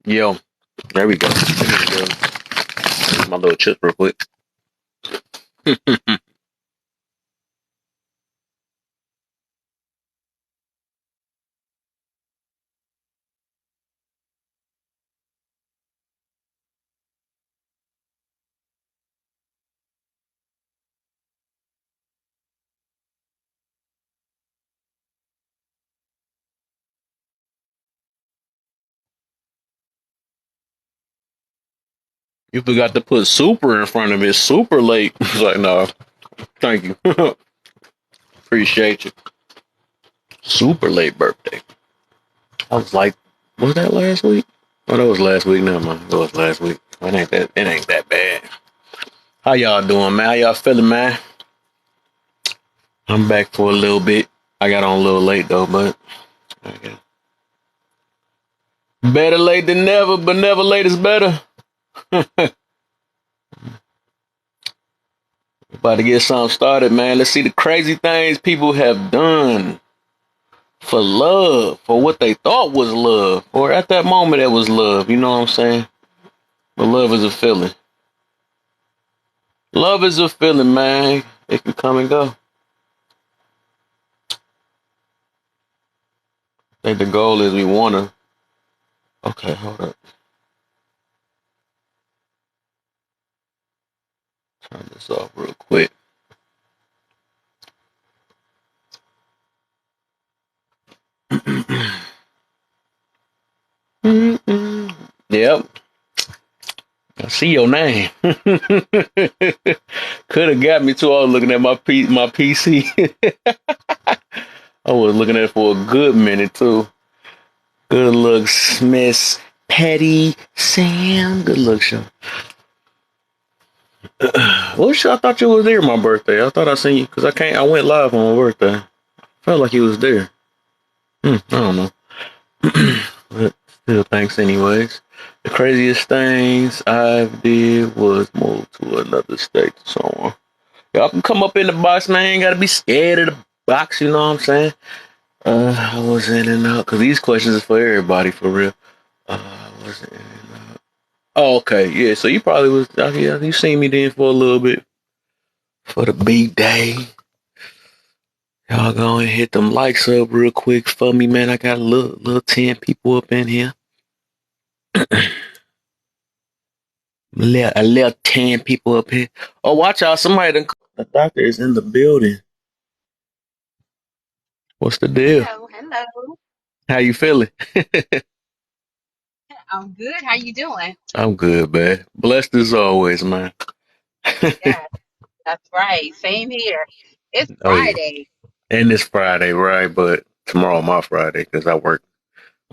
Yo, there we go. Here's my little chip real quick. You forgot to put super in front of it. Super late. It's like, no, thank you. Appreciate you. Super late birthday. I was like, was that last week? Oh, that was last week. Never mind. It was last week. It ain't that bad. How y'all doing, man? How y'all feeling, man? I'm back for a little bit. I got on a little late though, but okay. Better late than never, but never late is better. About to get something started, man. Let's see the crazy things people have done for love, for what they thought was love, or at that moment it was love. You know what I'm saying? But love is a feeling. Love is a feeling, man. It can come and go. I think the goal is we want to. Okay, hold up. Turn this off real quick. Yep. I see your name. Could have got me too. I was looking at my PC. I was looking at it for a good minute too. Good looks, Miss Petty Sam. Good looks, yo. Well, shit, I thought you was there my birthday. I thought I seen you because I went live on my birthday. Felt like you was there. I don't know. But still, thanks anyways. The craziest things I've did was move to another state. So y'all can come up in the box, man. Ain't gotta be scared of the box. You know what I'm saying? I was in and out because these questions is for everybody for real. I was in and out. Oh, okay, yeah. So you probably was. Yeah, you seen me then for a little bit for the big day. Y'all go and hit them likes up real quick for me, man. I got a little 10 people up in here. A little 10 people up here. Oh, watch out. The doctor is in the building. What's the deal? Hello, hello. How you feeling? I'm good. How you doing? I'm good, man. Blessed as always, man. Yeah, that's right. Same here. It's Oh, yeah. Friday. And it's Friday, right? But tomorrow my Friday because I work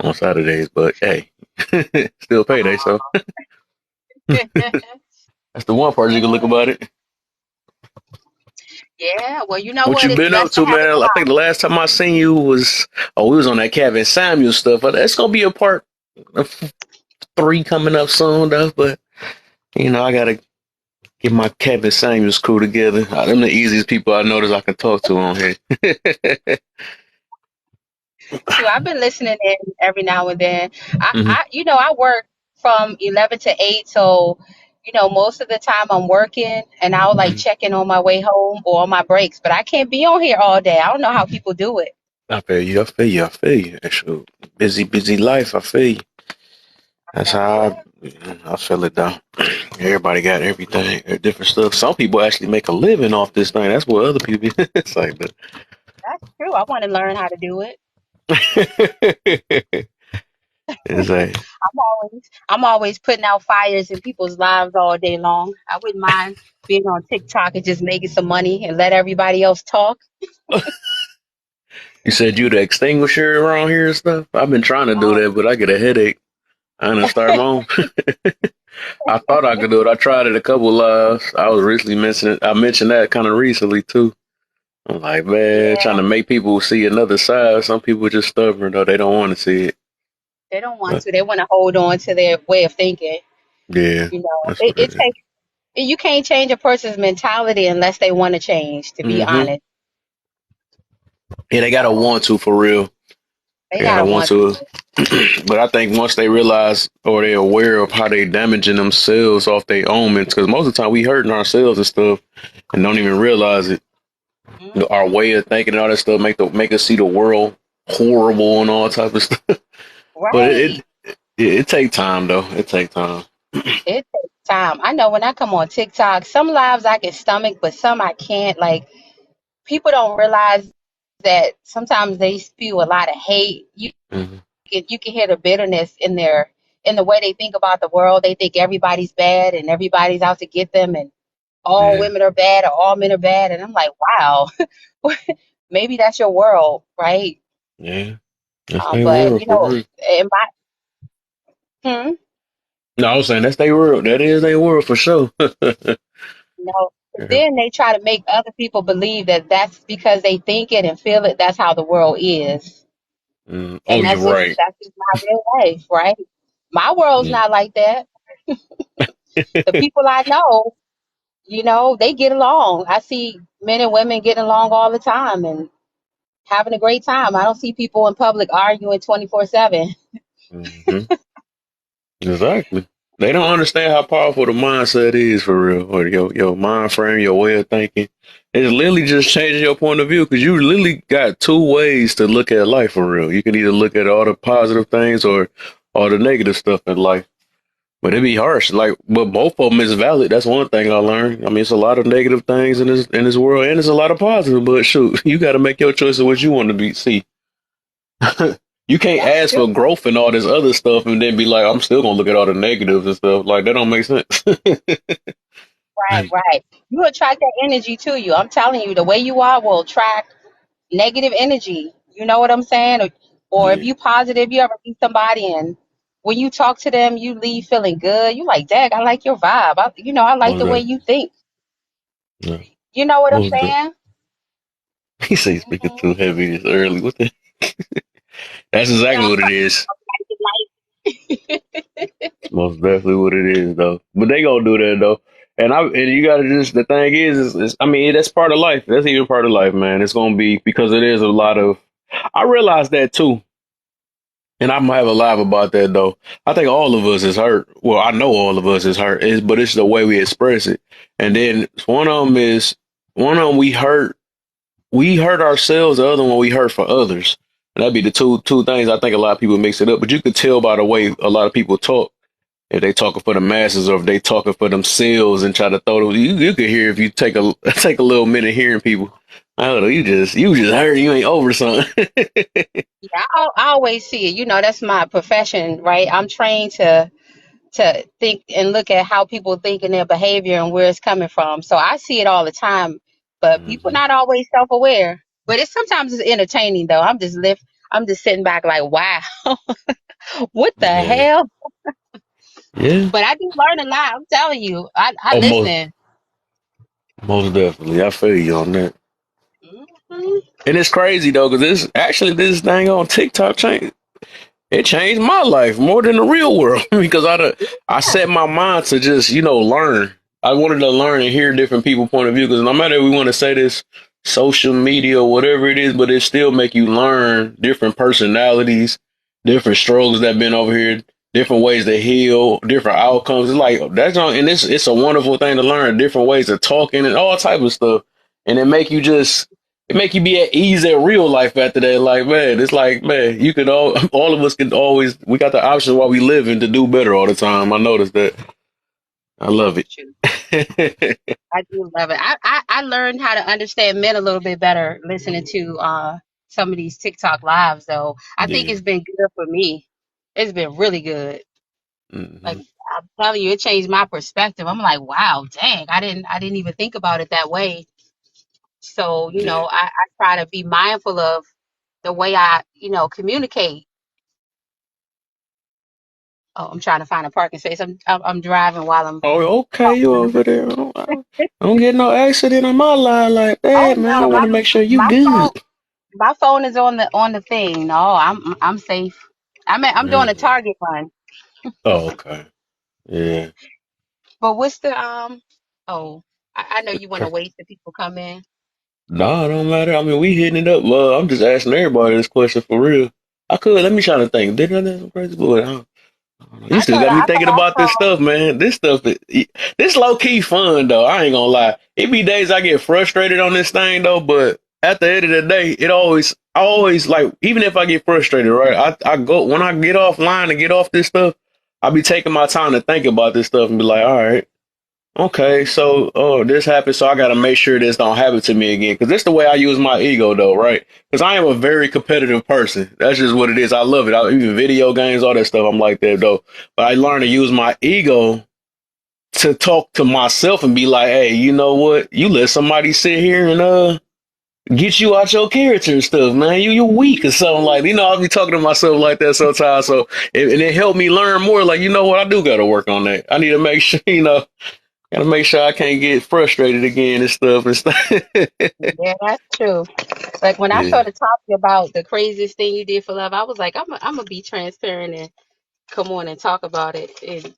on Saturdays. But hey, still payday. So Aw. that's the one part you can look about it. Yeah, well, you know What what? you It's been up best to to, have a man? I think the last time I seen you was we was on that Kevin Samuel stuff. But that's gonna be a part of 3 coming up soon, though. But I gotta get my Kevin Samuels crew together. Them the easiest people I notice I can talk to on here. too. I've been listening in every now and then. Hmm. I work from 11 to 8, so most of the time I'm working, and I'll like check in on my way home or on my breaks. But I can't be on here all day. I don't know how people do it. I feel you. I feel you. I feel you. Actually, busy life. I feel you. That's That's how it. I feel it though. Everybody got everything, different stuff. Some people actually make a living off this thing. That's what other people. It's like, but That's true. I want to learn how to do it. it's like, I'm always putting out fires in people's lives all day long. I wouldn't mind being on TikTok and just making some money and let everybody else talk. you said you the extinguisher around here and stuff. I've been trying to do Oh, that, but I get a headache. I gonna start my own. I thought I could do it. I tried it a couple lives. I was recently mentioning. I mentioned that kind of recently too. I'm like, man, yeah, trying to make people see another side. Some people just stubborn though. They don't want to see it. they don't want But to. They want to hold on to their way of thinking. yeah, You know, that's it, what it it is. takes. You can't change a person's mentality unless they want to change. To be Mm-hmm. honest, Yeah, they gotta so want to for real. They Yeah, I gotta don't want want to. But I think once they realize or they're aware of how they damaging themselves off their omens, because most of the time we hurting ourselves and stuff and don't even realize it. Our hmm way of thinking and all that stuff make us see the world horrible and all type of stuff. But right. it take time though. It take time. It takes time. I know when I come on TikTok, some lives I can stomach, but some I can't. Like people don't realize that sometimes they spew a lot of hate. Hmm. You can hear the bitterness in the way they think about the world. They think everybody's bad and everybody's out to get them, and all Yeah, women are bad or all men are bad. And I'm like, wow, maybe that's your world, right? yeah. That's their But world for real. in my No, I was saying that's their world. That is their world for sure. Yeah. then they try to make other people believe that that's because they think it and feel it. That's how the world is, Oh, and you're right. that's just my real life, right? My world's Mm. not like that. The people I know, they get along. I see men and women getting along all the time and having a great time. I don't see people in public arguing 24/7. Hmm. Exactly. They don't understand how powerful the mindset is for real, or your mind frame, your way of thinking. It's literally just changing your point of view because you literally got two ways to look at life for real. You can either look at all the positive things or all the negative stuff in life. But it'd be harsh. Like, but both of them is valid. That's one thing I learned. I mean, it's a lot of negative things in this world, and it's a lot of positive. But shoot, you got to make your choice of what you want to be see. You can't That's ask true. for growth and all this other stuff and then be like, I'm still gonna look at all the negatives and stuff. Like that don't make sense. Right, right. You attract that energy to you. I'm telling you, the way you are will attract negative energy. You know what I'm saying? Or if Yeah, you positive, you ever meet somebody and when you talk to them, you leave feeling good. You like, Dag, I like your vibe. I like most the way definitely. you think. Yeah, You know what I'm most definitely. saying? He say speaking hmm too heavy this early. What the? That's exactly No, what it is. like, Most definitely what it is though. But they gonna do that though. And you gotta just the thing is I mean that's part of life. That's even part of life, man. It's gonna be because it is a lot of. I realize that too. And I'm gonna have a live about that though. I think all of us is hurt. Well, I know all of us is hurt, but it's the way we express it. And then one of them we hurt ourselves. The other one we hurt for others. And that'd be the two things. I think a lot of people mix it up, but you could tell by the way a lot of people talk if they talking for the masses or if they talking for themselves and try to throw it. You could hear if you take a take a little minute hearing people. I don't know. You just heard you ain't over something. yeah, I always see it. That's my profession, right? I'm trained to think and look at how people think and their behavior and where it's coming from. So I see it all the time, but people Hmm. not always self-aware. But it's entertaining though. I'm just sitting back like, wow, what the Yeah. hell? Yeah. But I do learn a lot. I'm telling you, I Oh, listen. most definitely. I feel you on that. Mhm. And it's crazy though, because this thing on TikTok it changed my life more than the real world because I set my mind to just learn. I wanted to learn and hear different people's point of view because no matter if we want to say this social media or whatever it is, but it still make you learn different personalities, different struggles that been over here, different ways to heal, different outcomes. It's like and it's a wonderful thing to learn different ways of talking and all type of stuff, and it make you be at ease in real life after that. Like, man, it's like, man, you could all of us could always, we got the option while we living to do better all the time. I noticed that. I love That's it. true. I do love it. I learned how to understand men a little bit better listening to some of these TikTok lives though. I think Yeah. it's been good for me. It's been really good. Like Hmm. I'm telling you, it changed my perspective. I'm like, wow, dang, I didn't even think about it that way. So, Yeah. I try to be mindful of the way I, communicate. Oh, I'm trying to find a parking space. I'm driving while I'm Oh, okay, you talking. over there. I don't get no accident in my line like Oh that, man. I no, want to make sure you my phone good. my phone is on the thing. No, I'm safe. I'm doing a Yeah. Target run. Oh, okay. Yeah. But what's the oh, I know you want to Okay. wait till people come in. Nah, it don't matter. I mean, we hitting it up. I'm just asking everybody this question for real. I could. Let me try to think. Did I do some crazy boy? You still got me I thinking thought about this so. stuff, man. This stuff, this low key fun though. I ain't gonna lie. It be days I get frustrated on this thing though, but at the end of the day, I always like, even if I get frustrated, right? I go when I get offline and get off this stuff, I be taking my time to think about this stuff and be like, all right, okay, so this happened, so I got to make sure this don't happen to me again. Because this the way I use my ego, though, right? Because I am a very competitive person. That's just what it is. I love it. Even video games, all that stuff, I'm like that, though. But I learned to use my ego to talk to myself and be like, hey, you know what? You let somebody sit here and get you out your character and stuff, man. You're weak or something like that. I'll be talking to myself like that sometimes. So and it helped me learn more. Like, you know what? I do got to work on that. I need to make sure, gotta make sure I can't get frustrated again and stuff. Yeah, that's true. Like when I Yeah. started talking about the craziest thing you did for love, I was like, I'm gonna be transparent and come on and talk about it. And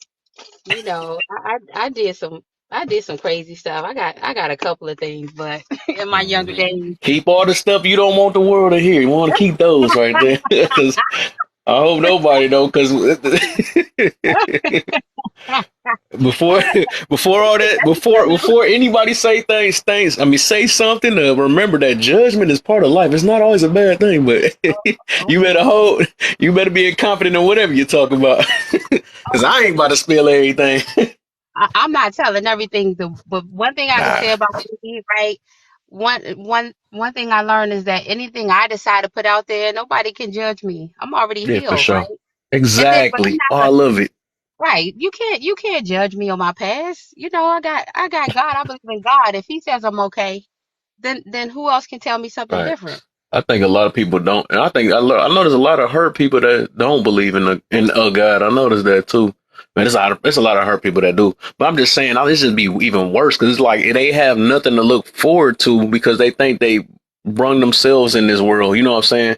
I did some crazy stuff. I got a couple of things, but in my younger days. Keep all the stuff you don't want the world to hear. You want to keep those right there, because I hope nobody know. Because before before all that, before anybody say say something. Remember that judgment is part of life. It's not always a bad thing, but you better hold. You better be confident in whatever you talk about. Because I ain't about to spill everything. I'm not telling everything, but one thing I can Nah. say about me, right? One thing I learned is that anything I decide to put out there, nobody can judge me. I'm already Yeah, for healed, right? sure. And then, but I'm Exactly. Oh, I not love it. right. You can't judge me on my past. I got God. I believe in God. If He says I'm okay, then who else can tell me something Right. different? I think a lot of people don't, and I think I notice a lot of hurt people that don't believe in God. I notice that too. Man, there's a lot of hurt people that do. But I'm just saying, this just be even worse because it's like they have nothing to look forward to because they think they brung themselves in this world. You know what I'm saying?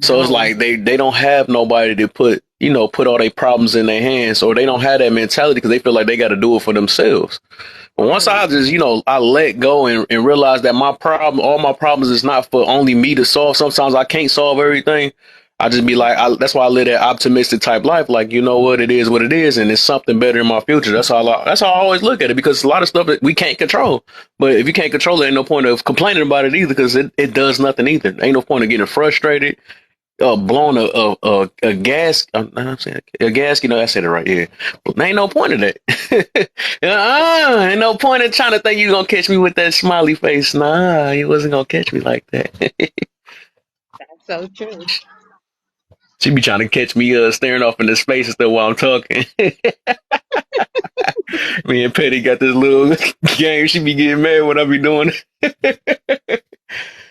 So it's No. like they don't have nobody to put all their problems in their hands, or they don't have that mentality because they feel like they got to do it for themselves. But once Right. I just, I let go and realize that all my problems is not for only me to solve. Sometimes I can't solve everything. I just be like, that's why I live that optimistic type life. Like, you know what it is, and it's something better in my future. That's how I always look at it because a lot of stuff that we can't control. But if you can't control it, ain't no point of complaining about it either because it does nothing either. Ain't no point of getting frustrated, blowing a gas. I'm saying a gas. I said it right here. But ain't no point in that. Ain't no point in trying to think you gonna catch me with that smiley face. Nah, you wasn't gonna catch me like that. That's so true. She be trying to catch me staring off into space and stuff while I'm talking. Me and Petty got this little game. She be getting mad when I be doing it.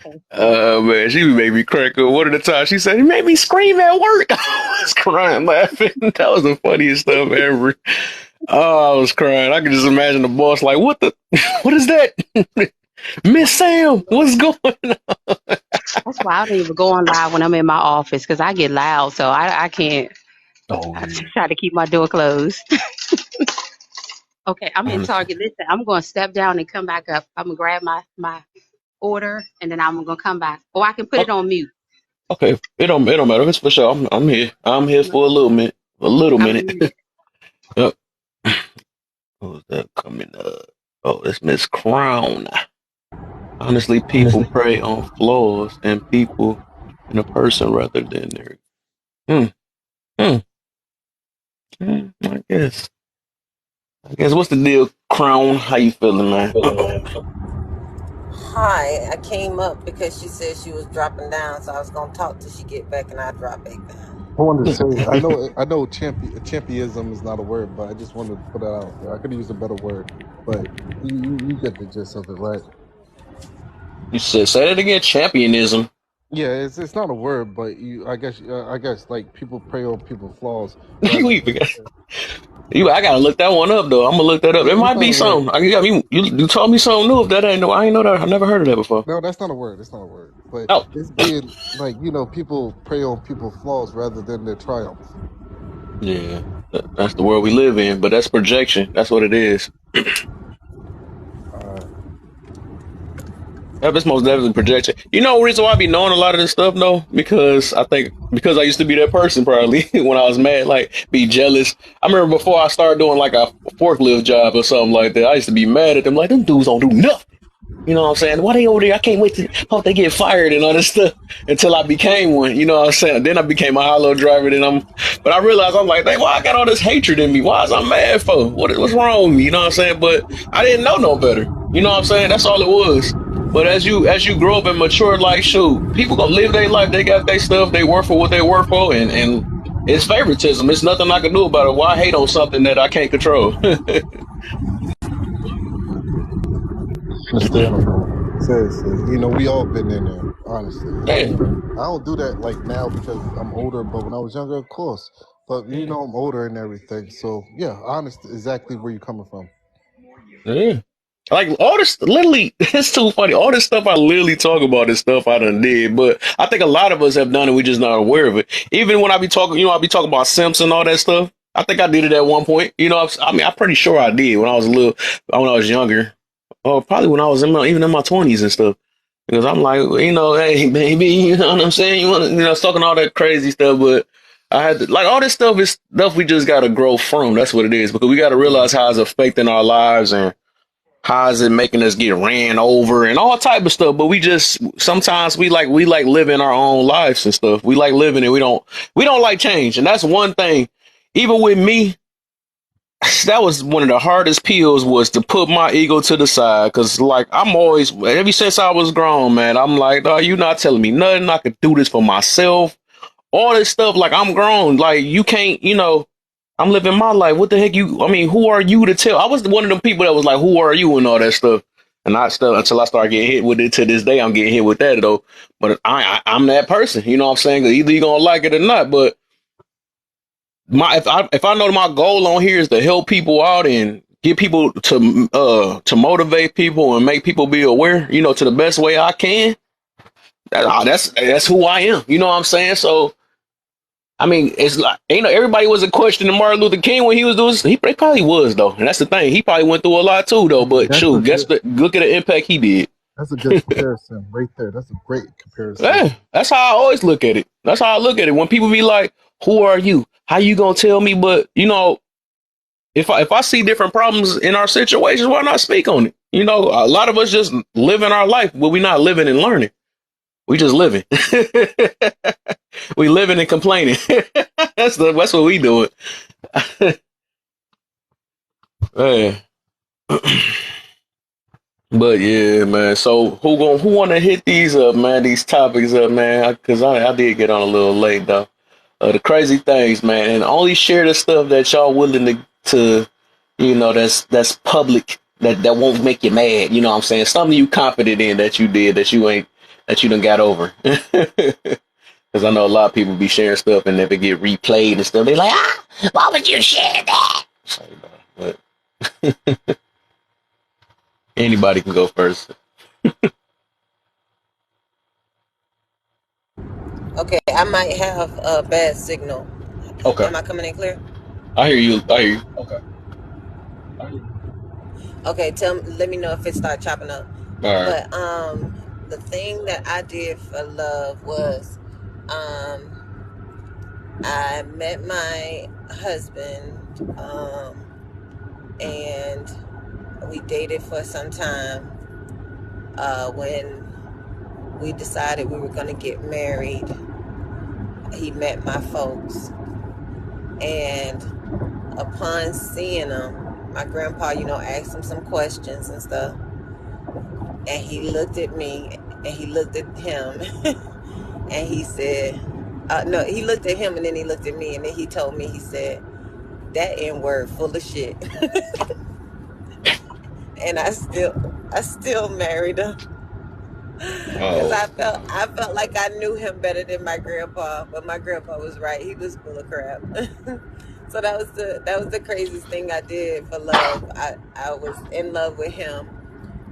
That's funny. Man, she made me crack up. One of the times she said, "You made me scream at work." I was crying, laughing. That was the funniest stuff ever. Oh, I was crying. I could just imagine the boss like, "What the? What is that, Miss Sam? What's going on?" That's why I don't even go on live when I'm in my office because I get loud. So I can't. Oh I yeah, try to keep my door closed. Okay, I'm in honestly. Target. Listen, I'm going to step down and come back up. I'm going to grab my order and then I'm going to come back. Or I can put it Oh, on mute. okay, it don't matter. It's for sure. I'm here. I'm here for a little minute. A little I'm minute. muted. Yep. Who's that coming up? Oh, it's Miss Crown. Honestly, people Honestly, prey on flaws and people in a person rather than their. Hmm. Hmm. I guess. I guess. What's the deal, Crown? How you feeling, man? hi. I came up because she said she was dropping down, so I was gonna talk till she get back, and I drop back down. I wanted to say, I know, championism is not a word, but I just wanted to put that out there. I could use a better word, but you get the gist of it, right? You said say that again. Championism. Yeah, it's not a word, but I guess like people prey on people's flaws rather you than. even I gotta look that one up though. I'm gonna look that up. It It's might not be a word. something. You told me something new. If that ain't no, I ain't know that. I never heard of that before. No, that's not a word. It's not a word, but Oh, it's being like people prey on people's flaws rather than their triumphs. yeah. That's the world we live in. But that's projection. That's what it is. Uh, It's most definitely projection. You know the reason why I be knowing a lot of this stuff though? Because I think because I used to be that person probably when I was mad, like be jealous. I remember before I started doing like a forklift job or something like that, I used to be mad at them like them dudes don't do nothing. You know what I'm saying? Why they over there? I can't wait to hope they get fired and all this stuff until I became one. You know what I'm saying? Then I became a hollow driver. But I realized I'm like, dang, why I got all this hatred in me? Why is I mad for? What's wrong with me? You know what I'm saying? But I didn't know no better. You know what I'm saying? That's all it was. But as you grow up and mature, like shoot, people gonna live their life. They got their stuff. They work for what they work for, and it's favoritism. It's nothing I can do about it. Why hate on something that I can't control? Understandable. Seriously, we all been in there. Honestly, Damn. I don't do that like now because I'm older. But when I was younger, of course. But I'm older and everything. So yeah, honest, exactly where you coming from. Yeah. Like all this, literally, it's too funny. All this stuff I literally talk about is stuff I done did, but I think a lot of us have done it. We just not aware of it. Even when I be talking, I be talking about Simps and all that stuff. I think I did it at one point. I mean, I'm pretty sure I did when I was when I was younger, or probably when I was even in my 20s and stuff. Because I'm like, hey, baby, you know what I'm saying? Talking all that crazy stuff, but I had to, like, all this stuff is stuff we just got to grow from. That's what it is, because we got to realize how it's affecting our lives and how is it making us get ran over and all type of stuff. But we just sometimes we like living our own lives and stuff. We like living and we don't like change. And that's one thing. Even with me, that was one of the hardest pills, was to put my ego to the side. Cause like I'm always, ever since I was grown, man, I'm like, oh, you not telling me nothing. I could do this for myself. All this stuff, like I'm grown. Like you can't, I'm living my life. What the heck who are you to tell? I was one of them people that was like, who are you and all that stuff. And I still, until I start getting hit with it to this day, I'm getting hit with that though. But I'm that person, you know what I'm saying? Either you're going to like it or not. But if I know my goal on here is to help people out and get people to motivate people and make people be aware, to the best way I can, that's who I am. You know what I'm saying? So, I mean, it's like, everybody wasn't questioning Martin Luther King when he was doing this. He probably was, though. And that's the thing. He probably went through a lot, too, though. But That's a shoot, good. look at the impact he did. That's a good comparison right there. That's a great comparison. Yeah, that's how I always look at it. That's how I look at it. When people be like, who are you? How you going to tell me? But, if I see different problems in our situations, why not speak on it? A lot of us just living our life, but we're not living and learning. We just living. We living and complaining. That's what we doing. Man. But yeah, man. So who want to hit these up, man? These topics up, man? Because I did get on a little late though. The crazy things, man, and only share the stuff that y'all willing to that's public, that won't make you mad. You know what I'm saying? Something you confident in that you did that you done got over. Because I know a lot of people be sharing stuff, and if it get replayed and stuff, they like, why would you share that? So, but anybody can go first. Okay, I might have a bad signal. Okay, Am I coming in clear? I hear you. I hear you. Okay, let me know if it start chopping up. All right. But the thing that I did for love was I met my husband and we dated for some time. When we decided we were going to get married, he met my folks, and upon seeing them, my grandpa, asked him some questions and stuff, and he looked at me and he looked at him and he said, no, he looked at him and then he looked at me and then he told me, he said, that N-word full of shit. And I still married him. Because I felt like I knew him better than my grandpa, but my grandpa was right. He was full of crap. So that was the craziest thing I did for love. I was in love with him,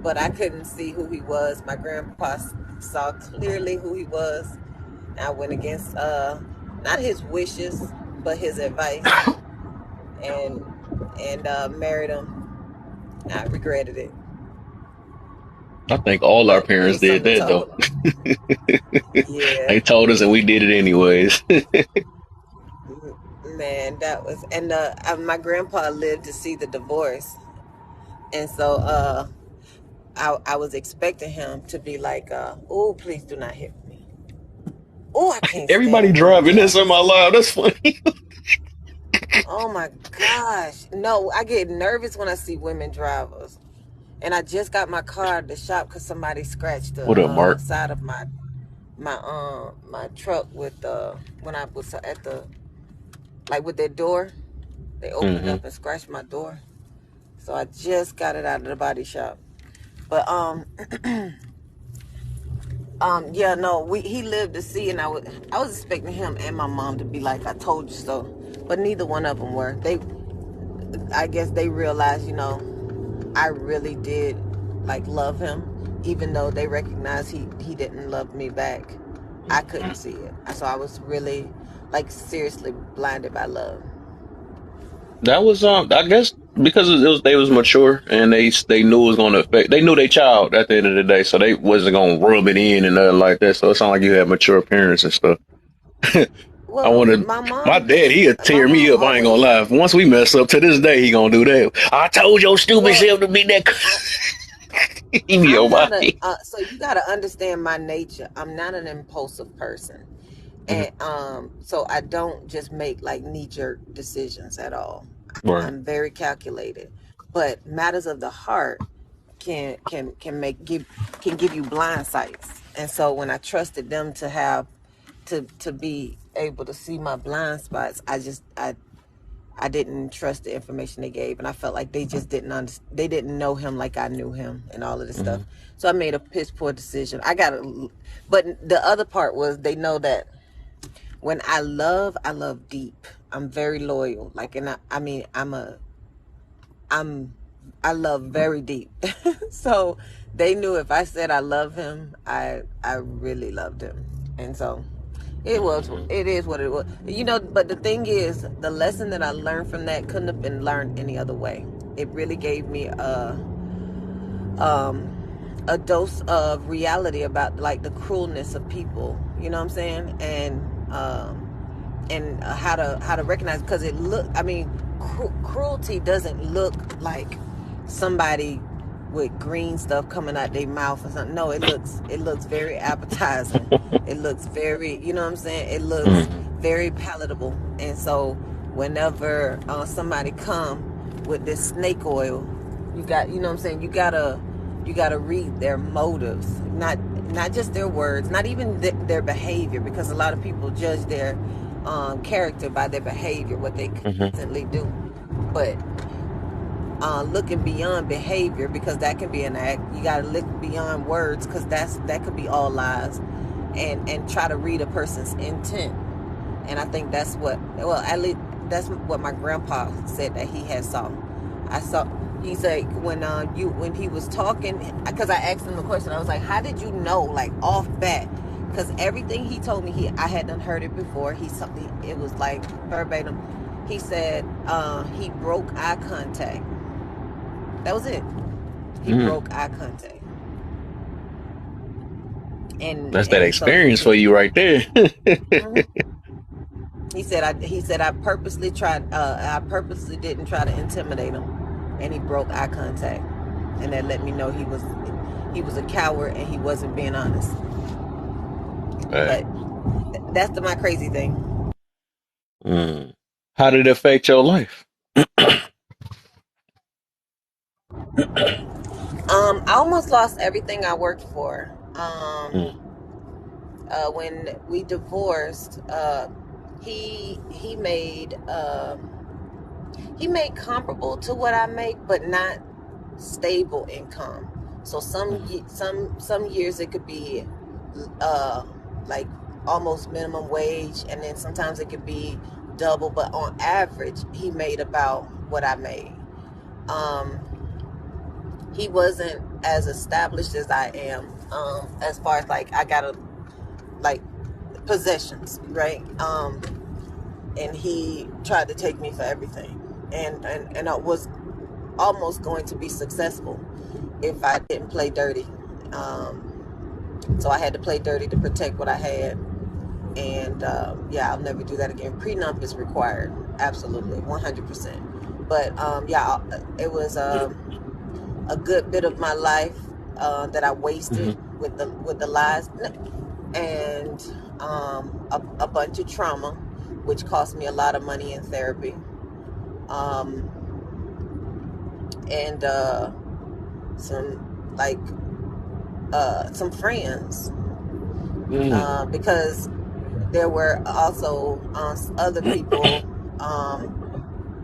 but I couldn't see who he was. My grandpa saw clearly who he was. I went against not his wishes, but his advice, and married him. I regretted it. I think all our but parents his did son that though. told him. Yeah, They told us and we did it anyways. man, that was, and my grandpa lived to see the divorce, and so I was expecting him to be like, "Oh, please do not hit me. Oh, I can't Everybody stand women driving this in drivers. my life. That's funny. Oh my gosh, no, I get nervous when I see women drivers." And I just got my car at the shop because somebody scratched the What up, Mark? side of my truck with when I was at the, like, with their door. They opened it Mm-hmm. up and scratched my door. So I just got it out of the body shop. But yeah, no, he lived to see, and I was expecting him and my mom to be like, "I told you so," but neither one of them were. I guess they realized, I really did, like, love him, even though they recognized he didn't love me back. I couldn't see it, so I was really, like, seriously blinded by love. That was I guess because they was mature and they knew it was gonna affect. They knew their child at the end of the day, so they wasn't gonna rub it in and nothing like that. So it sounded like you had mature parents and stuff. I Well, wanted my my mom, dad. He'd my tear me mom up. I ain't gonna always. lie. Once we mess up to this day, he gonna do that. I told your stupid Well, self to be that. I, He be I'm your not a. body. So you got to understand my nature. I'm not an impulsive person, Mhm. and so I don't just make, like, knee jerk decisions at all. Right. I'm very calculated, but matters of the heart can give you blind sights. And so when I trusted them to have to be able to see my blind spots, I didn't trust the information they gave, and I felt like they just they didn't know him like I knew him, and all of this stuff. Mhm. So I made a piss poor decision. But the other part was, they know that when I love deep. I'm very loyal. Like, and I mean, I'm I love very deep. So they knew if I said I love him, I really loved him. And so Mhm. it is what it was. But the thing is, the lesson that I learned from that couldn't have been learned any other way. It really gave me um a dose of reality about, like, the cruelness of people, you know what I'm saying? And how to recognize, because I mean, cruelty doesn't look like somebody with green stuff coming out their mouth or something. No, it looks very appetizing. It looks very, you know what I'm saying, it looks Mhm. very palatable. And so whenever somebody come with this snake oil, you got, you know what I'm saying, you gotta read their motives, not just their words, not even their behavior, because a lot of people judge their character by their behavior, what they Mhm. constantly do. But looking beyond behavior, because that can be an act. You got to look beyond words, because that could be all lies, and try to read a person's intent. And I think that's what, well, at least that's what my grandpa said that he had saw. I saw. He said, when he was talking, because I asked him the question. I was like, "How did you know, like, off bat?" Because everything he told me, I hadn't heard it before. It was like verbatim. He said he broke eye contact. That was it. He Mhm. broke eye contact, and That's that and so he experience for just. you right there. Mhm. He said I purposely didn't try to intimidate him, and he broke eye contact, and that let me know he was a coward and he wasn't being honest. Right. But that's my crazy thing. Mm. How did it affect your life? I almost lost everything I worked for. Mm. When we divorced, he made comparable to what I make, but not stable income. So Mhm. some years it could be uh like almost minimum wage, and then sometimes it could be double, but on average he made about what I made. um he wasn't as established as I am, as far as, like, I gotta, like, possessions, right? And he tried to take me for everything, and I was almost going to be successful if I didn't play dirty. So I had to play dirty to protect what I had. And yeah, I'll never do that again. Prenup is required, absolutely, 100%. But yeah, it was a good bit of my life that I wasted with the lies, and a bunch of trauma, which cost me a lot of money in therapy, and some friends, because there were also other people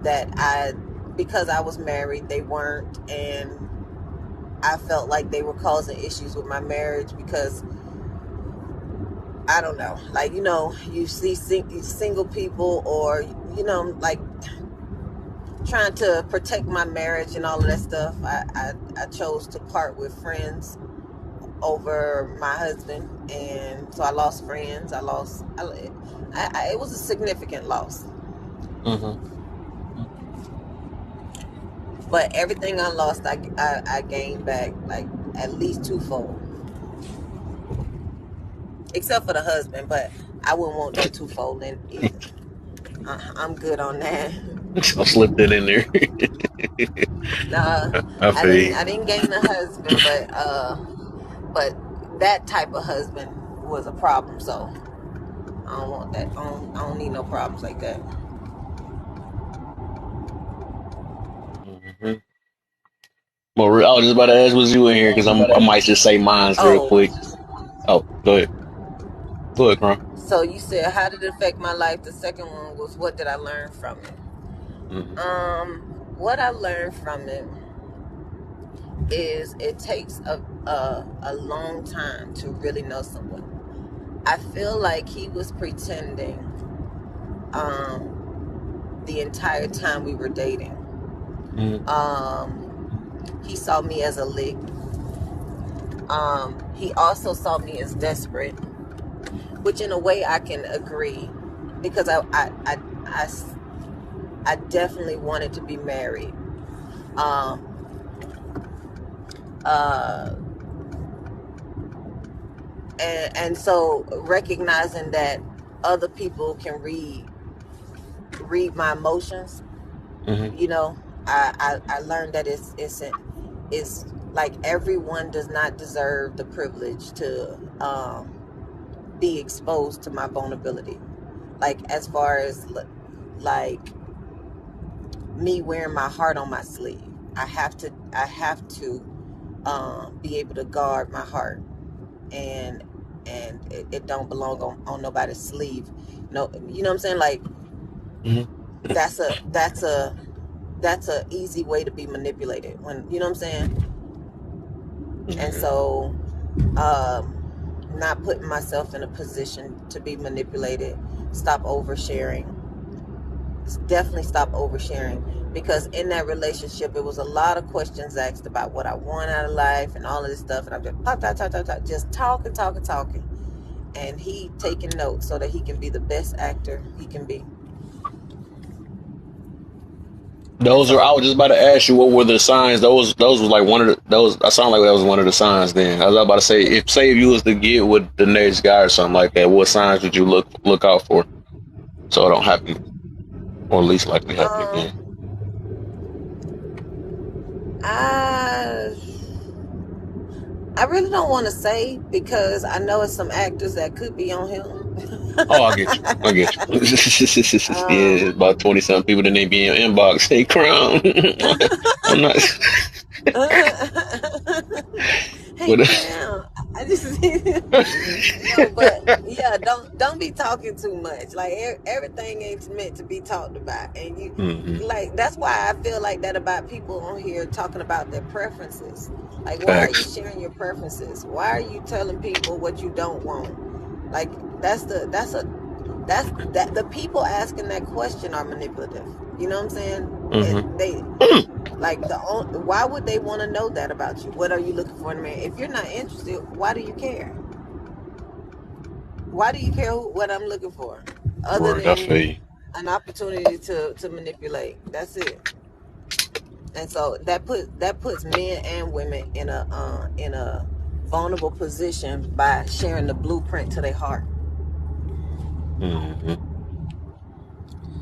that because I was married, they weren't, and I felt like they were causing issues with my marriage because, I don't know, like, you see single people, or, like, trying to protect my marriage and all of that stuff. I chose to part with friends over my husband, and so I lost friends. It was a significant loss. But everything I lost, I gained back, like, at least twofold. Except for the husband, but I wouldn't want that twofold in either. I'm good on that. I slipped it in there. Nah, I I feel didn't. you. I didn't gain a husband, but that type of husband was a problem. So I don't want that. I don't need no problems like that. Well, I was just about to ask, was you in here? Because I might just say mine's real quick. Oh, go ahead. Go ahead, Kron. So you said, how did it affect my life? The second one was, what did I learn from it? What I learned from it is it takes a long time to really know someone. I feel like he was pretending the entire time we were dating. He saw me as a lick. He also saw me as desperate, which in a way I can agree, because I definitely wanted to be married. And so recognizing that other people can read my emotions, I learned that it's like everyone does not deserve the privilege to be exposed to my vulnerability. Like, as far as, like, me wearing my heart on my sleeve, I have to be able to guard my heart, and it don't belong on nobody's sleeve. No, you know what I'm saying? Like, that's a easy way to be manipulated, when, you know what I'm saying? And so not putting myself in a position to be manipulated. Stop oversharing. Definitely stop oversharing, because in that relationship it was a lot of questions asked about what I want out of life and all of this stuff, and I'm just talking, and he taking notes so that he can be the best actor he can be. I was just about to ask you, what were the signs? Those was like one of those. I sound like that was one of the signs. Then I was about to say, if you was to get with the next guy or something like that, what signs would you look out for, so it don't happen, or at least likely happen again? I really don't want to say, because I know it's some actors that could be on him. Oh, I get you. Yeah, about 20-something people that they be in your inbox. Hey, Crown. I'm not. Hey, Crown. I just no, but yeah, don't be talking too much. Like, everything ain't meant to be talked about, and you like, that's why I feel like that about people on here talking about their preferences. Like, why are you sharing your preferences? Why are you telling people what you don't want? Like, the people asking that question are manipulative. You know what I'm saying? They like, why would they want to know that about you? What are you looking for in a man? If you're not interested, why do you care? Why do you care what I'm looking for, other than an opportunity to manipulate? That's it. And so that puts men and women in a vulnerable position by sharing the blueprint to their heart. Mm-hmm.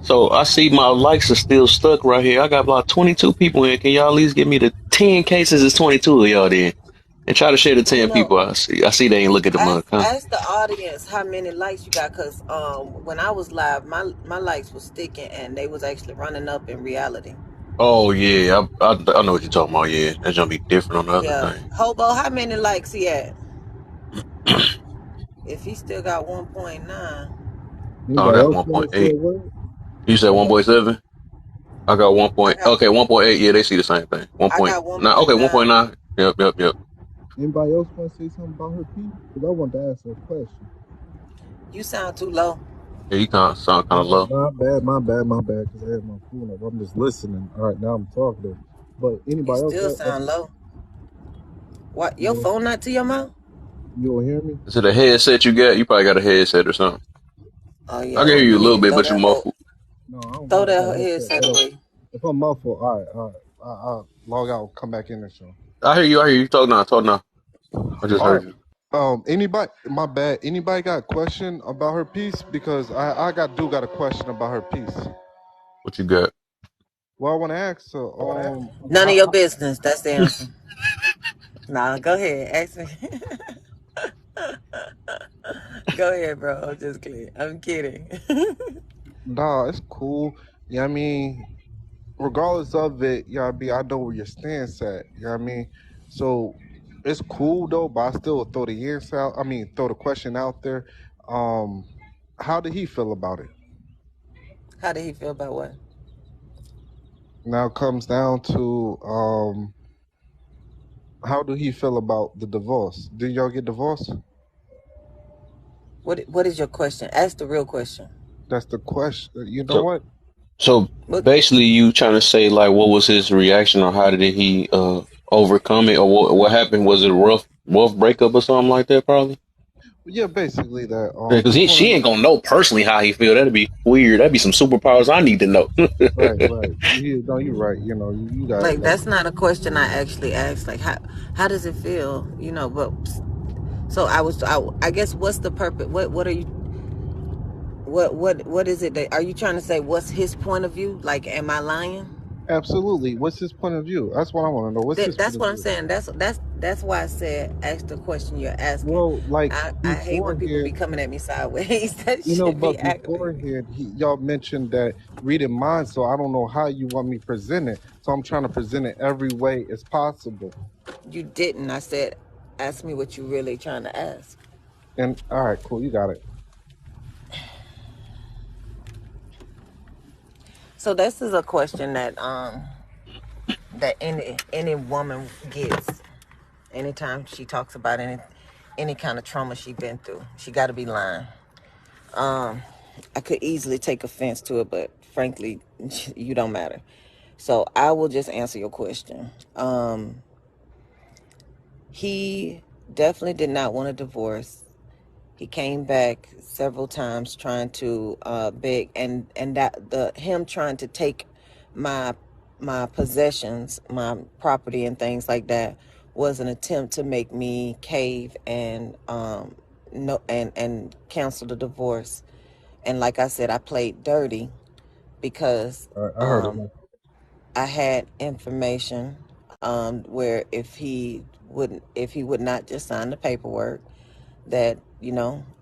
So I see my likes are still stuck right here. I got about 22 people in. Can y'all at least give me the 10 cases? It's 22 of y'all then, and try to share the 10 people. I see they ain't look at the month. Ask the audience how many likes you got, because when I was live, my likes was sticking and they was actually running up in reality. Oh yeah, I know what you're talking about. Yeah, that's gonna be different on the other Yeah. thing. Hobo, how many likes he had? If he still got 1.9. Oh, Anybody that's else want to say 1.8. a word? You said 1.7. I got 1 I point. got Okay, 1.8. Yeah, they see the same thing. I got 1.9. Okay, 1.9. 1.9. Yep. Anybody else want to say something about her piece? Because I want to ask her a question. You sound too low. Yeah, you kind of sound kind of low. My bad, because I had my phone up. I'm just listening. All right, now I'm talking to her. But You anybody else, still sound low. What? Your you phone not to your mouth? don't hear me? Is it a headset you got? You probably got a headset or something. Oh I yeah. can Well, hear you you a need little to bit, but you're muffled. No, I throw don't got that a headset. headset But away. if I'm muffled, all right. I'll log out, come back in the show. I hear you. Talk now. I just All right. heard you. Anybody? My bad. Anybody got a question about her piece? Because I got a question about her piece. What you got? Well, I want to ask her. None of your business. That's the answer. Nah, go ahead. Ask me. Go ahead, bro. I'm just kidding. I'm kidding. Nah, it's cool. Yeah, I mean, regardless of it, yeah, I know where your stance at. You know what I mean? So it's cool though, but I still throw the answer out. I mean, throw the question out there. Um, how did he feel about it? How did he feel about what? Now it comes down to how do he feel about the divorce? Did y'all get divorced? What is your question? Ask the real question. That's the question. You know So, what? so What basically, you trying to say like, what was his reaction, or how did he overcome it, or what happened? Was it a rough breakup or something like that? Probably. Yeah, basically that. Because Just want she to ain't gonna know personally how he feel. That'd be weird. That'd be some superpowers I need to know. right. No, you're right. You know, you got like like that's not a question I actually asked. Like how does it feel? But so I guess what's the purpose? What are you what is it that are you trying to say? What's his point of view? Like, am I lying? absolutely. What's his point of view? That's what I want to know. What's his point That's of what I'm view? saying. That's why I said ask the question you're asking. Well, like I hate when people be beforehand, coming at me sideways. That should but be aggravating. beforehand, y'all mentioned that reading minds, so I don't know how you want me to present it. So I'm trying to present it every way as possible. You didn't. I said ask me what you really trying to ask. And all right, cool, you got it. So this is a question that any woman gets anytime she talks about any kind of trauma she been through. She got to be lying. I could easily take offense to it, but frankly, you don't matter. So I will just answer your question. He definitely did not want a divorce. He came back several times trying to beg, and that the him trying to take my my possessions, my property, and things like that was an attempt to make me cave and no and cancel the divorce. And like I said, I played dirty because All right, I heard enough. I had information where if he would not just sign the paperwork, that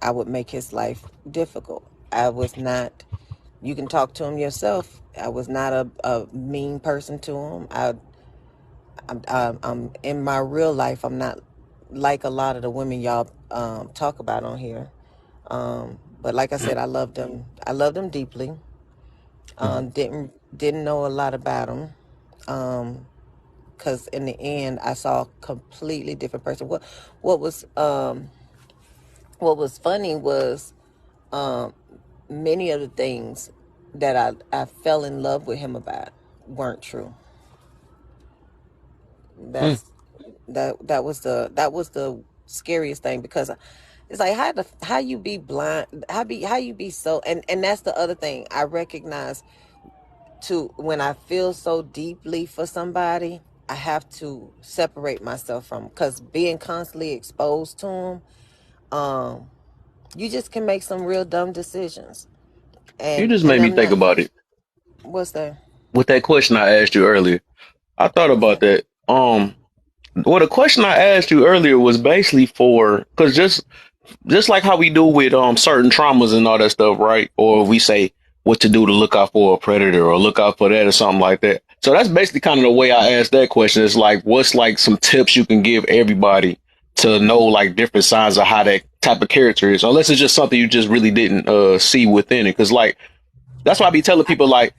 I would make his life difficult. I was not. You can talk to him yourself. I was not a mean person to him. I'm in my real life. I'm not like a lot of the women y'all talk about on here. But like I said, I loved him. I loved him deeply. Didn't know a lot about him. Because in the end, I saw a completely different person. What was what was funny was many of the things that I fell in love with him about weren't true. Hmm. That's that was the scariest thing, because it's like how you be blind, how you be so, and that's the other thing I recognize too. When I feel so deeply for somebody, I have to separate myself from, because being constantly exposed to them, you just can make some real dumb decisions. You And just made me I'm think not. about it What's that? with that question I asked you earlier. I thought What's about that? that. Well, the question I asked you earlier was basically for because just like how we do with certain traumas and all that stuff, right? Or we say what to do to look out for a predator or look out for that or something like that. So that's basically kind of the way I asked that question. It's like, what's like some tips you can give everybody to know like different signs of how that type of character is, unless it's just something you just really didn't see within it. Because like that's why I be telling people like,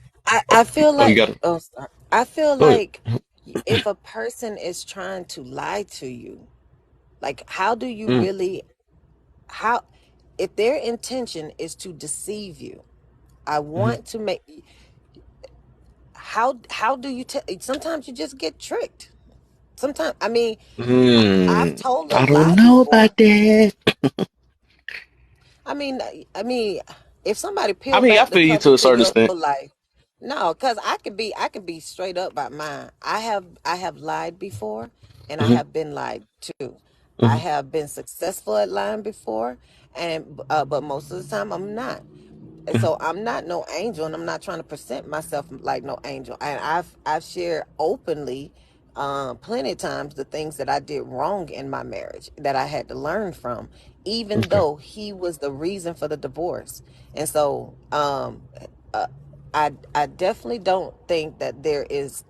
I feel oh, you like, got to oh, sorry. I feel go ahead. like if a person is trying to lie to you, like, how do you Mm, really, how, if their intention is to deceive you, I mm, want to make, how do you tell? Sometimes you just get tricked. Sometimes, I mean, I've told a I don't lie know before. about that. I mean, if somebody I peel mean, I back the feel you cover to a to certain your extent. life, no, because I can be straight up about mine. I have lied before, and I Hmm. have been lied to. I Hmm. have been successful at lying before, and but most of the time I'm not. And Hmm. so I'm not no angel, and I'm not trying to present myself like no angel. And I've shared openly, plenty of times, the things that I did wrong in my marriage that I had to learn from, even Okay. though he was the reason for the divorce. And so, uh, I definitely don't think that there is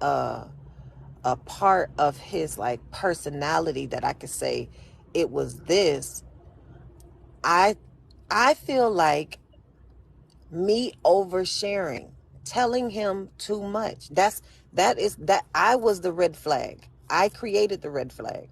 a part of his like personality that I could say it was this. I I feel like me oversharing, telling him too much. That I was the red flag. I created the red flag.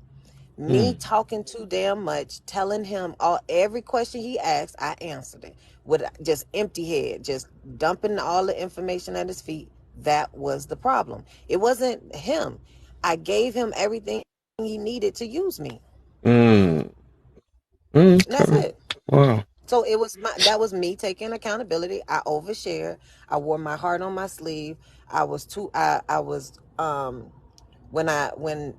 Me Mm, talking too damn much, telling him every question he asked, I answered it with just empty head, just dumping all the information at his feet. That was the problem. It wasn't him. I gave him everything he needed to use me. mm, And that's okay. it. Wow. So that was me taking accountability. I overshared. I wore my heart on my sleeve. I was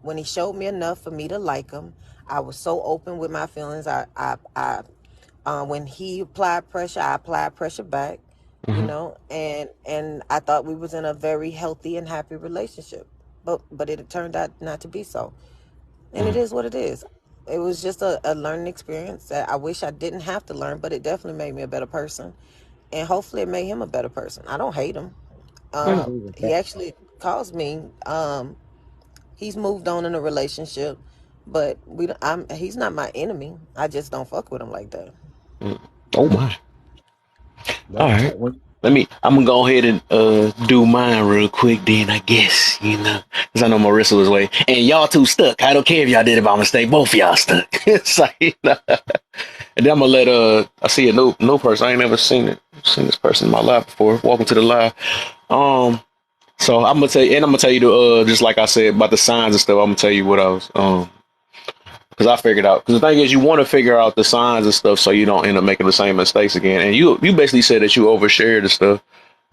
when he showed me enough for me to like him, I was so open with my feelings. When he applied pressure, I applied pressure back, Hmm. and I thought we was in a very healthy and happy relationship. But it turned out not to be so. And it Mm, is what it is. It was just a learning experience that I wish I didn't have to learn, but it definitely made me a better person. And hopefully it made him a better person. I don't hate him. I mm, agree with He that. actually calls me. He's moved on in a relationship, but he's not my enemy. I just don't fuck with him like that. mm. Oh my. All That's right. right. When I'm gonna go ahead and do mine real quick then, I guess, because I know Marissa was waiting. And y'all two stuck. I don't care if y'all did it by mistake. Both of y'all stuck. It's like, and then I'm gonna let I see a new person. I ain't never seen this person in my life before. Welcome to the live. Um so I'm gonna tell you, and I'm gonna tell you just like I said about the signs and stuff, I'm gonna tell you what I was because I figured out. Because the thing is, you want to figure out the signs and stuff so you don't end up making the same mistakes again. And you basically said that you overshared and stuff,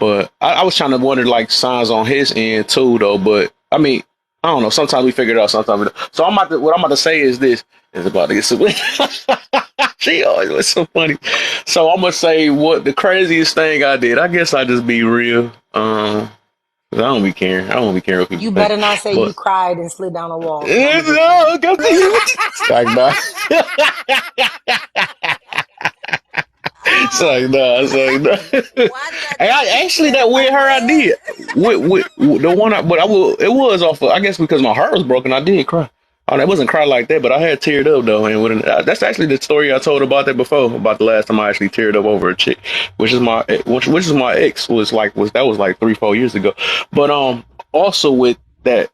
but I was trying to wonder like signs on his end too, though. But I mean, I don't know. Sometimes we figure it out, sometimes we don't. So what I'm about to say is this is about to get so. She always was so funny. So I'm gonna say what the craziest thing I did. I guess I just be real. 'Cause I don't be caring. I don't be caring what people You think. better not say you But cried and slid down a wall. No, I'm just playing. no, go to you. It's like, nah. It's like, nah. It's like, nah. Why did I Hey, just think of actually, that? that with I'm her, I did. dead. With the one, but I will. It was off. I guess because my heart was broken, I did cry. Oh, that wasn't cry like that, but I had teared up though. And that's actually the story I told about that before. About the last time I actually teared up over a chick, which is my ex. That was like 3-4 years ago. But also with that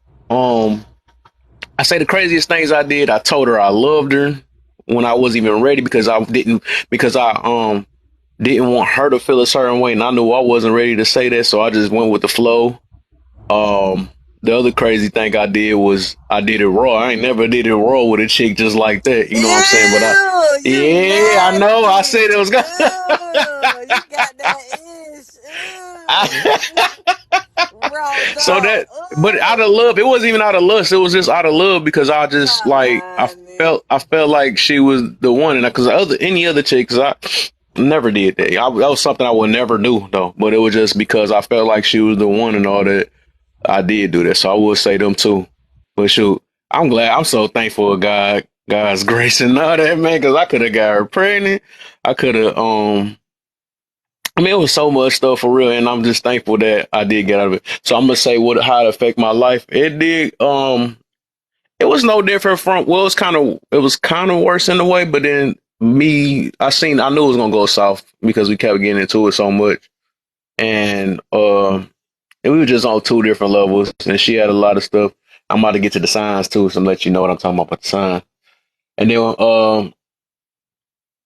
I say the craziest things I did. I told her I loved her when I wasn't even ready because I didn't want her to feel a certain way, and I knew I wasn't ready to say that, so I just went with the flow. The other crazy thing I did was I did it raw. I ain't never did it raw with a chick just like that. You know what I'm saying? Ew, you Yeah, I know. I said it nasty. was gonna. Ew, you got that ish. I, Ew. So dog. that, but out of love, it wasn't even out of lust. It was just out of love because I just Stop like lying, man. I felt like she was the one, and because any other chick, cause I never did that. That was something I would never do though. But it was just because I felt like she was the one and all that. I did do that, so I would say them too. But shoot, I'm glad. I'm so thankful of God's grace and all that, man. Because I could have got her pregnant. I could have. I mean, it was so much stuff for real, and I'm just thankful that I did get out of it. So I'm gonna say how it affect my life. It did. It was no different from. Well, it was kind of worse in a way, but then I knew it was gonna go south because we kept getting into it so much, and and we were just on two different levels, and she had a lot of stuff. I'm about to get to the signs too, so I'm let you know what I'm talking about the signs. And then, oh,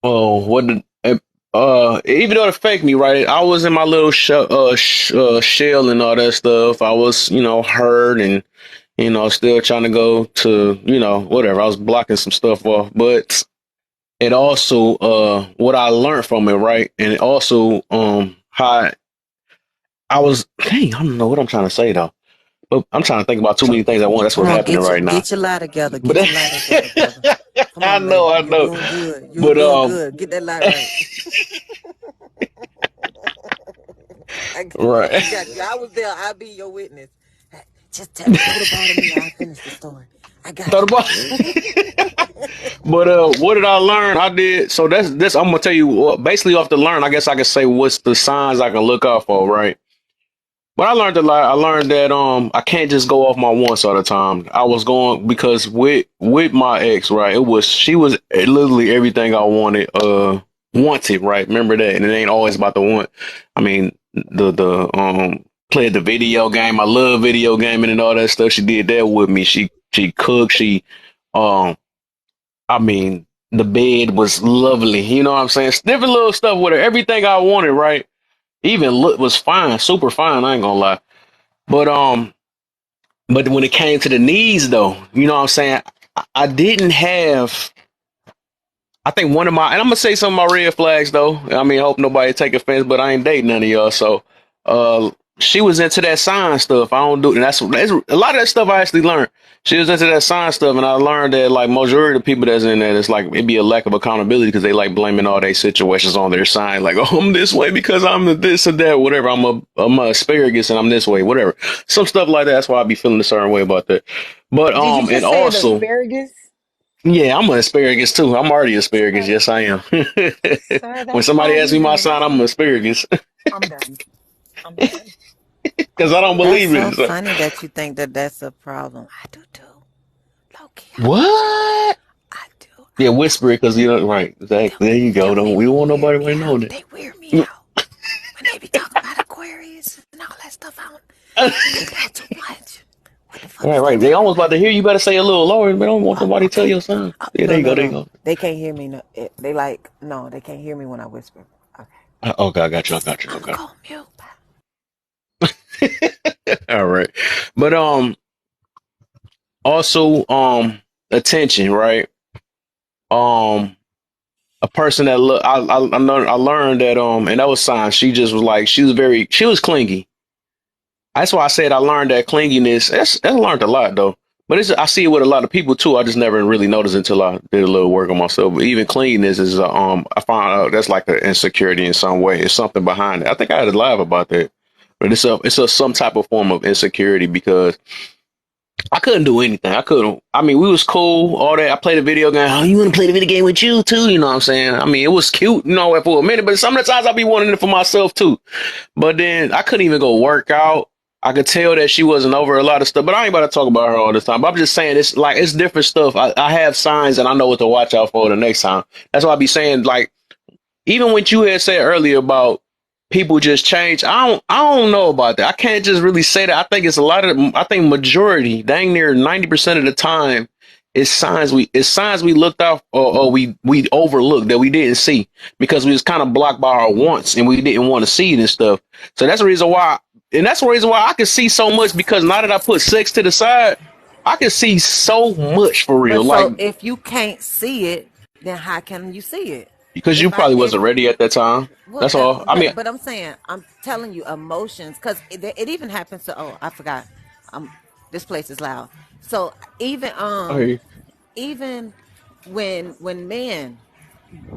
what did, even though it affected me, right? I was in my little shell and all that stuff. I was, hurt and, still trying to go to, whatever. I was blocking some stuff off, but it also, what I learned from it, right? And it also, how I don't know what I'm trying to say though. But I'm trying to think about too many things at once. That's Come what's on, happening right now. get your lie together. But Get your lie together, brother. Come I on, baby. know. You're doing good. You're But doing good. Get that lie right. right. I got you. I was there. I'll be your witness. Just throw the ball to me. I'll finish the story. I got Thought you. about But what did I learn? I did so that's I'm gonna tell you basically off the learn, I guess I can say what's the signs I can look out for, right? But I learned a lot. I learned that I can't just go off my wants all the time. I was going because with my ex, right? She was literally everything I wanted, right? Remember that, and it ain't always about the want. I mean, the played the video game. I love video gaming and all that stuff. She did that with me. She cooked. Um, I mean, the bed was lovely. You know what I'm saying? Different little stuff with her. Everything I wanted, right? Even look was fine, super fine. I ain't gonna lie. But but when it came to the needs, though, you know what I'm saying? I didn't have. I think one of my, and I'm gonna say some of my red flags, though. I mean, I hope nobody take offense, but I ain't dating none of y'all. So, she was into that sign stuff. I don't do, and that's a lot of that stuff I actually learned. She was into that sign stuff, and I learned that like majority of the people that's in that, it's like it be a lack of accountability because they like blaming all their situations on their sign. Like, oh, I'm this way because I'm this and that, whatever. I'm a asparagus and I'm this way, whatever. Some stuff like that. That's why I be feeling a certain way about that. But Did you and just say also. asparagus? Yeah, I'm an asparagus too. I'm already asparagus. Yes, I am. Sir, When that's somebody why asks you me my do sign, that. I'm an asparagus I'm done. I'm done. because I don't That's believe so it. So. funny that you think that that's a problem. I do too. Low key, I do. What? I do. Yeah, whisper it because right. Exactly. There you go. Don't we don't want nobody to know that. They wear me out. When they be talking about Aquarius and all that stuff, they know too much. What the fuck is Right. They almost about to hear you. Better say a little lower. They don't want nobody to tell your sign. Yeah, there you go. There you go. They can't hear me. No, they can't hear me when I whisper. Okay. Okay, I got you. Okay. Go mute. All right. But also attention, right? A person that look I know I learned that and that was sign. She just was like she was clingy. That's why I said I learned that clinginess. I learned a lot though. But I see it with a lot of people too. I just never really noticed until I did a little work on myself. But even clinginess is I found out that's like an insecurity in some way. It's something behind it. I think I had a live about that. But it's a some type of form of insecurity because I couldn't do anything. I couldn't. I mean, we was cool, all that. I played a video game. Oh, you want to play the video game with you too? You know what I'm saying? I mean, it was cute, for a minute. But some of the times I be wanting it for myself too. But then I couldn't even go work out. I could tell that she wasn't over a lot of stuff. But I ain't about to talk about her all the time. But I'm just saying it's different stuff. I have signs and I know what to watch out for the next time. That's why I be saying like even what you had said earlier about people just change. I don't know about that. I can't just really say that. I think it's I think majority, dang near 90% of the time, it's signs we looked out or we overlooked that we didn't see because we was kind of blocked by our wants and we didn't want to see it and stuff. So that's the reason why, and that's the reason why I can see so much because now that I put sex to the side, I can see so much for real. But so Like if you can't see it, then how can you see it? because you If I probably if wasn't ready at that time. well, That's all. I mean, but I'm saying, I'm telling you, emotions, because it even happens to. Oh, I forgot. This place is loud. So even I hear you. even when men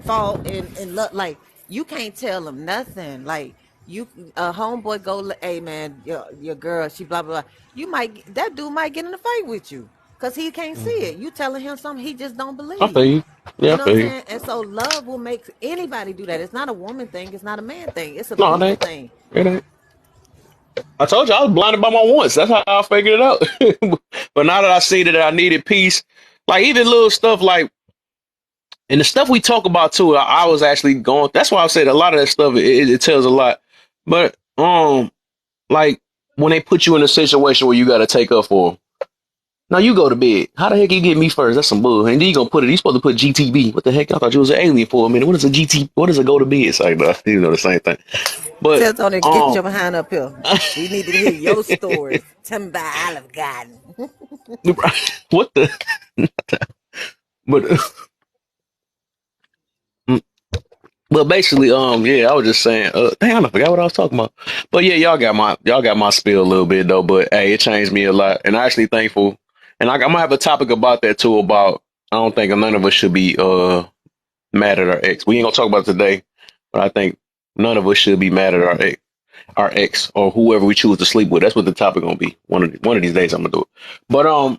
fall in love, like, you can't tell them nothing. Like, you, a homeboy go, hey man, your girl, she blah blah blah. That dude might get in a fight with you because he can't see Mhm. it. You telling him something he just don't I feel believe. you. Yeah, You I know what I'm feel you. saying? And so love will make anybody do that. It's not a woman thing. It's not a man thing. It's a No, it people ain't. thing. It ain't. I told you I was blinded by my wants. That's how I figured it out. But now that I see that I needed peace, like even little stuff like, and the stuff we talk about too, I was actually going. That's why I said a lot of that stuff. It tells a lot. But like when they put you in a situation where you got to take up for 'em. Now you go to bed. How the heck you get me first? That's some bull. And then you gonna put it. You supposed to put GTB. What the heck? I thought you was an alien for a minute. What is a GT? What is a go to bed? It's like you know the same thing. But Tell Tony, get um, your behind up here. We need to hear your stories. Tell me about Olive Garden. what the? But but basically, yeah, I was just saying, damn, I forgot what I was talking about. But yeah, y'all got my spiel a little bit though. But hey, it changed me a lot, and I'm actually thankful. And I'm gonna have a topic about that too. About I don't think none of us should be mad at our ex. We ain't gonna talk about it today, but I think none of us should be mad at our ex or whoever we choose to sleep with. That's what the topic gonna be. One of these days I'm gonna do it. But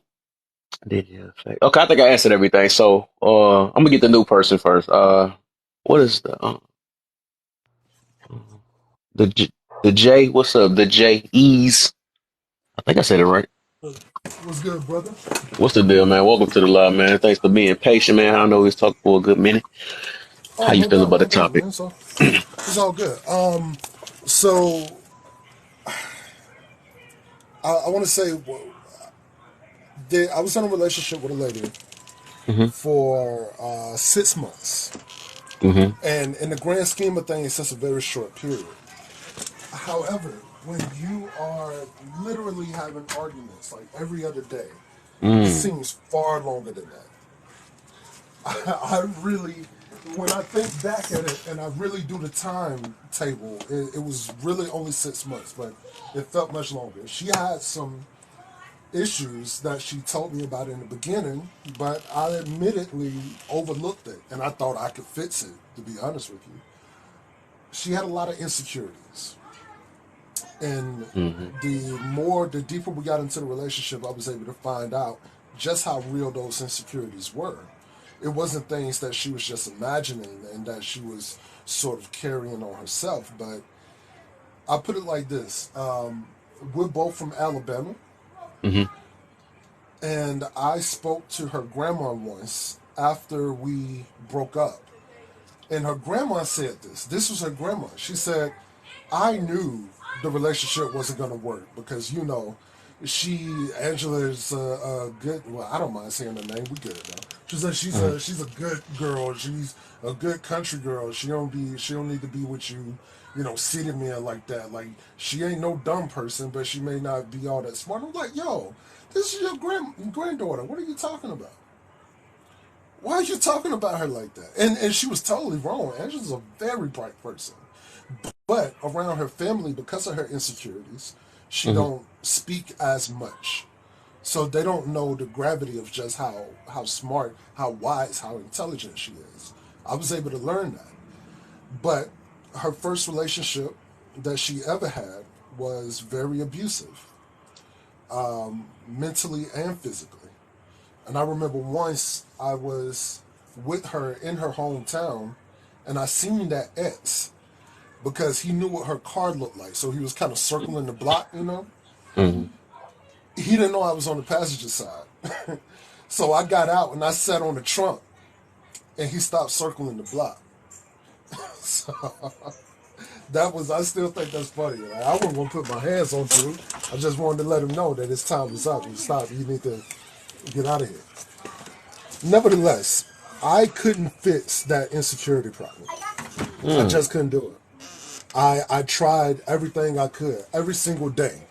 did you say? Okay, I think I answered everything. So I'm gonna get the new person first. What is the J, the J? What's up? The J E's. I think I said it right. What's good, brother? What's the deal, man? Welcome to the live, man. Thanks for being patient, man. I know we was talking for a good minute. How Oh, you no feel doubt, about the no doubt, topic? man. So it's all good. So I want to say, I was in a relationship with a lady Mm-hmm. for 6 months, Mm-hmm. and in the grand scheme of things, it's just a very short period. However, when you are literally having arguments like every other day, it Mm. seems far longer than that. I really, when I think back at it and I really do the timetable, it was really only 6 months, but it felt much longer. She had some issues that she told me about in the beginning, but I admittedly overlooked it and I thought I could fix it, to be honest with you. She had a lot of insecurities. And Mm-hmm. the deeper we got into the relationship, I was able to find out just how real those insecurities were. It wasn't things that she was just imagining and that she was sort of carrying on herself. But I put it like this: we're both from Alabama, Mm-hmm. and I spoke to her grandma once after we broke up. And her grandma said this. This was her grandma. She said, I knew the relationship wasn't going to work because, Angela is a good, well, I don't mind saying her name. We good though. She said she's a good girl. She's a good country girl. She don't need to be with you, city man like that. Like, she ain't no dumb person, but she may not be all that smart. I'm like, yo, this is your granddaughter. What are you talking about? Why are you talking about her like that? And she was totally wrong. Angela's a very bright person. But around her family, because of her insecurities, she Mm-hmm. don't speak as much. So they don't know the gravity of just how smart, how wise, how intelligent she is. I was able to learn that. But her first relationship that she ever had was very abusive, mentally and physically. And I remember once I was with her in her hometown and I seen that ex because he knew what her car looked like. So he was kind of circling the block. Mm-hmm. He didn't know I was on the passenger side. So I got out and I sat on the trunk and he stopped circling the block. So I still think that's funny. Like, I wasn't going to put my hands on him. I just wanted to let him know that his time was up. You stop. You need to get out of here. Nevertheless, I couldn't fix that insecurity problem. I Mm. just couldn't do it. I tried everything I could every single day.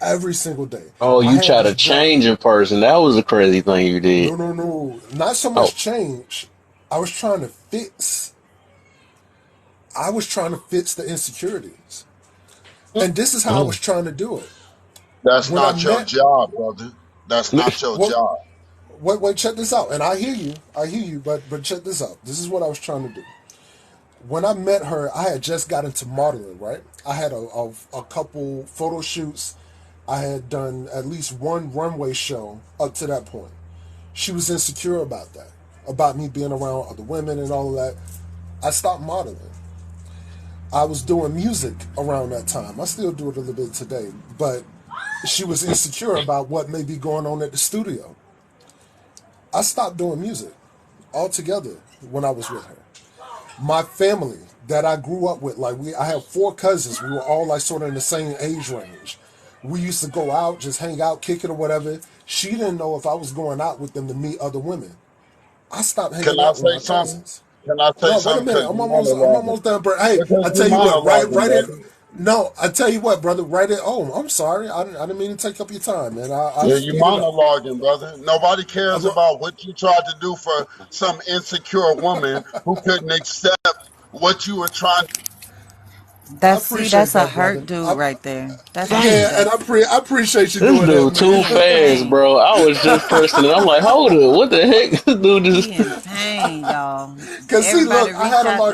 Every single day. Oh, I you had try this to job. change a person. That was a crazy thing you did. No, no, no. Not so Oh. much change. I was trying to fix. I was trying to fix the insecurities. And this is how I Mm. was trying to do it. That's When I not your met, job, brother. That's not your well, job. wait, check this out. And I hear you, but check this out. This is what I was trying to do. When I met her, I had just got into modeling, right? I had a couple photo shoots. I had done at least one runway show up to that point. She was insecure about that, about me being around other women and all of that. I stopped modeling. I was doing music around that time. I still do it a little bit today, but she was insecure about what may be going on at the studio. I stopped doing music altogether when I was with her. My family that I grew up with, like I have four cousins. We were all like sort of in the same age range. We used to go out, just hang out, kick it or whatever. She didn't know if I was going out with them to meet other women. I stopped Can hanging I out with say my something? cousins. Can I say No, wait a something? minute. Because you I'm monologuing. almost done, bro. Hey, I Because you tell you what, monologuing, right it. brother. No, I tell you what, brother. Right it. Oh, I'm sorry. I didn't mean to take up your time, man. I Yeah, you speed it up. monologuing, brother. Nobody cares I'm, about what you tried to do for some insecure woman who couldn't accept what you were trying. I That's appreciate a that, brother. hurt dude right there. That's a Dang. Yeah, and that's I appreciate you This doing that, dude man. too he in fast, pain. bro. I was just pressing it. I'm like, hold it. What the heck? This dude just. He in pain, y'all. Cause see, Everybody look, reach I out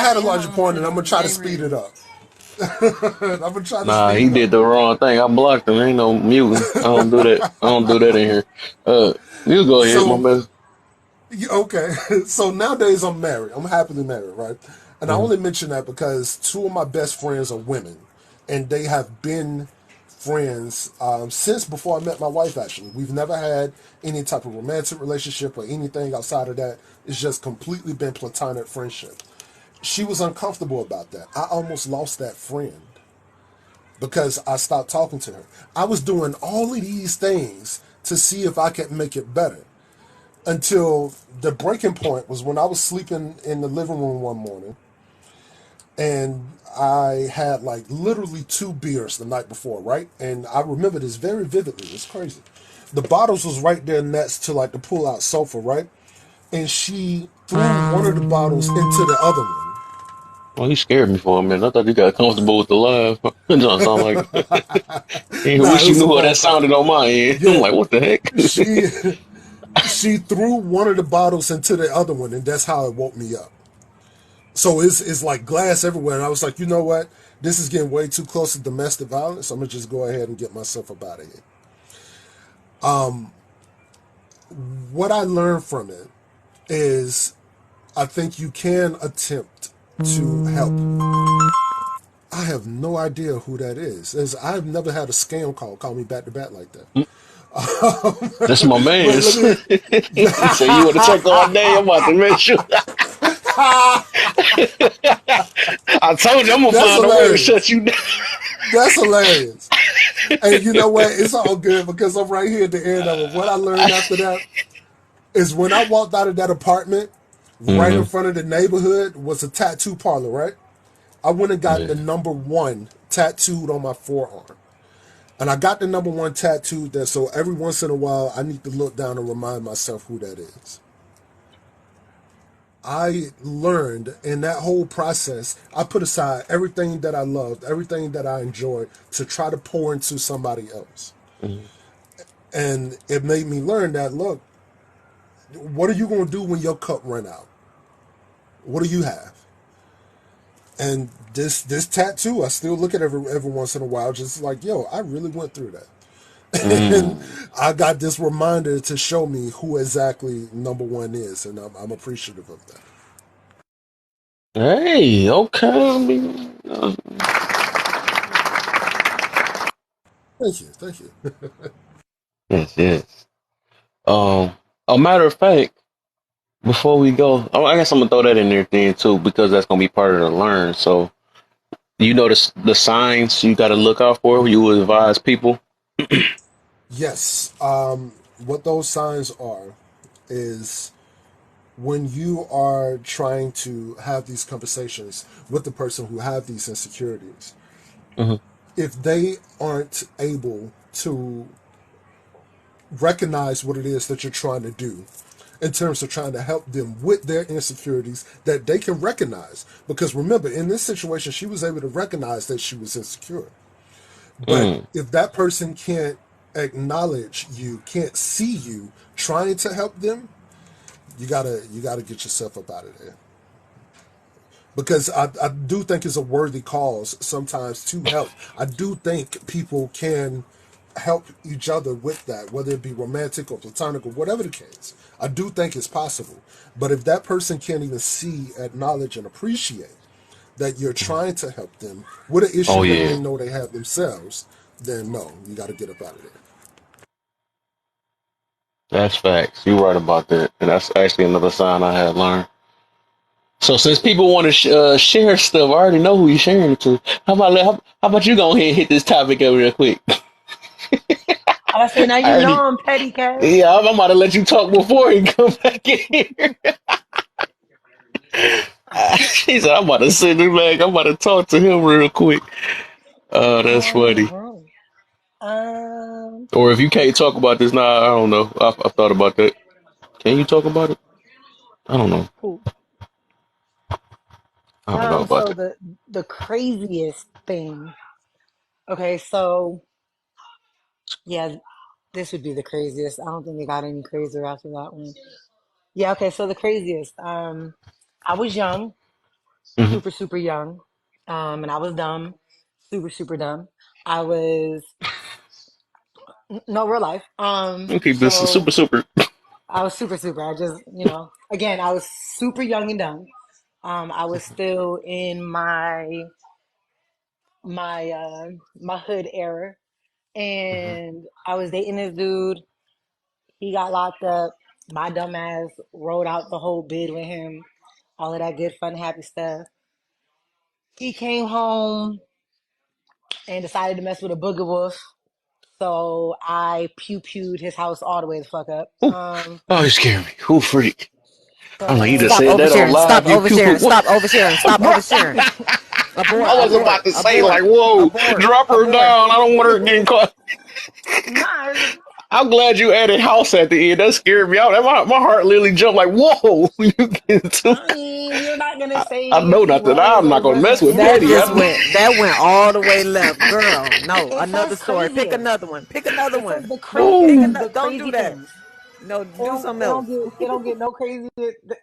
had a to larger him point, for and I'm the gonna try to J speed it Rib. up. I'm gonna try to Nah, speed he it up. did the wrong thing. I blocked him. Ain't no muting. I don't do that. I don't do that in here. You go ahead, my So, man. okay. So nowadays I'm married. I'm happily married, right? And I Mm-hmm. only mention that because two of my best friends are women, and they have been friends since before I met my wife. Actually, we've never had any type of romantic relationship or anything outside of that. It's just completely been platonic friendship. She was uncomfortable about that. I almost lost that friend because I stopped talking to her. I was doing all of these things to see if I could make it better until the breaking point was when I was sleeping in the living room one morning and I had like literally two beers the night before, right? And I remember this very vividly. It's crazy. The bottles was right there next to like the pull out sofa, right? And she threw one of the bottles into the other one. Well, you scared me for a minute. I thought you got comfortable with the live. It don't sound like. I Nah, it wish you was a knew how that phone call. sounded on my end. I'm Yeah, like, what the heck? she she threw one of the bottles into the other one, and that's how it woke me up. So it's like glass everywhere, and I was like, you know what? This is getting way too close to domestic violence. I'm gonna just go ahead and get myself up out of here. What I learned from it is, I think you can attempt to help. I have no idea who that is. I've never had a scam call me back to back like that. That's my But let man's. me. He said, you want to take all day? I'm about to make sure. I told you I'm going to That's find a way to hilarious. shut you down. That's hilarious. And you know what? It's all good because I'm right here at the end of it. What I learned after that is when I walked out of that apartment, right in Mm-hmm. front of the neighborhood was a tattoo parlor, right? I went and got the Yeah. number one tattooed on my forearm. And I got the number one tattooed there, so every once in a while I need to look down and remind myself who that is. I learned in that whole process, I put aside everything that I loved, everything that I enjoyed to try to pour into somebody else. Mm-hmm. And it made me learn that, look, what are you going to do when your cup run out? What do you have? And this tattoo, I still look at every once in a while, just like, yo, I really went through that. And Mm. I got this reminder to show me who exactly number one is, and I'm appreciative of that. Hey, okay. Thank you. Yes, yes. Um, a matter of fact, before we go, I guess I'm gonna throw that in there then too, because that's gonna be part of the learn. So, you know the signs you got to look out for. You would advise people. Yes, what those signs are is when you are trying to have these conversations with the person who have these insecurities. Hmm. If they aren't able to recognize what it is that you're trying to do, in terms of trying to help them with their insecurities that they can recognize. Because remember, in this situation, she was able to recognize that she was insecure. But Mm. if that person can't acknowledge you, can't see you trying to help them, you gotta get yourself up out of there. Because I do think it's a worthy cause sometimes to help. I do think people can help each other with that, whether it be romantic or platonic or whatever the case. I do think it's possible. But if that person can't even see, acknowledge, and appreciate that you're trying to help them with an Oh issue they may yeah, know they have themselves, then no, you got to get up out of there. that's facts. You're right about that, and that's actually another sign I had learned. So since people want to share stuff, I already know who you're sharing it to. How about you go ahead and hit this topic over real quick? I say now I you already, know I'm petty, Cash. yeah, I'm about to let you talk before he come back in here. He said, I'm about to send him back. I'm about to talk to him real quick. Oh, that's funny. Bro. Um, Or if you can't talk about this now, I don't know. I thought about that. Can you talk about it? I don't know. cool. I don't know about So that. the craziest thing. Okay, so yeah, this would be the craziest. I don't think they got any crazier after that one. Yeah, okay, so the craziest. I was young, Hmm. super, super young. And I was dumb, super, super dumb. I was no real life. We'll keep this So super super. I was super, super. I just, again, I was super young and dumb. I was still in my hood era, Hmm. and I was dating this dude. He got locked up. My dumb ass rode out the whole bid with him. All of that good, fun, happy stuff. He came home and decided to mess with a booger wolf. So I pew pewed his house all the way the fuck up. Ooh. Oh, you scared me. Who freak? I'm like, you just So Stop said that on oversharing. Stop live. You pew poo. oversharing. Stop oversharing. Stop Bro, oversharing. I'm Abort. I was not. Abort. about to say like, Abort. whoa, Abort. drop her Abort. down. I don't want her getting caught. Nah, I'm glad you added house at the end. That scared me out. My heart literally jumped like, whoa, you getting too. I mean, you're not gonna say I know if he not that was I'm or not gonna mess wasn't with in the That Petty. just I, house. went. That went all the way left, girl. No, It another says story. Pick craziest. another one. Pick another It says one. the Pick whoa, another. the Don't do crazy that. things. No, do something else. It don't get no crazier.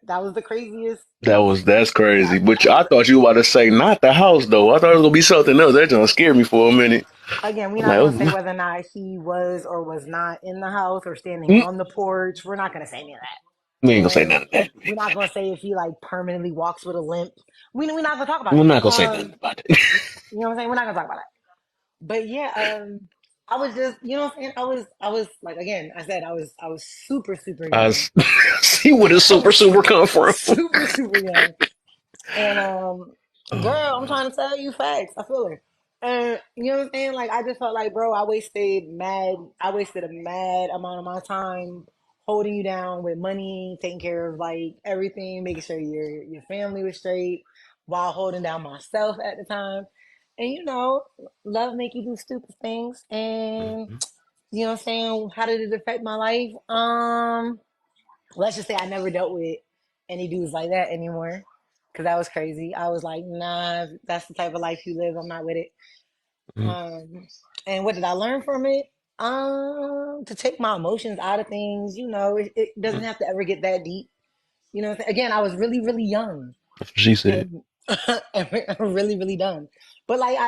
That was the craziest. that's crazy. But I I was thought you were about to say not the house though. I thought it was gonna be something else. That just scared me for a minute. again. We're I'm not like, gonna say oh, whether or not he was or was not in the house or standing mm, on the porch. We're not gonna say any of we that. ain't gonna say And none of that. we're not gonna say if he like permanently walks with a limp. We're not gonna talk about We're it. not gonna say nothing about it. You know what I'm saying? We're not gonna talk about it. But yeah, I was just, you know what I'm saying? I was like, again, I said I was super, super I young. see where the I super was super come from. super, super young. And Oh girl, I'm man. trying to tell you facts. I feel her. And you know what I'm saying? Like I just felt like, bro, I wasted a mad amount of my time holding you down with money, taking care of like everything, making sure your family was straight while holding down myself at the time. And love make you do stupid things. And Mhm. you know what I'm saying? How did it affect my life? Let's just say I never dealt with any dudes like that anymore. Cause that was crazy. I was like, nah, if that's the type of life you live. I'm not with it. Mhm. Um, and what did I learn from it? To take my emotions out of things. It doesn't have to ever get that deep. Again, I was really, really young That's what she said. and, and really, really dumb. But like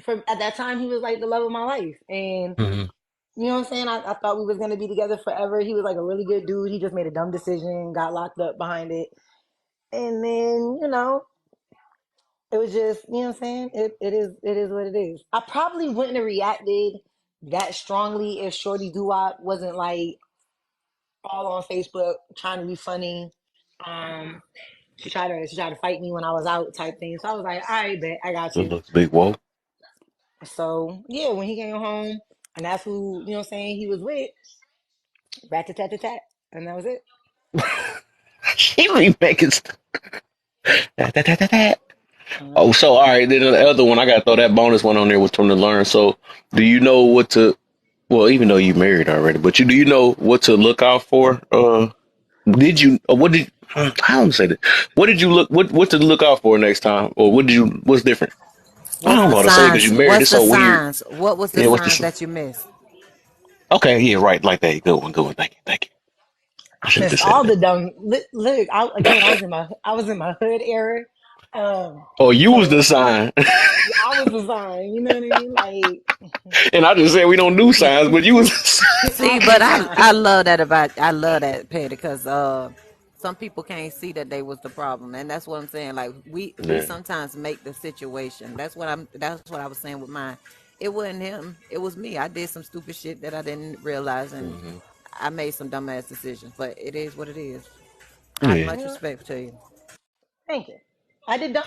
from at that time, he was like the love of my life, and Hmm. you know what I'm saying? I thought we was gonna be together forever. He was like a really good dude. He just made a dumb decision, got locked up behind it. And then, it was just, you know what I'm saying? It is what it is. I probably wouldn't have reacted that strongly if Shorty Doo-Wop wasn't like all on Facebook trying to be funny. Um, she tried to fight me when I was out type thing. So I was like, all right, bet, I got Good you. looks, big whoa. So yeah, when he came home and that's who, you know what I'm saying, he was with, rat tat tat tat. And that was it. She be making stuff. That, that, that, that, that. Uh, Oh, so all right. Then the other one, I gotta throw that bonus one on there with from the learn. So, do you know Well, even though you married already, but do you know what to look out for? Did you? What did? I don't say that. What did you look? What to look out for next time, or what did you? What's different? I What's don't the know how to say it because signs? you married. What's It's the so weird. signs? What was the Yeah. What's signs the? that you missed? Okay. Yeah. Right. Like that. Good one. Good one. Thank you. Thank you. I I should have missed just said all the that. dumb. Look, I was in my hood era. Oh, you was the So sign, I was the sign. You know what I mean? Like and I just said we don't do signs, but you was. The sign. See, I was but the I sign. love that about I love that Petty because some people can't see that they was the problem, and that's what I'm saying. Like we Yeah. sometimes make the situation. That's what I was saying with mine. It wasn't him. It was me. I did some stupid shit that I didn't realize, and Hmm. I made some dumbass decisions. But it is what it is. I have Yeah. much You know, respect to you. thank you.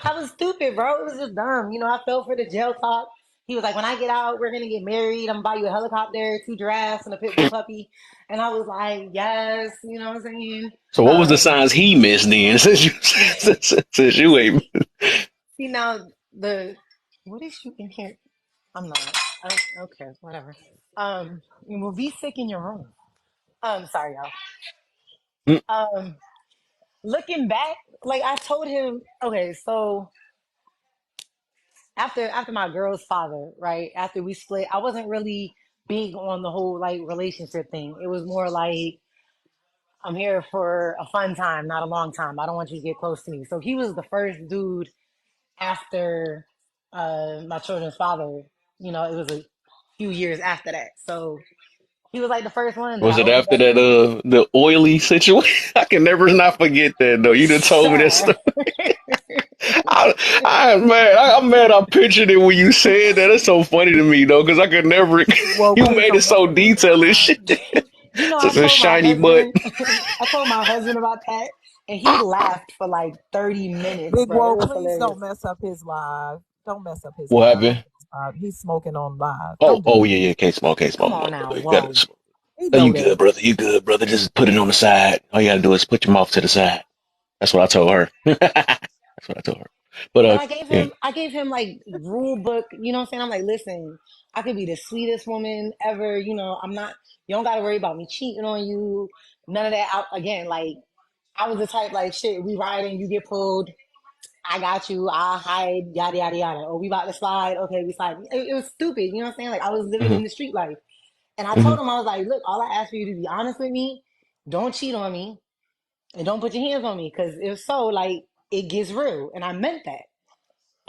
I was stupid, bro. It was just dumb. You know, I fell for the jail talk. He was like, when I get out, we're gonna get married. I'm gonna buy you a helicopter, 2 giraffes, and a pit bull puppy. And I was like, yes. You know what I'm saying? So what was the Um, signs he missed then? Since you ain't. See now the what is you in here? I'm not. Okay, whatever. You will be sick in your room. Sorry, y'all. Um, Looking back, like I told him, okay, so after my girl's father, right? After we split, I wasn't really big on the whole like relationship thing. It was more like I'm here for a fun time, not a long time. I don't want you to get close to me. So he was the first dude after my children's father. You know, it was a few years after that. So he was like the first one that Was I it opened after up that to. the oily situation? I can never not forget that though. You done told me that Sir. stuff. I'm mad I pictured it when you said that. It's so funny to me though, because I could never Well, you please made it don't mess so up his detailed and vibe. shit. You know, I Such a told my shiny butt. husband, I told my husband about that, and he laughed for like 30 minutes, Big bro. It Whoa, was please don't hilarious. mess up his live. Don't mess up his What live. Look happened? at his vibe. He's smoking on live. Oh, Don't do oh it. yeah, yeah, can't smoke, can't Come smoke. on No, now, brother. You gotta whoa. smoke. He Oh, know you that. good, brother. You good, brother. Just put it on the side. All you gotta do is put your mouth to the side. That's what I told her. That's what I told her. But But yeah. I gave him like rule book, you know what I'm saying? I'm like, listen, I could be the sweetest woman ever, you know, I'm not, you don't gotta worry about me cheating on you, none of that. Again, like, I was the type like, shit, we riding, you get pulled, I got you, I'll hide, yada, yada, yada. Oh, we about to slide, okay, we slide. It was stupid, you know what I'm saying? Like, I was living Hmm. in the street life. And I Hmm. told him, I was like, look, all I ask for you to be honest with me, don't cheat on me, and don't put your hands on me, because if so, like, it gets real. And I meant that.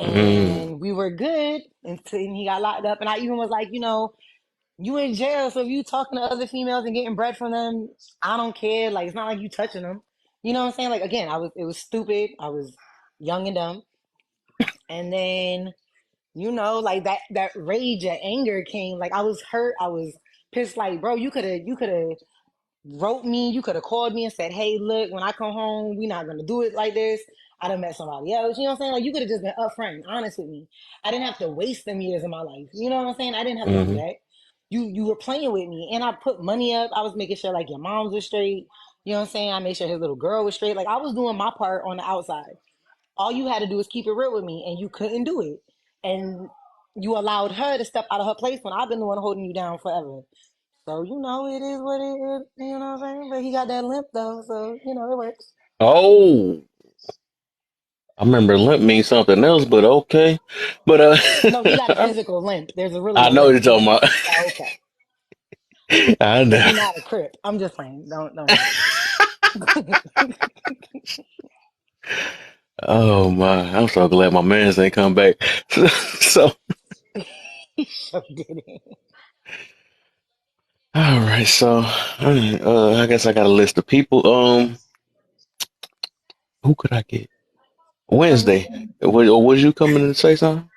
Hmm. And we were good until he got locked up. And I even was like, you know, you in jail, so if you talking to other females and getting bread from them, I don't care. Like, it's not like you touching them. You know what I'm saying? Like, again, it was stupid. I was young and dumb. And then, you know, like that rage and anger came. Like, I was hurt. I was pissed. Like, bro, you could have wrote me. You could have called me and said, hey, look, when I come home, we're not going to do it like this. I done met somebody else. You know what I'm saying? Like, you could have just been upfront and honest with me. I didn't have to waste them years of my life. You know what I'm saying? I didn't have to do Hmm. that. You were playing with me, and I put money up. I was making sure like your moms was straight. You know what I'm saying? I made sure his little girl was straight. Like, I was doing my part on the outside. All you had to do is keep it real with me, and you couldn't do it. And you allowed her to step out of her place when I've been the one holding you down forever. So, you know, it is what it is. You know what I'm saying? But he got that limp, though. So, you know, it works. Oh, I remember limp means something else, but okay. But No, he got a physical limp. There's really I a know what limp. you're talking about. Okay. I But know. he not a crip. I'm just playing. Don't hate. Oh my! I'm so glad my man's ain't come back. So, He sure did it. all right. So, I guess I got a list of people. Who could I get? Wednesday. Was you coming to say something?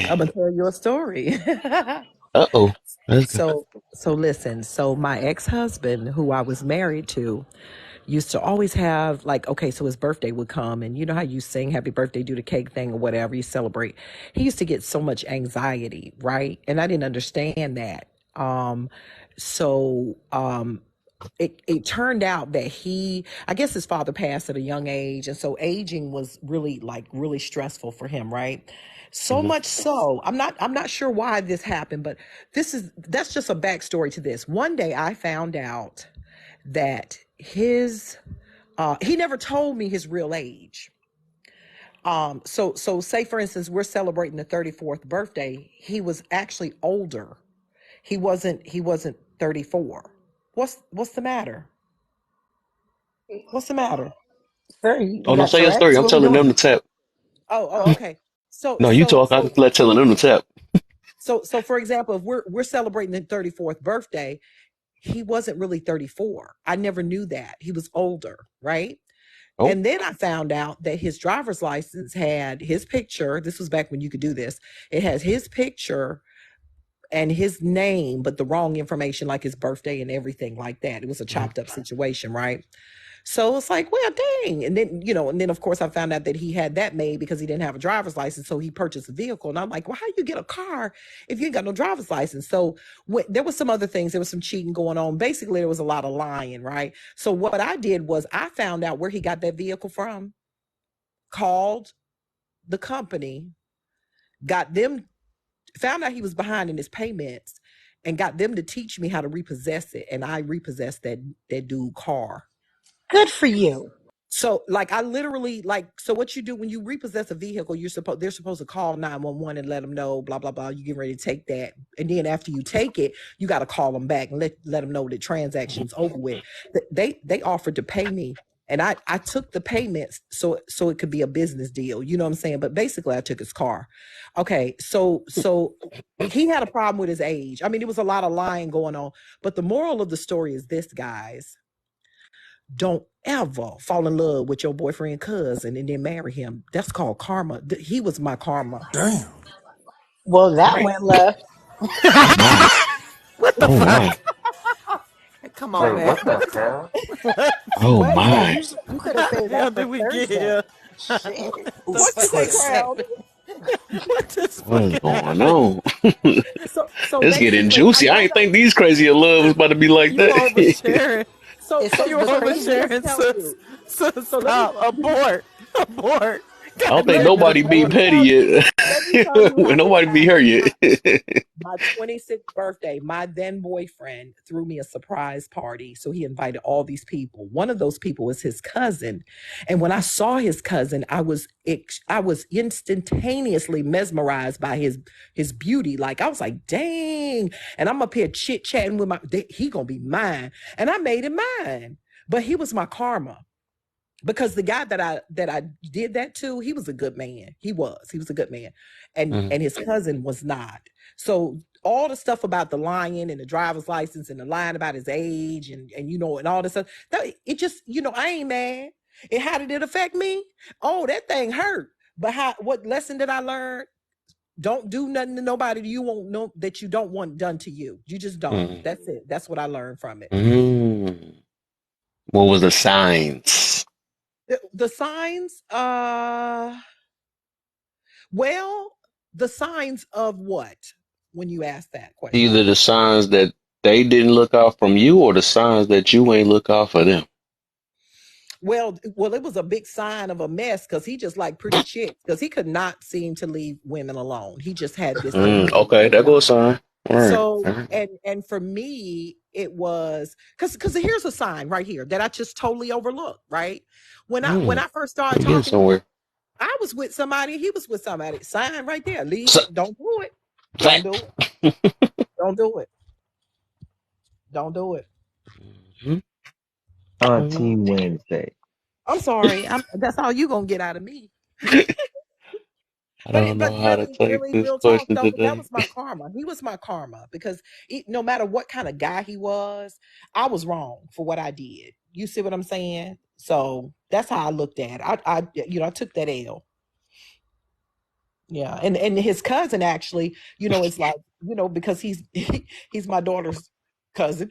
I'm Yeah. gonna tell you a story. Uh-oh. That's good. So listen. So my ex-husband, who I was married to, used to always have like, okay, so his birthday would come, and you know how you sing happy birthday, do the cake thing or whatever, you celebrate. He used to get so much anxiety, right? And I didn't understand that. So it turned out that I guess his father passed at a young age, and so aging was really stressful for him, right? So much so, I'm not sure why this happened, but that's just a backstory to this. One day I found out that he never told me his real age. So say for instance, we're celebrating the 34th birthday. He was actually older. He wasn't 34. What's the matter? What's the matter? Sir, you Oh no, got say your story. Tourette's? I'm What we telling them doing? to tap. Oh, okay. So No, you so talk. I so just let telling them to tap. so for example, if we're celebrating the 34th birthday, he wasn't really 34. I never knew that. He was older, right? Oh, And then I found out that his driver's license had his picture. This was back when you could do this. It has his picture and his name, but the wrong information, like his birthday and everything like that. It was a chopped up situation, right? So it's like, well, dang. And then, and then of course I found out that he had that made because he didn't have a driver's license. So he purchased a vehicle. And I'm like, well, how you get a car if you ain't got no driver's license? So there was some other things. There was some cheating going on. Basically, there was a lot of lying, right? So what I did was I found out where he got that vehicle from, called the company, got them, found out he was behind in his payments, and got them to teach me how to repossess it. And I repossessed that dude car. Good for you. So like I literally so what you do when you repossess a vehicle, they're supposed to call 911 and let them know blah blah blah, you get ready to take that. And then after you take it, you got to call them back and let them know the transaction's over with. They offered to pay me, and I took the payments so it could be a business deal, you know what I'm saying? But basically I took his car. Okay, so he had a problem with his age. I mean, it was a lot of lying going on, but the moral of the story is this, guys: don't ever fall in love with your boyfriend cousin and then marry him. That's called karma. He was my karma. Damn. Well, that Right. went left. oh my, What the oh fuck? my, Come on, Wait, man. what the hell? What? oh Wait, no, my. you could have How the saved hell that for did we get Thursday. here? Shit. What the It's What you fuck say, just twisted. Crown? happened? What just What is fucking going happened? on? So It's getting basically, I juicy. I wound ain't up. think these crazy of love was about to be like You that. oversharing. It So says You the let me craziest. just oversharing, tell sis. you. Sis, So let me stop. Abort. Abort. I don't God think let, damn it, nobody let being me abort. petty tell you. yet. Let me tell you When how this nobody be here happened. yet. My 26th birthday, my then boyfriend threw me a surprise party. So he invited all these people. One of those people was his cousin. And when I saw his cousin, I was instantaneously mesmerized by his beauty. Like I was like, dang. And I'm up here chit-chatting with he gonna be mine. And I made him mine. But he was my karma, because the guy that I did that to, he was a good man. He was a good man, Mm, and his cousin was not. So all the stuff about the lying and the driver's license and the lying about his age and and all this stuff, that it just, I ain't mad. And how did it affect me? Oh, that thing hurt. But what lesson did I learn? Don't do nothing to nobody you won't know that you don't want done to you. You just don't. mm, That's it. That's what I learned from it. mm. What was the signs? The signs, well, the signs of what? When you ask that question. Either the signs that they didn't look out from you or the signs that you ain't look out for them. Well, it was a big sign of a mess because he just like pretty chicks because he could not seem to leave women alone. He just had this Okay, there goes a sign. All right. so All right. and for me it was because here's a sign right here that I just totally overlooked. Right when Mm, I first started I'm getting talking to him, somewhere. I was with somebody, he was with somebody. Sign right there. Leave. So, Don't do it. Don't do fact. it. Don't do it. Don't do it. Mhm. Auntie Wednesday. I'm sorry. That's all you gonna get out of me. I But don't know how to take really, this real talk question though. But that today. was my karma. He was my karma because no matter what kind of guy he was, I was wrong for what I did. You see what I'm saying? So that's how I looked at it. I took that L. Yeah, and his cousin actually, is like, because he's my daughter's cousin.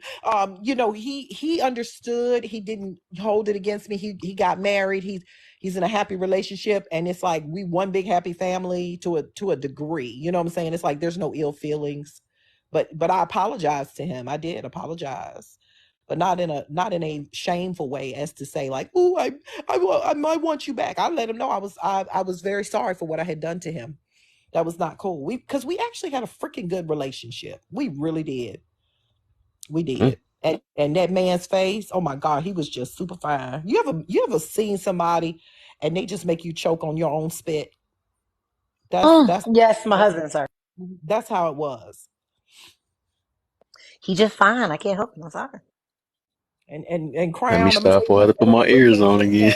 He understood. He didn't hold it against me. He got married. He's in a happy relationship, and it's like we one big happy family to a degree. You know what I'm saying? It's like there's no ill feelings, but I apologized to him. I did apologize. But not in a shameful way, as to say like, "Ooh, I might want you back." I let him know I was very sorry for what I had done to him. That was not cool. Because we actually had a freaking good relationship. We really did. We Mm. did. And that man's face, oh my God, he was just super fine. You ever seen somebody and they just make you choke on your own spit? That's Mm, that's yes, my that's husband, sir. that's how it was. He just fine. I can't help him. I'm sorry. And Let me Crown, I'm gonna tell stop you before I have to put something. my ears on again.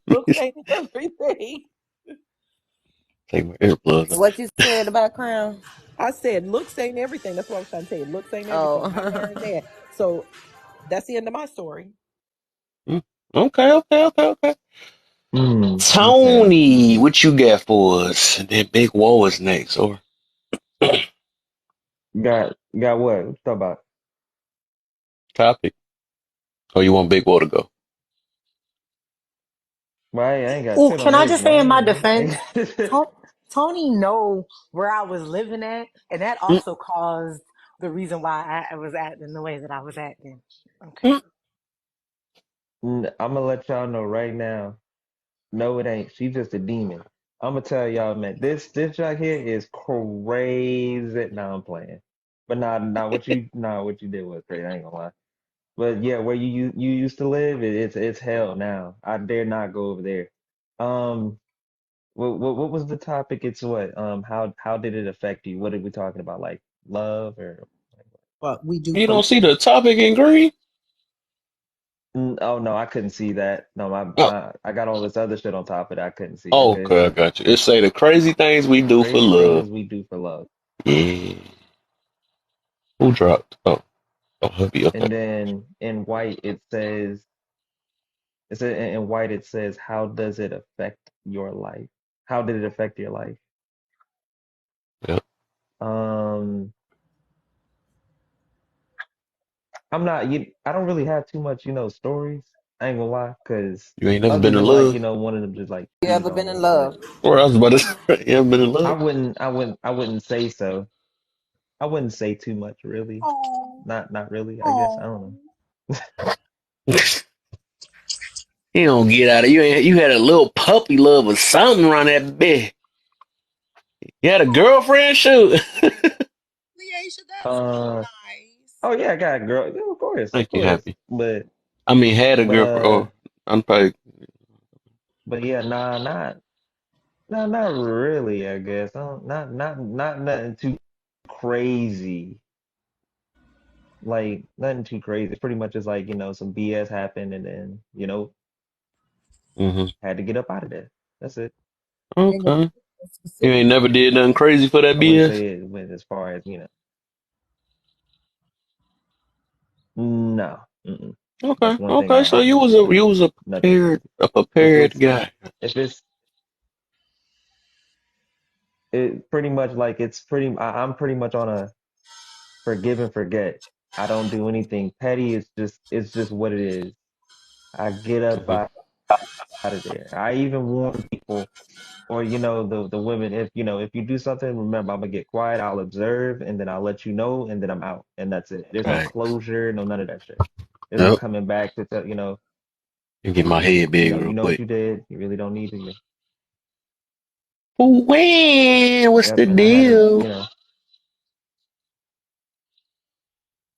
Looks ain't everything. Take my earplugs off. What you said about Crown? I said looks ain't everything. That's what I was trying to tell you. Looks ain't everything. I learned Oh, that. So that's the end of my story. Mm. Okay, okay, okay, okay. Okay. Tony, what you got for us? And then Big Woe is next, or Got what? What you talking about? topic? Or you want Big Woe to go? Well, I ain't got Oh, shit on can I his just say in my name. defense, Tony know where I was living at, and that Mm, also caused the reason why I was acting the way that I was acting. Okay. mm. I'm gonna let y'all know right now. No, it ain't. She's just a demon. I'm gonna tell y'all, man. This right here is crazy. Now I'm playing, but what you did was crazy. I ain't gonna lie. But yeah, where you used to live, it's hell now. I dare not go over there. Um, what was the topic? It's what? How did it affect you? What are we talking about? Like love or? But we do You for don't see the topic in green? Oh no, I couldn't see that. No, Oh, I got all this other shit on top of it. I couldn't see. oh, Okay, okay, I got you. It say the crazy things we do for crazy love. things we do for love. Yeah. Who dropped? Oh, hubby. Okay. And then in white in white it says how does it affect your life? How did it affect your life? Yep. Um, I don't really have too much, stories. I ain't gonna lie, because You ain't never other been in than like, love. one of them just like you cheated ever on been in me, but love? Or I was about to say, you ever been in love? I wouldn't say so. I wouldn't say too much really. oh, Not really, I guess. I don't oh. know. You don't get out of you. Ain't, you had a little puppy love or something around that bed. You had a girlfriend, shoot. Leisha, that's so Uh, nice. oh yeah, I got a girl. Yeah, of course, of Make you course. happy. But I mean, had a but girlfriend. Oh, I'm probably. but yeah, nah, not really, I guess. I don't, not nothing too crazy. Like nothing too crazy. It's pretty much just like, some BS happened and then, Hmm. had to get up out of there. That's it. You ain't gonna Okay. get You specific. ain't never did nothing crazy for that I wouldn't BS. say it went as far as, no. Mm-mm. Okay. That's one thing Okay. I So don't do. you was Nothing crazy. a If prepared it's guy. if it's it pretty much like I'm pretty much on a forgive and forget. I don't do anything petty. It's just what it is. I get up Hmm. out of there. I even warn people or the women, if you do something, remember I'm gonna get quiet, I'll observe, and then I'll let you know, and then I'm out. And that's it. There's no Right. closure, no none of that shit. There's no Yep. coming back to tell, You get my head big you real know what quick. you did. You really don't need to. When? What's the Yep, and I had to, deal?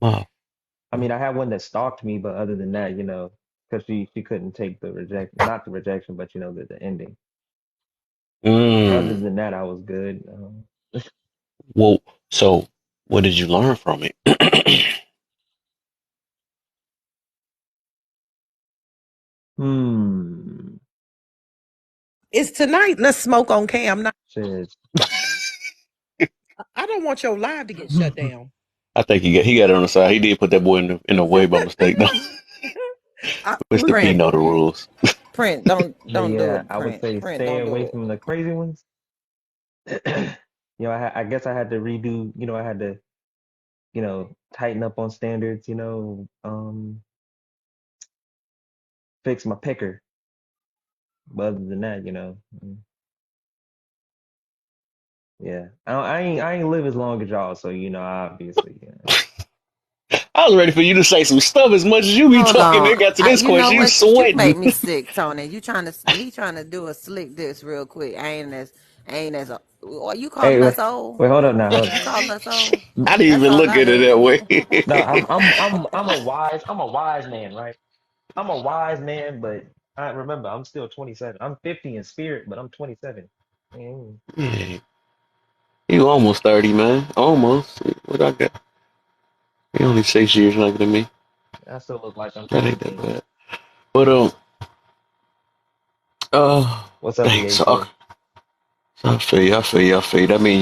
Oh. I mean, I had one that stalked me, but other than that, because she couldn't take the not the rejection, but the ending. Other Mm. than that, I was good. Well, so what did you learn from it? Hmm. It's tonight. Let's smoke on cam. Shit. I don't want your live to get shut down. I think he got it on the side. He did put that boy in the way by mistake. Though. Mr. P Print, know the rules. print. But Don't do yeah, it. I would Print, say print. stay Don't away do it. from the crazy ones. I guess I had to redo, I had to, tighten up on standards, fix my picker. But other than that, yeah. I ain't live as long as y'all, so obviously, yeah. I was ready for you to say some stuff as much as you be Hold talking. They on. got to this You know question, you what? You sweating. make me sick, Tony. He trying to do a slick this real quick. I ain't as Are you Hey, calling us old? wait, hold up now, hold You up. calling us old? I didn't That's even all look I at it heard. that way. No, I'm a wise man, right? I'm a wise man, but I remember I'm still 27. I'm 50 in spirit, but I'm 27. Mm, Yeah, you almost 30, man. Almost. What I got? You only 6 years younger than me. I still look like I'm That ain't that 17. bad. But uh, What's up, dang. So BHJ? I feel you. I feel you. I feel you. That mean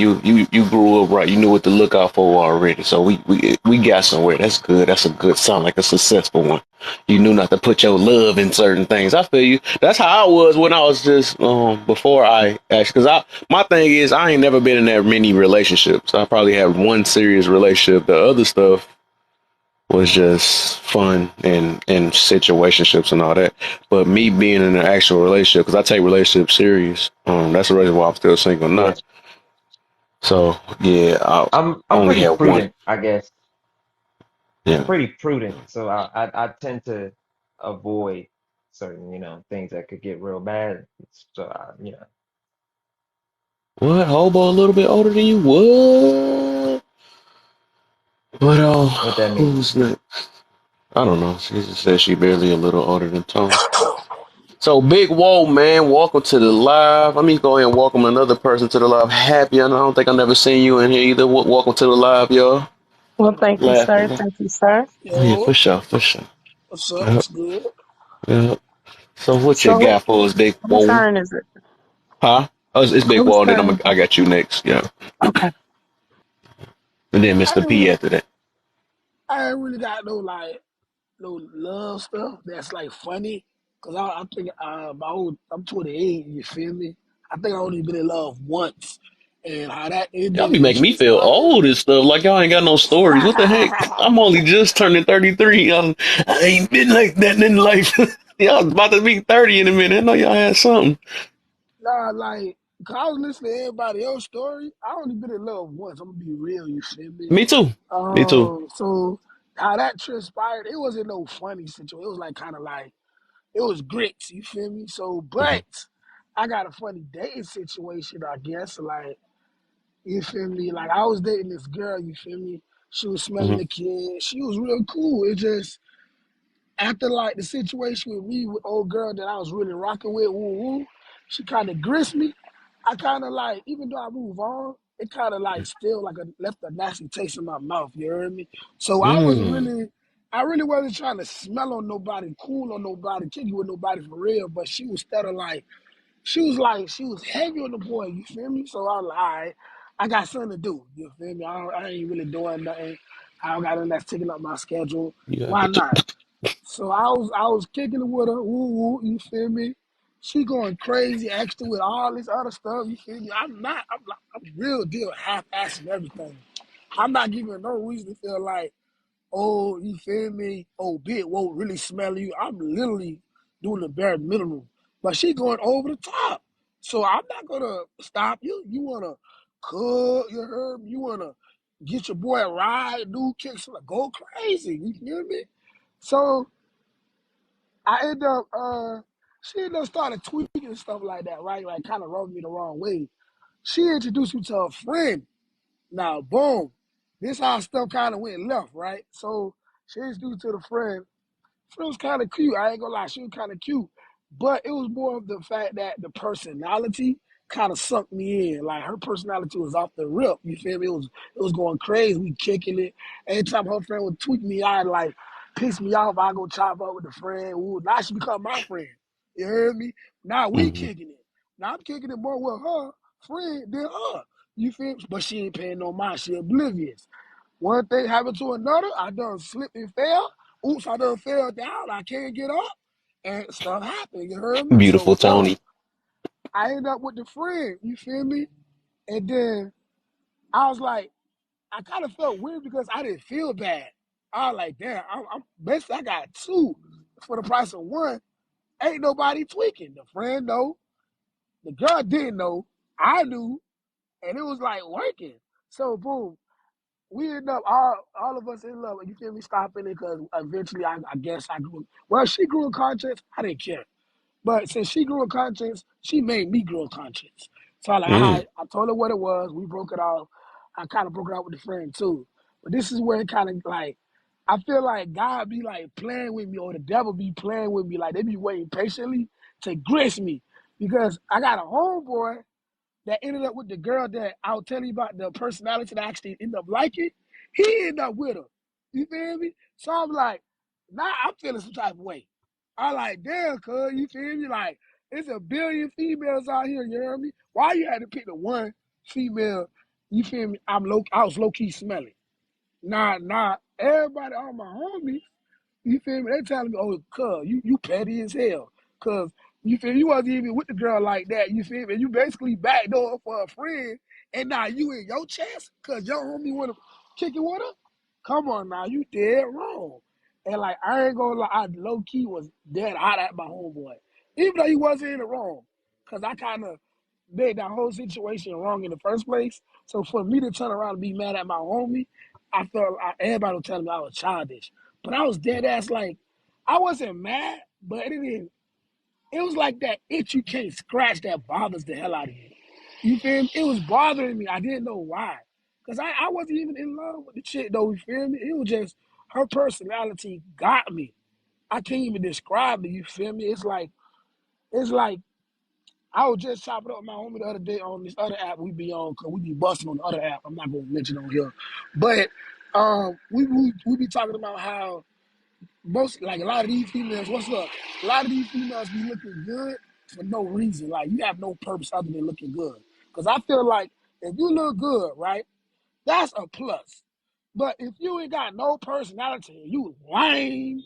you grew up right. You knew what to look out for already. So we got somewhere. That's good. That's a good sound like a successful one. You knew not to put your love in certain things. I feel you. That's how I was when I was just before I actually, because I my thing is I ain't never been in that many relationships. I probably had one serious relationship. The other stuff was just fun and situationships and all that. But me being in an actual relationship, because I take relationships serious. That's the reason why I'm still single now. Yeah, So yeah, I I'm only pretty had one. prudent, I guess. I'm Yeah. pretty prudent, so I tend to avoid certain, things that could get real bad. So What? Hobo a little bit older than you? What? What? what that mean? Who's next? I don't know. She just said she barely a little older than Tone. So big whoa, man. Welcome to the live. Let me go ahead and welcome another person to the live. Happy. I don't think I never seen you in here either. Welcome to the live, y'all. Well, thank you, sir. Laughing. Thank you, sir. Oh yeah, Yo, for sure, for sure. what's up? Yep, What's good? yep. So what you So, got for us, Big whose Wall? turn is it? Huh? Oh, it's Big Whose Wall. Then turn is I it? got you next. Yeah, Okay. and then I Mr. ain't P really, after that. I ain't really got no love stuff that's like funny. Cause I think I'm 28. You feel me? I think I only been in love once, and how that Y'all ended be and making me feel transpired. old and stuff. Like y'all ain't got no stories. What the heck? I'm only just turning 33. I ain't been like that in life. Y'all about to be 30 in a minute. I know y'all had something. Nah, like, cause I was listening to everybody else's story. I only been in love once. I'm gonna be real. You feel me? Me too. Me too. So how that transpired, it wasn't no funny situation. It was like kind of like. It was grits, you feel me? So, Hmm. but I got a funny dating situation, I guess. Like, you feel me? Like, I was dating this girl, you feel me? She was smelling Hmm. the kid. She was real cool. It just, after like the situation with me, with old girl that I was really rocking with, woo woo, she kind of grist me. I kind of like, even though I move on, it kind of like still like left a nasty taste in my mouth. You heard me? So Mm. I really wasn't trying to smell on nobody, cool on nobody, kick it with nobody for real. But she was steady she was heavy on the boy. You feel me? So I was like, all right, I got something to do. You feel me? I ain't really doing nothing. I don't got nothing that's taking up my schedule. You got Why the not? So I was kicking it with her, woo woo, you feel me? She going crazy, extra with all this other stuff, you feel me? I'm real deal half-assing everything. I'm not giving her no reason to feel like, oh, you feel me? Oh, bit won't really smell you. I'm literally doing the bare minimum. But she going over the top. So I'm not gonna stop you. You wanna cook, you heard me? You wanna get your boy a ride, do kicks, like go crazy, you feel me? So I end up she ended up started tweaking and stuff like that, right? Like kind of rubbed me the wrong way. She introduced me to a friend. Now, boom. This how stuff kind of went left, right? So she introduced me to the friend. She was kind of cute. I ain't gonna lie, she was kind of cute. But it was more of the fact that the personality kind of sucked me in. Like her personality was off the rip. You feel me? It was going crazy. We kicking it. Anytime her friend would tweak me out, like piss me off, I go chop up with the friend. Ooh, now she become my friend. You heard me? Now we hmm kicking it. Now I'm kicking it more with her friend than her. You feel me? But she ain't paying no mind. She oblivious. One thing happened to another. I done slipped and fell. Oops, I done fell down. I can't get up. And stuff happened. You heard me? So, Beautiful boom. Tony. I ended up with the friend. You feel me? And then I was like, I kind of felt weird because I didn't feel bad. I was like, damn, I'm basically I got two for the price of one. Ain't nobody tweaking. The friend know, the girl didn't know, I knew, and it was like working. So boom, we end up all of us in love. You feel me? Stopping it because eventually I guess I grew. Well, she grew in conscience. I didn't care, but since she grew in conscience, she made me grow in conscience. So I like, all Mm. right, I told her what it was. We broke it off. I kind of broke it off with the friend too. But this is where it kind of like, I feel like God be like playing with me or the devil be playing with me. Like they be waiting patiently to grist me because I got a homeboy that ended up with the girl that I'll tell you about the personality that I actually ended up liking. He ended up with her. You feel me? So I'm like, now I'm feeling some type of way. I like, damn, cuz, you feel me? Like, it's a billion females out here, you hear me? Why you had to pick the one female, you feel me? I was low key smelling. Nah, everybody, all my homies, you feel me? They telling me, oh, cuz, you petty as hell. Cause you feel me? You wasn't even with the girl like that. You feel me? You basically backdoor for a friend, and now you in your chest cause your homie wanna kick it with her. Come on now, you dead wrong. And like I ain't gonna lie, I low key was dead hot at my homeboy, even though he wasn't in the wrong. Cause I kind of made that whole situation wrong in the first place. So for me to turn around and be mad at my homie, I felt like everybody was telling me I was childish. But I was dead ass like, I wasn't mad, but it didn't. It was like that itch you can't scratch that bothers the hell out of you. You feel me? It was bothering me. I didn't know why. Because I wasn't even in love with the chick, though. You feel me? It was just her personality got me. I can't even describe it. You feel me? It's like I was just chopping up with my homie the other day on this other app we be on because we be busting on the other app. I'm not going to mention it on here. But we be talking about how most like a lot of these females, what's up? A lot of these females be looking good for no reason. Like you have no purpose other than looking good. Cause I feel like if you look good, right, that's a plus. But if you ain't got no personality, you lame,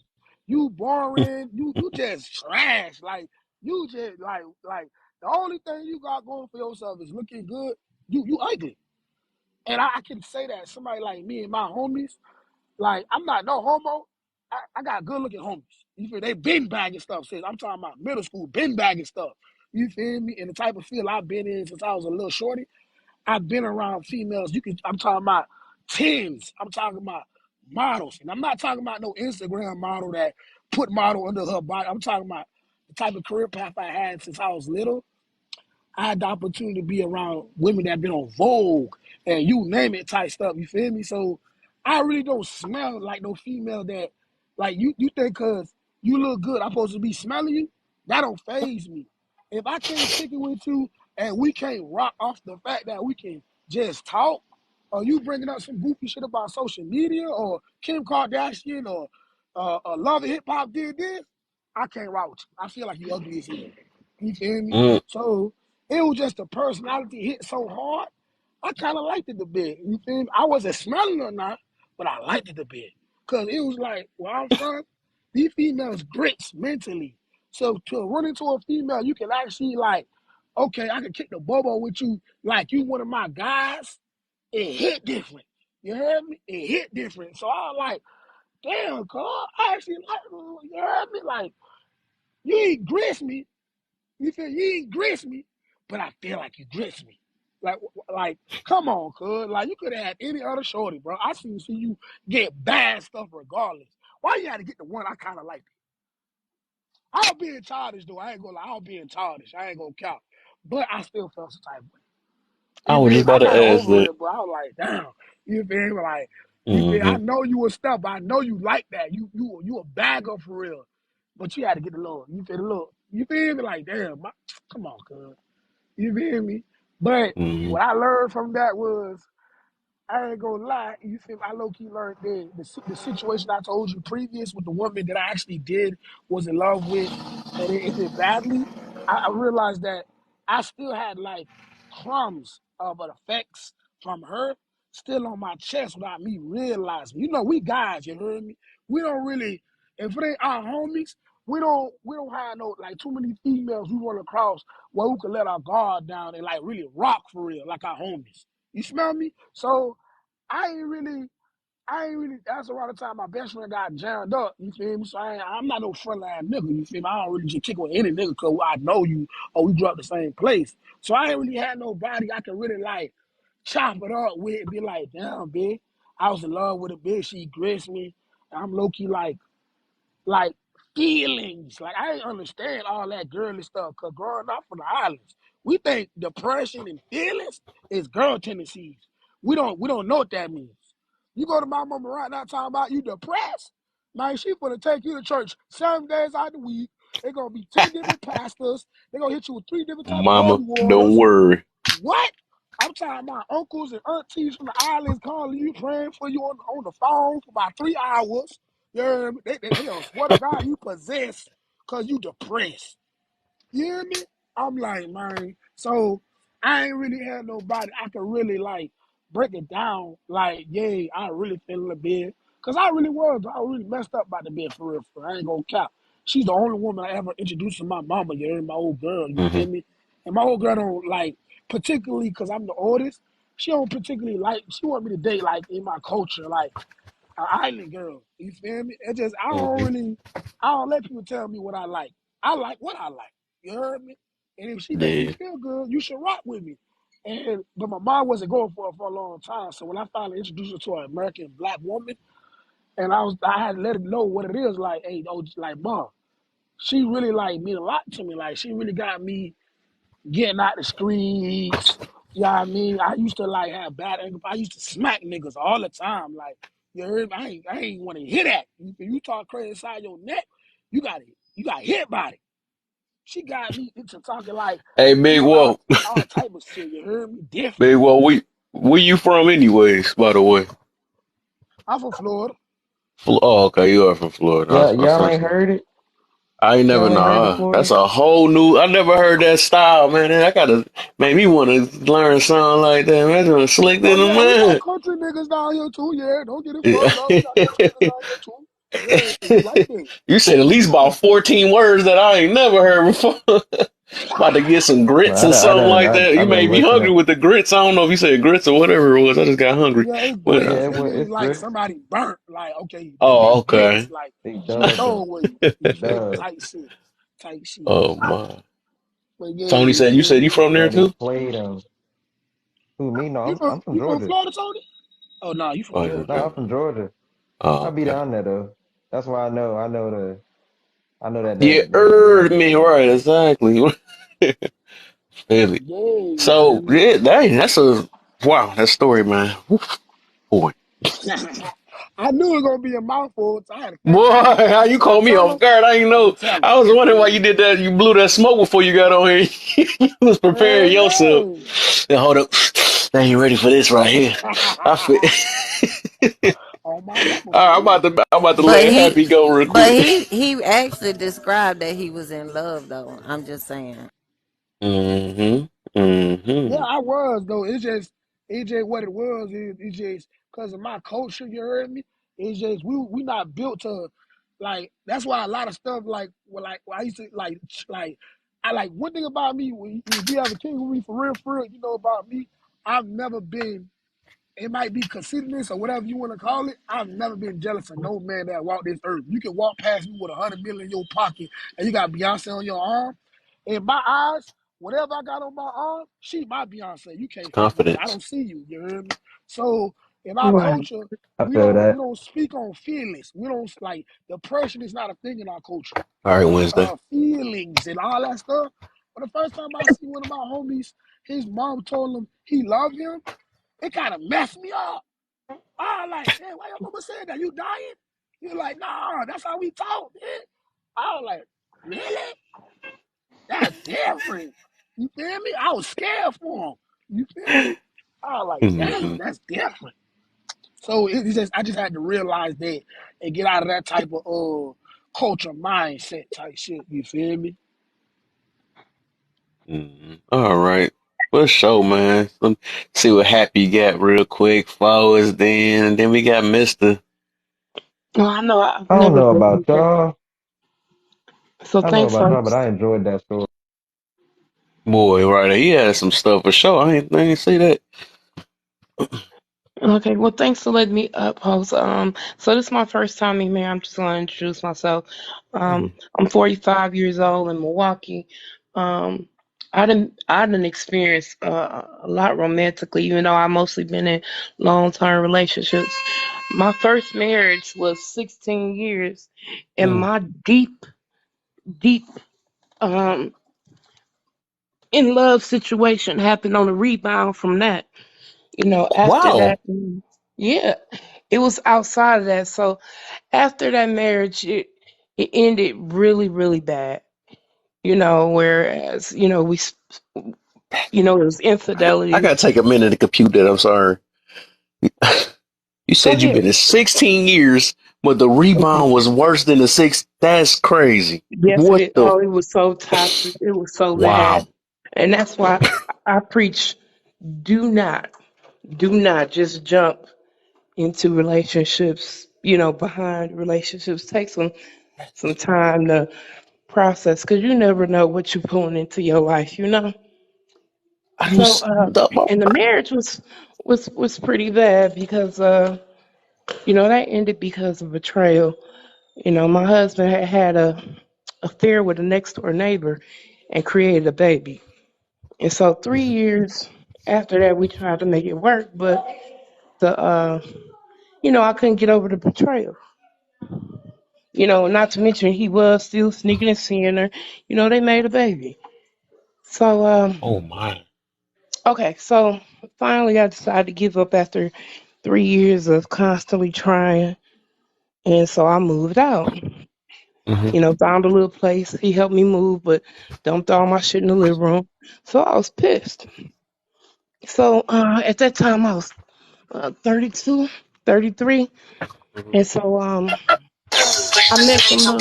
you boring, you just trash. Like you just like the only thing you got going for yourself is looking good. You ugly. And I can say that somebody like me and my homies. Like, I'm not no homo. I got good looking homies. You feel they been bagging stuff since I'm talking about middle school, been bagging stuff. You feel me? And the type of field I've been in since I was a little shorty, I've been around females. I'm talking about tens. I'm talking about models. And I'm not talking about no Instagram model that put model under her body. I'm talking about the type of career path I had since I was little. I had the opportunity to be around women that been on Vogue and you name it type stuff. You feel me? So I really don't smell like no female that like you think cause you look good, I'm supposed to be smelling you. That don't phase me. If I can't kick it with you and we can't rock off the fact that we can just talk, or you bringing up some goofy shit about social media or Kim Kardashian or Love and Hip Hop did this, I can't rock with you. I feel like you ugly as hell. You feel me? Mm. So it was just the personality hit so hard. I kind of liked it a bit. You feel me? I wasn't smelling or not, but I liked it a bit. Because it was like, where I'm from, these females grits mentally. So to run into a female, you can actually like, okay, I can kick the bobo with you like you one of my guys. It hit different. You heard me? It hit different. So I was like, damn, Carl, I actually like, you heard me? Like, you ain't grist me, you feel you ain't grist me, but I feel like you grist me. Like, come on, cuz. Like, you could have had any other shorty, bro. I see you get bad stuff regardless. Why you had to get the one I kind of liked? I was being childish, though. I ain't gonna lie. I was being childish. I ain't gonna count. But I still felt some type of way. I You was feel just me? about I'm to not ask over that. it, but I was like, damn. You feel me? Like, you feel I Mm-hmm. know you a stuff, but I know you like that. You a bagger for real. But you had to get the little, you feel the little, you feel me? Like, damn, come on, cuz. You feel me? But Mm-hmm. what I learned from that was I ain't gonna lie. You feel me? I low key learned the situation I told you previous with the woman that I actually did was in love with, and it ended badly. I realized that I still had like crumbs of an effects from her still on my chest without me realizing. You know, we guys, you heard me. We don't really, if it ain't our homies, we don't have no like too many females we run across where we can let our guard down and like really rock for real, like our homies. You smell me? So I ain't really, that's around the time my best friend got jammed up, you feel me? So I'm not no frontline nigga, you feel me? I don't really just kick with any nigga because I know you or we grew up the same place. So I ain't really had nobody I could really like chop it up with and be like, damn, bitch, I was in love with a bitch, she graced me. And I'm low key like feelings. Like I ain't understand all that girly stuff. Cause growing up from the islands, we think depression and feelings is girl tendencies. We don't know what that means. You go to my mama right now talking about you depressed. Man, she gonna take you to church 7 days out of the week. They're gonna be 10 different pastors. They're gonna hit you with 3 different type of Mama, holy don't waters. worry. What? I'm talking about uncles and aunties from the islands calling you, praying for you on the phone for about 3 hours. You hear me? They don't swear to God you possessed because you depressed. You hear me? I'm like, man. So I ain't really had nobody I could really like break it down. Like, yeah, I really feel a bit. Cause I really was. I was really messed up by the bed for real. I ain't gonna cap. She's the only woman I ever introduced to my mama. You hear me? My old girl. You Hmm. feel me? And my old girl don't like particularly because I'm the oldest. She don't particularly like. She want me to date like in my culture, like an island girl. You feel me? It just Hmm. I don't let people tell me what I like. I like what I like. You heard me? And if she make me Yeah. feel good, you should rock with me. And but my mom wasn't going for it for a long time. So when I finally introduced her to an American black woman, and I had to let her know what it is. Like, hey, oh, like, mom, she really like mean a lot to me. Like, she really got me getting out the streets. You know what I mean? I used to like have bad anger. I used to smack niggas all the time. Like, you heard me? I ain't want to hear that. If you talk crazy inside your neck, you got hit by it. She got me into talking like, Hey, you Big know, Whoa. all type of shit. You heard me? Different. Big Whoa, where you from anyways, by the way? I'm from Florida. Oh, okay, you are from Florida. Yeah, I y'all thought ain't so. heard it. I ain't never Y'all ain't heard the know. That's Florida. a whole new. I never heard that style, man. I gotta make me want to learn something like that. Man, that's slick Oh than yeah, we got a country niggas down here too. Yeah, don't get it fucked up. We got country niggas man. down here too. Yeah, we like that. You said at least about 14 words that I ain't never heard before. About to get some grits Well, or something like that. You I've been made me hungry listening. with the grits. I don't know if you said grits or whatever it was. I just got hungry. Yeah, it's But grits. It means It's like grits. somebody burnt. Like, okay, oh, that's grits. okay. Like It she does though. stole with you. You It feel me? does. Tight shit. Tight shit. Oh my. But yeah, Tony you said you feel said you me? from there That he too? played who me? No, I'm from You from Georgia. Florida, Tony? Oh no, you from Oh, you Georgia. No, okay. I'm from Georgia. Oh, I'll be okay. down there though. That's why I know Yeah, that me right, exactly. Feel it. Yeah, you feel So me? yeah, dang, that's a wow, that story, man. Oof, boy. I knew it was gonna be a mouthful, so I had to think Boy, about it. how you Should I call me tell off him? guard? I ain't I'm gonna know. tell him. I was wondering why Yeah. you did that. You blew that smoke before you got on here. You was Hell preparing yourself. yeah. Then hold up. They ain't ready for this right here. I feel. Oh my mama, All right, fool. I'm about to But let Happy go real but quick. he actually described that he was in love though. I'm just saying. Mm-hmm. Yeah, Mm-hmm. I was though. It's just what it was. It's just because of my culture. You heard me. It's just we not built to like. That's why a lot of stuff well, I used to like I like one thing about me. If you have a king with me for real, you know about me. I've never been. It might be conceitedness or whatever you want to call it. I've never been jealous of no man that walked this earth. You can walk past me with 100 million in your pocket and you got Beyonce on your arm. In my eyes, whatever I got on my arm, she my Beyonce. You can't fuck with me. I Confidence. don't see you. You hear me? So in our Right. culture, I we feel don't we that. don't speak on feelings. We don't like depression is not a thing in our culture. All right, Wednesday. Feelings and all that stuff. But the first time I see one of my homies, his mom told him he loved him, it kind of messed me up. I like, damn, why your mama said that? You dying? You're like, nah, that's how we talk, man. I was like, really? That's different. You feel me? I was scared for him. You feel me? I was like, Mm-hmm. damn, that's different. So I just had to realize that and get out of that type of culture mindset type shit. You feel me? Mm-hmm. All right. For sure, man. Let me see what Happy got real quick. Flowers, then, and then we got Mister. Well, I know I've I don't never know been about here. y'all. So I don't know thanks about y'all, but first. I enjoyed that story. Boy, right. He had some stuff for sure. I ain't see that. Okay, well, thanks for letting me up, host. So this is my first time in here. I'm just gonna introduce myself. Mm-hmm. I'm 45 years old in Milwaukee. Um, I didn't experience a lot romantically, even though I mostly been in long term relationships. My first marriage was 16 years, and Mm. my deep um in love situation happened on a rebound from that. After Wow. that, yeah, it was outside of that. So after that marriage, it ended really, really bad. Whereas it was I infidelity. gotta take a minute to compute that. I'm sorry. You Go said you've ahead. been in 16 years, but the Mhm. rebound was worse than the six. That's crazy. Yes, it What is. the? Oh, it was so toxic. It was so bad. Wow. And that's why I preach, do not, do not just jump into relationships, behind relationships. Take some time to process because you never know what you're pulling into your life. I So, just the, and the marriage was pretty bad because, that ended because of betrayal. My husband had a affair with a next door neighbor and created a baby. And so 3 years after that, we tried to make it work, but I couldn't get over the betrayal. Not to mention he was still sneaking and seeing her. They made a baby. So, oh my. okay, so finally I decided to give up after 3 years of constantly trying. And so I moved out. Hmm. Found a little place. He helped me move, but dumped all my shit in the living room. So I was pissed. So at that time I was 32, 33. And so I met some little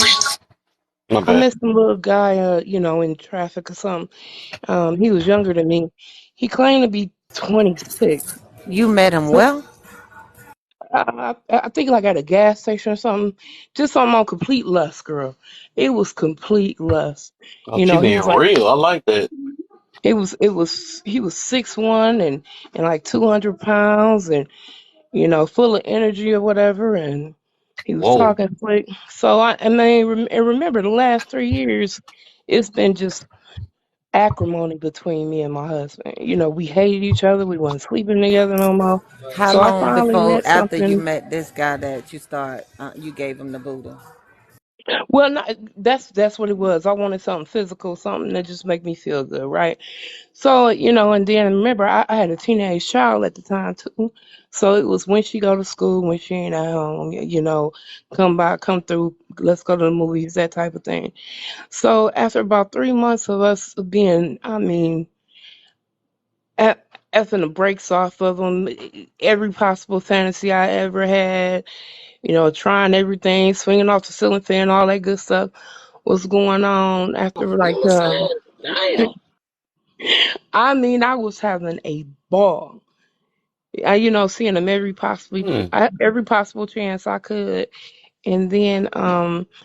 My I bad. met some little guy, in traffic or something. He was younger than me. He claimed to be 26. You met him So well? I think like at a gas station or something. Just something on complete lust, girl. It was complete lust. Oh, she He being was like real. I like that. he was 6'1" and like 200 pounds and full of energy or whatever, and he was Whoa. talking slick. So and remember the last 3 years, it's been just acrimony between me and my husband. We hated each other. We wasn't sleeping together no more. How So I long finally before met after you something. met this guy that you gave him the Buddha? Well, not, that's what it was. I wanted something physical, something that just make me feel good, right? So and then remember, I had a teenage child at the time too. So it was when she go to school, when she ain't at home, come through, let's go to the movies, that type of thing. So after about 3 months of us being, I mean, effing the brakes off of him, every possible fantasy I ever had, trying everything, swinging off the ceiling fan, all that good stuff was going on after like Damn. I mean, I was having a ball. Seeing him Hmm. every possible chance I could. And then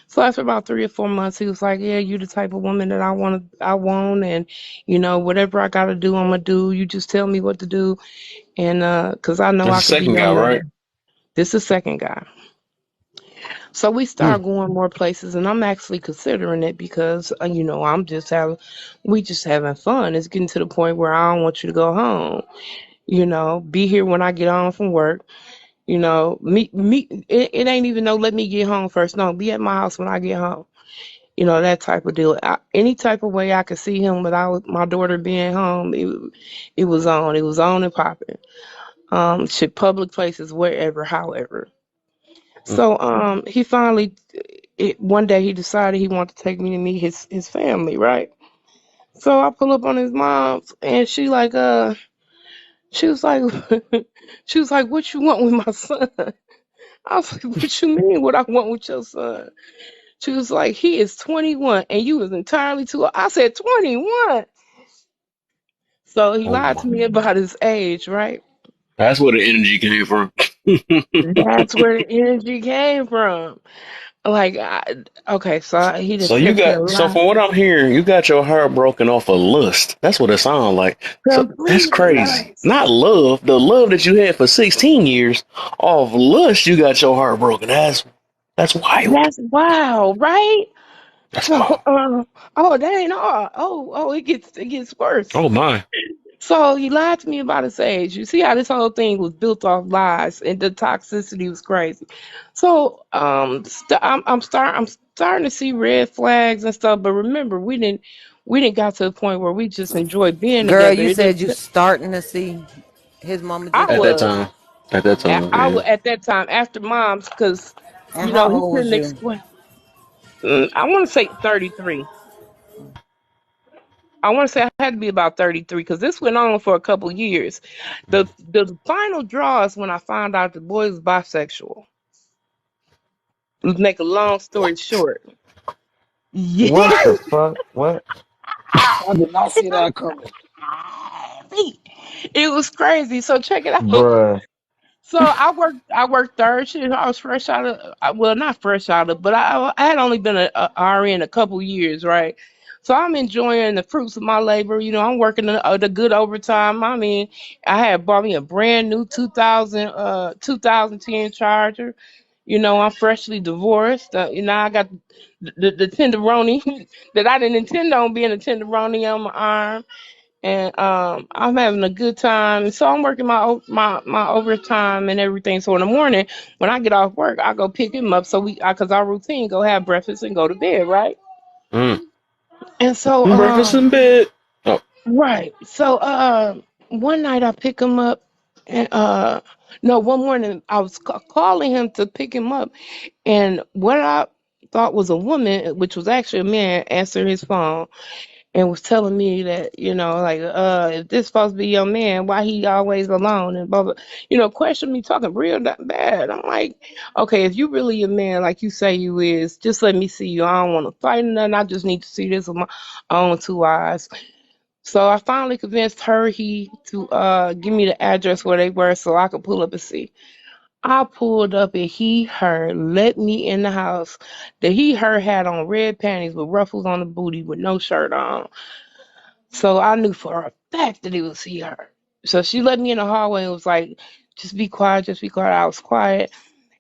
so after about 3 or 4 months he was like, yeah, you the type of woman that I want, and whatever I gotta do, I'm gonna do. You just tell me what to do, and because I know That's I the could be second your guy, right? man. This is second guy. So we Hmm. start going more places, and I'm actually considering it because we just having fun. It's getting to the point where I don't want you to go home. Be here when I get home from work. It ain't even no let me get home first. No, be at my house when I get home. That type of deal. Any type of way I could see him without my daughter being home, it was on. It was on and popping. Shit, public places, wherever, however. Hmm. So he finally, one day he decided he wanted to take me to meet his family, right? So I pull up on his mom's, and she was like, she was like, what you want with my son? I was like, what you mean? What I want with your son? She was like, he is 21 and you was entirely too old. I said, 21. So he Oh lied my. to me about his age, right? That's where the energy came from. That's where the energy came from. Like, okay, so he So just you sits there got, so lying. from what I'm hearing, you got your heart broken off of lust. That's what it sounds like. So that's Complete crazy. lust. Not love. The love that you had for 16 years off lust, you got your heart broken. That's wild. That's wild, right? That's So, wild. oh, that ain't all. Oh, it gets worse. Oh my. So he lied to me about his age. You see how this whole thing was built off lies, and the toxicity was crazy. So, I'm starting to see red flags and stuff. But remember, we didn't got to the point where we just enjoy being Girl, together. you It said you didn't. starting to see his mama I just At that died. was. time. At that time, I yeah. was at that time after mom's because And how he old was couldn't you? explain. I want to say 33. I want to say I had to be about 33 because this went on for a couple years. The final draw is when I found out the boy was bisexual. Make a long story short. Yeah. What the fuck? What? I did not see that coming. It was crazy. So check it out. Bruh. So I worked third shift. I was fresh out of well, not fresh out of, but I had only been a RN a couple years, right? So I'm enjoying the fruits of my labor. I'm working the good overtime. I mean, I had bought me a brand new 2010 Charger. I'm freshly divorced. I got the tenderoni that I didn't intend on being a tenderoni on my arm, and I'm having a good time. So I'm working my overtime and everything. So in the morning when I get off work, I go pick him up. So cause our routine go have breakfast and go to bed, right? Mm. And so Breakfast in bed. Oh. right. So one night I pick him up, and no, one morning I was calling him to pick him up, and what I thought was a woman, which was actually a man, answered his phone and was telling me that, like, if this supposed to be your man, why he always alone and blah blah, question me, talking real that bad. I'm like, okay, if you really a man like you say you is, just let me see you. I don't want to fight or nothing. I just need to see this with my own two eyes. So I finally convinced he to give me the address where they were so I could pull up and see. I pulled up and her let me in the house. Her had on red panties with ruffles on the booty with no shirt on. So I knew for a fact that it was her. So she let me in the hallway and was like, just be quiet, just be quiet. I was quiet.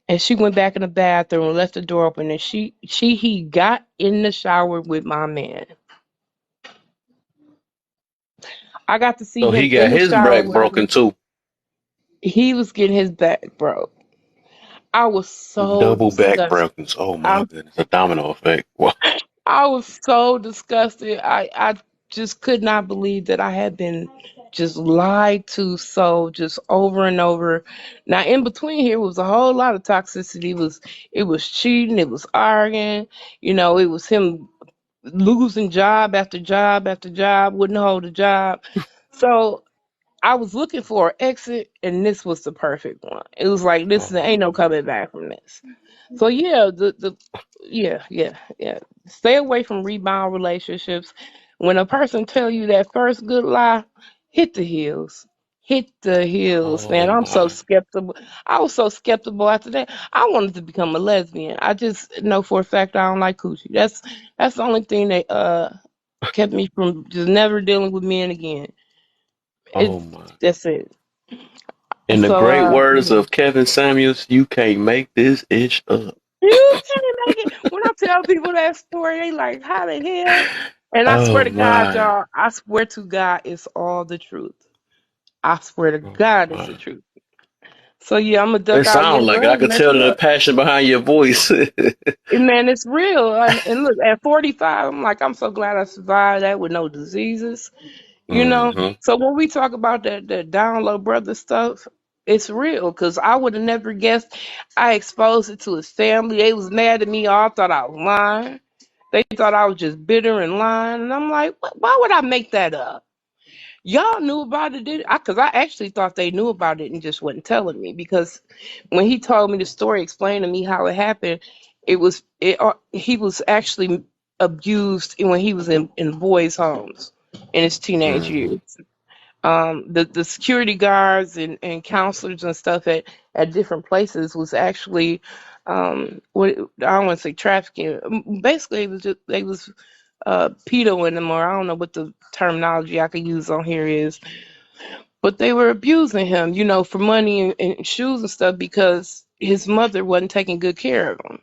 And she went back in the bathroom and left the door open. And he got in the shower with my man. I got to see So him he in got the his shower back with broken too. he was getting his back broke. I was so Double back disgusted. broken. Oh my I goodness. A domino effect. Wow. I was so disgusted. I just could not believe that I had been just lied to so just over and over. Now in between here was a whole lot of toxicity. It was cheating, it was arguing, it was him losing job after job after job, wouldn't hold a job. So I was looking for an exit and this was the perfect one. It was like this Oh ain't no my. coming back from this. So yeah, yeah. Stay away from rebound relationships. When a person tell you that first good lie, hit the heels. Hit the heels, Oh man. I'm so my. skeptical. I was so skeptical after that. I wanted to become a lesbian. I just know for a fact I don't like coochie. That's the only thing that kept me from just never dealing with men again. Oh It's my. that's it. In the So great words yeah. of Kevin Samuels, you can't make this ish up. You can't make it. When I tell people that story, they like, how the hell? And I swear Oh to God, my. y'all, I swear to God, it's all the truth. I swear to Oh God, it's the my. truth. So yeah, I'm gonna It duck out of your sounds like it. I blood and could mess tell you the up. passion behind your voice. And man, it's real. And look, at 45, I'm so glad I survived that with no diseases. hmm So when we talk about that down low brother stuff, it's real because I would have never guessed. I exposed it to his family. They was mad at me. All thought I was lying. They thought I was just bitter and lying, and I'm like, why would I make that up? Y'all knew about it, did I? Because I actually thought they knew about it and just wasn't telling me. Because when he told me the story, explained to me how it happened, he was actually abused when he was in boys' homes in his teenage hmm years. The security guards and counselors and stuff at different places was actually what I don't want to say trafficking. Basically, it was just they was pedoing them, or I don't know what the terminology I could use on here is, but they were abusing him, for money and shoes and stuff because his mother wasn't taking good care of him.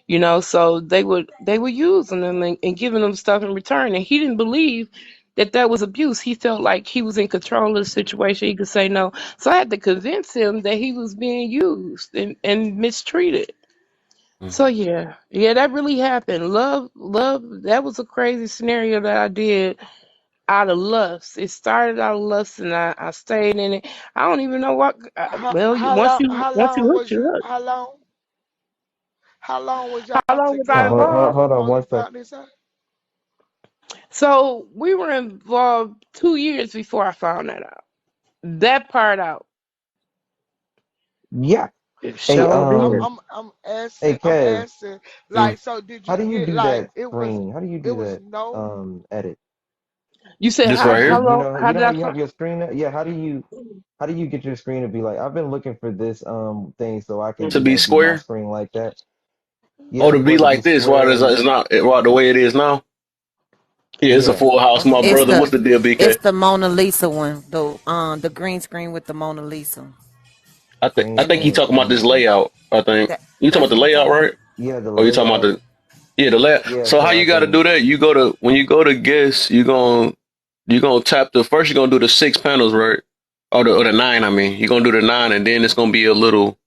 You know, so they were using him and giving him stuff in return, and he didn't believe that that was abuse. He felt like he was in control of the situation. He could say no. So I had to convince him that he was being used and mistreated. So yeah, that really happened. Love. That was a crazy scenario that I did out of lust. It started out of lust, and I stayed in it. I don't even know what. Well, How once you long hook, was you you hook. how long was How y'all long was I Hold, together hold, involved? hold on before one you second. found this out? So we were involved 2 years before I found that out. That part out. Yeah. It Hey, sure did. hey, I'm Kev, asking Mm. like so did how you do you get do like that screen? How do you it do was that no edit? You said This how right how here. long? You How know did how I you find? have your screen? Yeah, how do you get your screen to be like, I've been looking for this thing so I can, To be do my square. screen like that. Oh, Yeah, to for be it to be like this. Why square does and it's not why the way it is now? Yeah, it's a yeah. full house, my It's brother. the What's the deal, it's BK? the Mona Lisa one, the green screen with the Mona Lisa, Green I and think he then screen with talking the about this Mona Lisa. layout. I think you talking about that's the what I'm layout, talking about. right? Yeah, the Or you talking about layout. the layout? Yeah, So how so I you got to do can. that? You go to when you go to guess, you gonna tap the first. You're gonna do the six panels, right? Or the nine. I mean, you're gonna do the nine, and then it's gonna be a little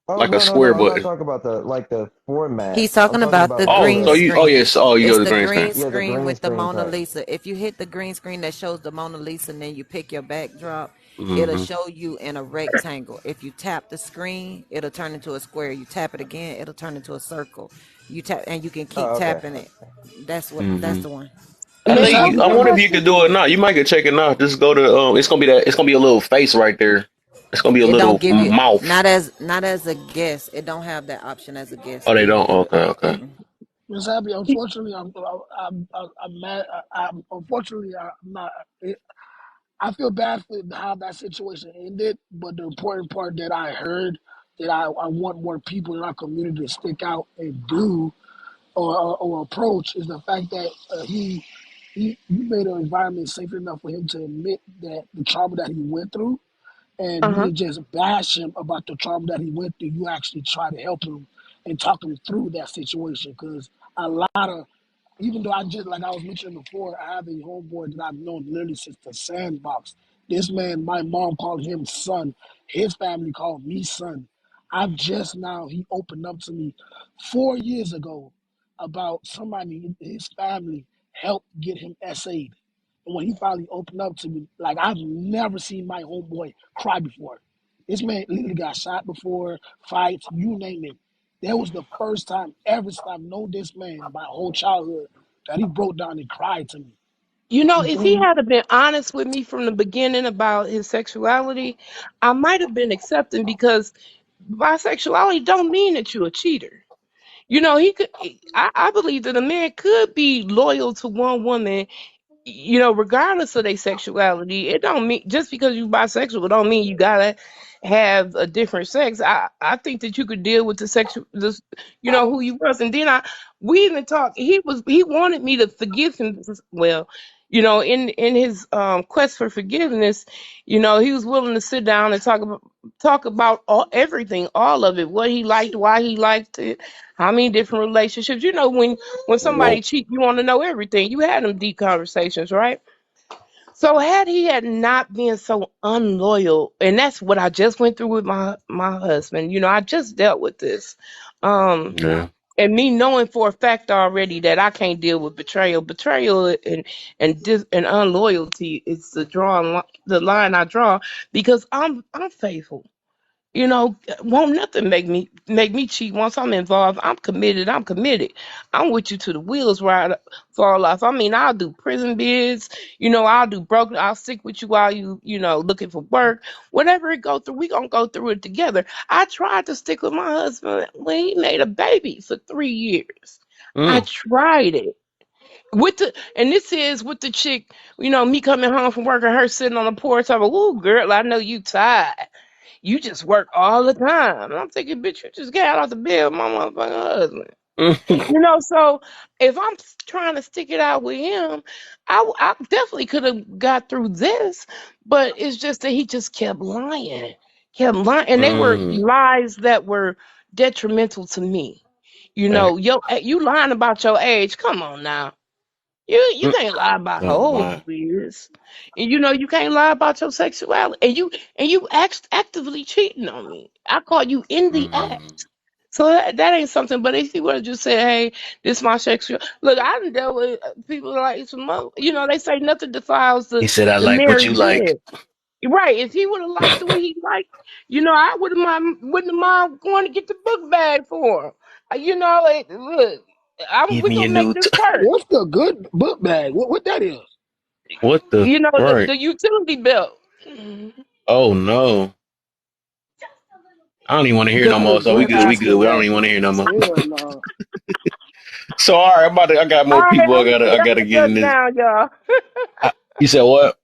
Oh like a no, no, no! square I'm not button. talking about the format. He's I'm talking talking about the about more Oh, green so the screen. yes, you go It's to the the green screen. green yeah the screen green with the screen Mona part. Lisa. If you hit the green screen that shows the Mona Lisa and then you pick your backdrop, it'll Hmm. show you in a rectangle. If you tap the screen, it'll turn into a square. You tap it again, it'll turn into a circle. You tap and you can keep Oh, okay. tapping it. That's Hmm. the one. I Miss Man, think don't Happy, I tell wonder my if you could do it now. You might could check it now. Just go to It's gonna be that. It's gonna be a little face right there. It's gonna be a It don't little give you mouth. not as a guess. It don't have that option as a guess. Oh, they Do it. don't. Okay, okay. Mm-mm. Miss Happy. Unfortunately, I'm mad. Unfortunately, I'm not. I feel bad for how that situation ended, but the important part that I heard that I want more people in our community to stick out and do or approach is the fact that he made an environment safe enough for him to admit that the trauma that he went through, and you Uh-huh. didn't just bash him about the trauma that he went through. You actually try to help him and talk him through that situation because a lot of even though I just like I was mentioning before, I have a homeboy that I've known literally since the sandbox. This man, my mom called him son. His family called me son. I've just now he opened up to me 4 years ago about somebody in his family helped get him SA'd. And when he finally opened up to me, like I've never seen my homeboy cry before. This man literally got shot before, fights, you name it. That was the first time ever since I've known this man my whole childhood that he broke down and cried to me. You know, You if feel he me? had been honest with me from the beginning about his sexuality, I might have been accepting because bisexuality don't mean that you're a cheater. You know, he could. I believe that a man could be loyal to one woman, you know, regardless of their sexuality. It don't mean just because you bisexual, it don't mean you gotta have a different sex. I think that you could deal with the sexual, this, you know, who you was. And then we even talked. He wanted me to forgive him. Well, you know, in his quest for forgiveness, you know, he was willing to sit down and talk about everything, all of it, what he liked, why he liked it, how many different relationships. You know, when somebody cheat, you want to know everything. You had them deep conversations, right? So had he had not been so unloyal, and that's what I just went through with my husband. You know, I just dealt with this. Um, Yeah. and me knowing for a fact already that I can't deal with betrayal and unloyalty is the line I draw because I'm faithful. You know, won't nothing make me cheat. Once I'm involved, I'm committed. I'm committed. I'm with you to the wheels right fall off. I mean, I'll do prison bids. You know, I'll do broken. I'll stick with you while you looking for work. Whatever it go through, we gonna go through it together. I tried to stick with my husband when he made a baby for 3 years. I Mm. tried it and this is with the chick. You know, me coming home from work and her sitting on the porch. I'm like, "Ooh, girl, I know you tired. You just work all the time." And I'm thinking, bitch, you just got out the bed with my motherfucking husband. Mm. You know, so if I'm trying to stick it out with him, I definitely could have got through this, but it's just that he just kept lying, and they were Mm. lies that were detrimental to me. You know, you lying about your age. Come on now. You can't lie about how Oh old my. you is. And you know you can't lie about your sexuality. And you actively cheating on me. I caught you in the Mm. act. So that ain't something. But if you would have just said, "Hey, this my sexual," look, I done dealt with people like some, they say nothing defiles He said, "I the like what you married like." man. Right? If he would have liked the way he liked, I wouldn't have mind going to get the book bag for him. Look, Give we me your gonna make new. this work. What's the good book bag? What that is? What the? The, Right. the utility belt. Oh no. I don't even want to hear no Got a more. So we good good. We answer good. to We don't that. even want to hear no more. Hell no. So all right, I got All more right, people. I gotta I'm a get in duck this. down, y'all. You said what?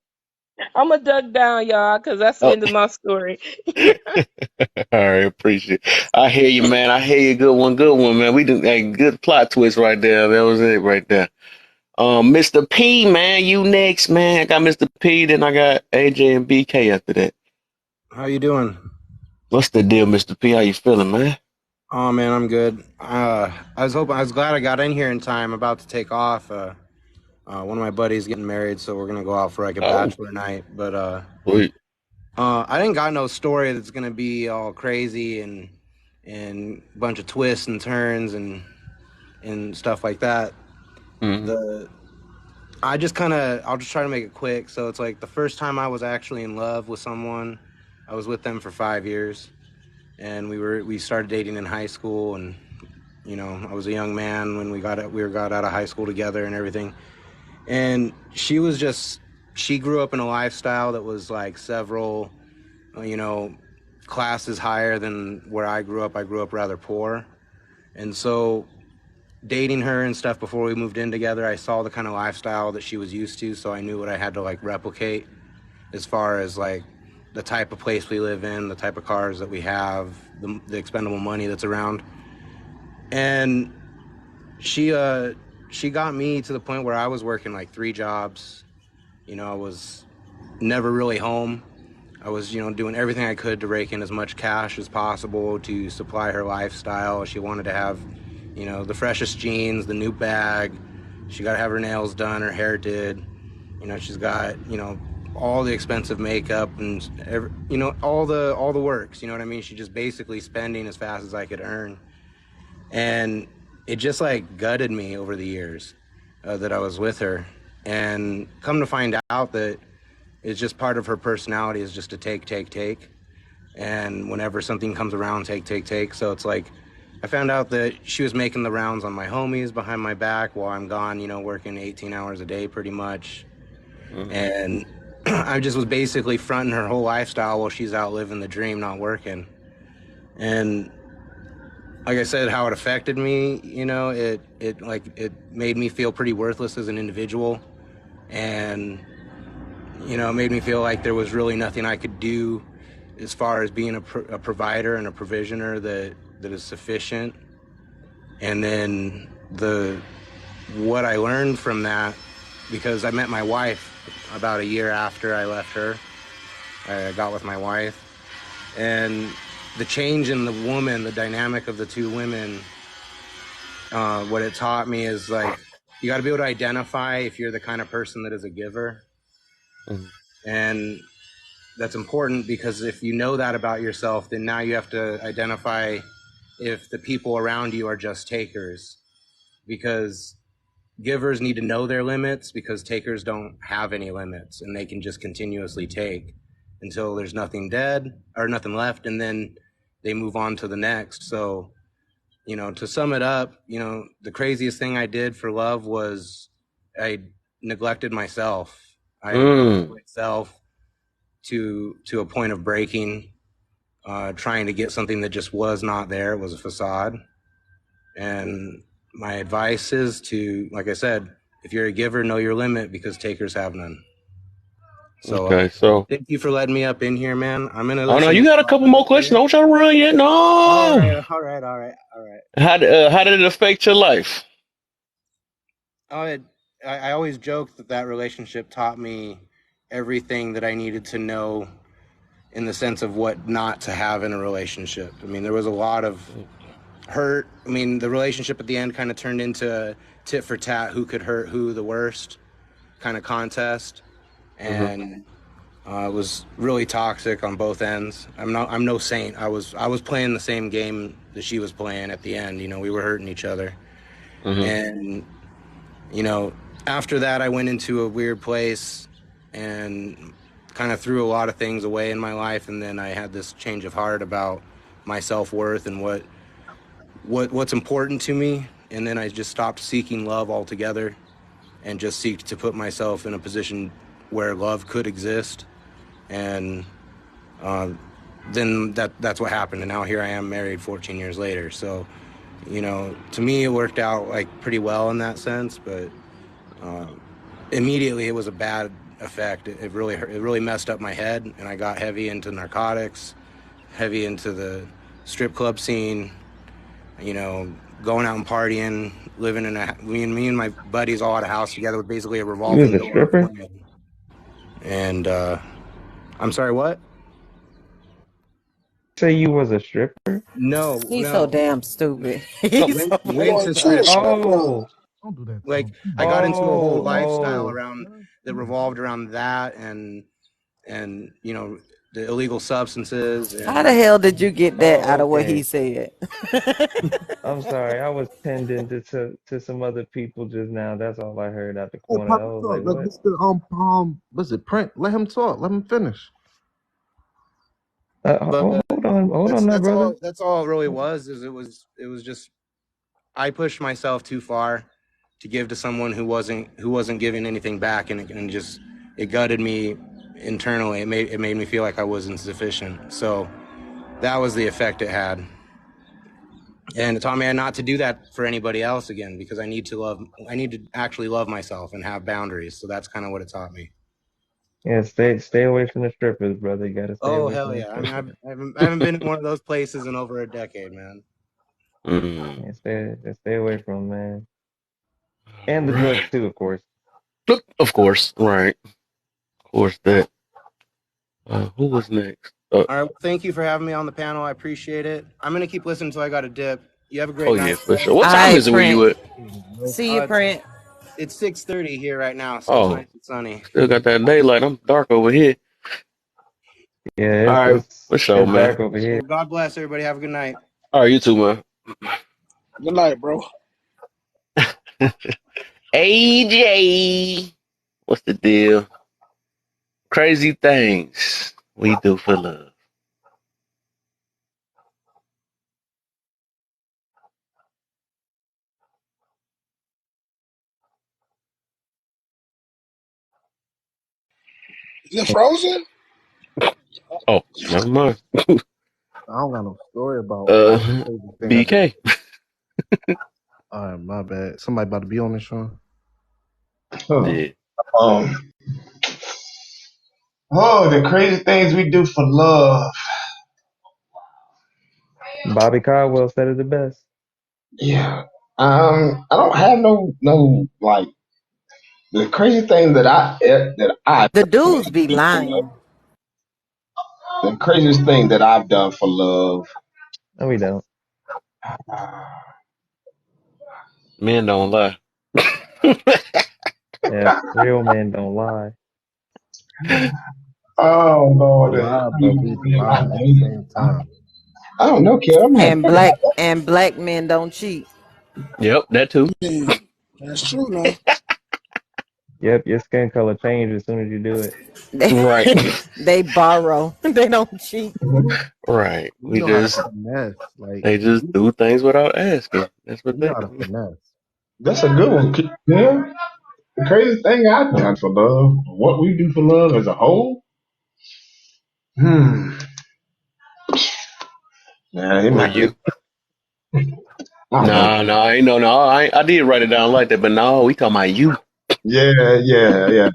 I'm a duck down, y'all, because that's the Oh, end of my story. all right. Appreciate it. I hear you, man. I hear you. Good one, man. We did a good plot twist right there. That was it right there. Mr. P, man, you next, man. I got Mr. P, then I got AJ and BK after that. How you doing? What's the deal, Mr. P? How you feeling, man? Oh man, I'm good. I was glad I got in here in time. About to take off. One of my buddies getting married, so we're gonna go out for like a Oh, bachelor night. But sweet. I didn't got no story that's gonna be all crazy and a bunch of twists and turns and stuff like that. Mm-hmm. The I'll just try to make it quick. So it's like the first time I was actually in love with someone, I was with them for 5 years, and we started dating in high school, and I was a young man when we got out of high school together and everything. And she grew up in a lifestyle that was like several, you know, classes higher than where I grew up. I grew up rather poor. And so dating her and stuff before we moved in together, I saw the kind of lifestyle that she was used to. So I knew what I had to like replicate as far as like the type of place we live in, the type of cars that we have, the expendable money that's around. And she got me to the point where I was working like 3 jobs. I was never really home. I was, doing everything I could to rake in as much cash as possible to supply her lifestyle. She wanted to have, the freshest jeans, the new bag. She got to have her nails done, her hair did. She's got, all the expensive makeup and all the works. You know what I mean? She just basically spending as fast as I could earn. And it just like gutted me over the years that I was with her. And come to find out that it's just part of her personality is just to take. And whenever something comes around, take. So it's like I found out that she was making the rounds on my homies behind my back while I'm gone, working 18 hours a day pretty much. Mm-hmm. And I just was basically fronting her whole lifestyle while she's out living the dream, not working. And like I said, how it affected me, it made me feel pretty worthless as an individual. And, it made me feel like there was really nothing I could do as far as being a provider and a provisioner that is sufficient. And then what I learned from that, because I met my wife about a year after I left her, I got with my wife, and the change in the woman, the dynamic of the two women, what it taught me is like, you got to be able to identify if you're the kind of person that is a giver. Mm-hmm. And that's important because if you know that about yourself, then now you have to identify if the people around you are just takers, because givers need to know their limits because takers don't have any limits and they can just continuously take until there's nothing dead or nothing left, and then they move on to the next. So to sum it up, the craziest thing I did for love was I neglected myself. I abused Mm. myself to a point of breaking, trying to get something that just was not there. It was a facade. And my advice is to, like I said, if you're a giver, know your limit because takers have none. So Okay, so. thank you for letting me up in here, man. I'm gonna Oh no, listen you to got a all couple of more it questions. later. Don't try to run yet. All No. right, all right. How did it affect your life? Oh, I always joke that relationship taught me everything that I needed to know in the sense of what not to have in a relationship. I mean, there was a lot of hurt. I mean, the relationship at the end kind of turned into a tit for tat, who could hurt who the worst kind of contest, and it was really toxic on both ends. I'm no saint. I was playing the same game that she was playing at the end. You know, we were hurting each other, and you know, after that, I went into a weird place and kind of threw a lot of things away in my life, and then I had this change of heart about my self-worth and what's important to me, and then I just stopped seeking love altogether and just seek to put myself in a position where love could exist, and then that's what happened, and now here I am married 14 years later. So, you know, to me it worked out like pretty well in that sense, but immediately it was a bad effect. It really messed up my head, and I got heavy into narcotics, heavy into the strip club scene, you know, going out and partying, living in me and my buddies all had a house together with basically a You was revolving a door of stripper? women. And I'm sorry, what? Say you was a stripper? No, He's so no. damn stupid. Oh, He's Went so You're went damn going to to the strip stupid. strip club. Oh, Don't do that to like him. Come I on, got man. into a whole oh, lifestyle oh. around Man, that come on, revolved man. around that and you know, the illegal substances How the and hell did you get that Oh, out of what he okay. said? I'm sorry. I was tending to some other people just now. That's all I heard out the Hey, corner. I Papa was talk. like, Let what? Mr. what's it, Print? Let him talk. Let him finish. but Hold on that's now, that's brother. all that's all it really was. Is it was just I pushed myself too far to give to someone who wasn't giving anything back, and just it gutted me internally. It made me feel like I was insufficient. So that was the effect it had, and it taught me not to do that for anybody else again, because I need to actually love myself and have boundaries. So that's kind of what it taught me. Yeah, stay away from the strippers, brother. You gotta stay Oh away hell from the yeah! I mean, strippers. I haven't been in one of those places in over a decade, man. Yeah, mm. stay away from 'em, man. And the drugs Right. too, of course. Look, of course, right. Of course that. Who was next? All right, well, thank you for having me on the panel. I appreciate it. I'm gonna keep listening until I got a dip. You have a Oh great yeah, night. for sure. What All time is right, it where Print. you at? See you, It's Print. 6:30 here right now, so it's Oh, nice and sunny. still got that daylight. I'm dark over here. Yeah, All right, for sure, it's man. dark over here. Well, God bless everybody. Have a good night. All right, you too, man. Good night, bro. AJ, what's the deal? Crazy things we do for love. Is it frozen? Oh, never mind. I don't got no story about like a crazy thing I did. BK. All right, my bad. Somebody about to be on this one. Huh. Yeah. Um, oh, the crazy things we do for love. Bobby Caldwell said it the best. Yeah. I don't have no like the crazy thing that I The dudes personally be do for love. lying. The craziest thing that I've done for love. No, we don't. Men don't lie. Yeah, real men don't lie. Oh We Lord, lie, but we divine at the same time. I don't know, kid. I'm having And black men don't cheat. Yep, that too. Yeah, that's true now. Yep, your skin color changes as soon as you do it. They, Right. they borrow. They don't cheat. Right. We We know how to just finesse. Like they just do things without asking. That's what we know they how to do. finesse. that's a good one. Yeah. The craziest thing I've done for love. What we do for love as a whole. Hmm. Man, it Or might be. you. I don't know. Nah, nah, ain't no, no. I did write it down like that, but no, we talking about you. Yeah, yeah, yeah.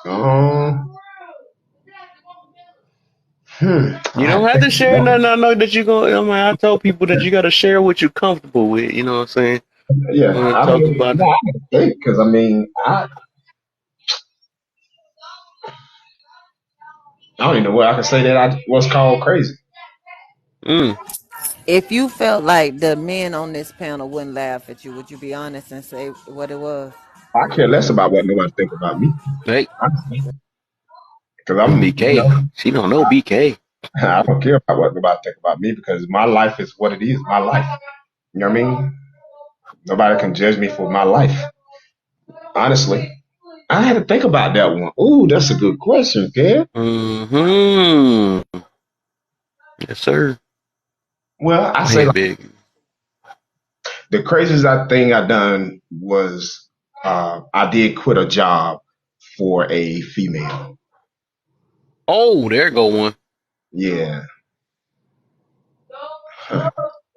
Um, You I have don't to have think to share about nothing. I know that you going. I mean, I told people that you got to share what you're comfortable with. You know what I'm saying? it. Yeah, We I talked mean, about no, it. I have to think because I mean, I don't even know what I can say that I what's called crazy. Mm. If you felt like the men on this panel wouldn't laugh at you, would you be honest and say what it was? I care less about what nobody think about me, Hey, honestly, because it's I'm, you BK. know, She don't know BK. I don't care about what nobody think about me because my life is what it is, my life. You know what I mean? Nobody can judge me for my life, honestly. I had to think about that one. Ooh, that's a good question, kid. Mm-hmm. Yes, sir. Well, I Go say ahead, like, big. the craziest thing I done was I did quit a job for a female. Oh, there go one. Yeah,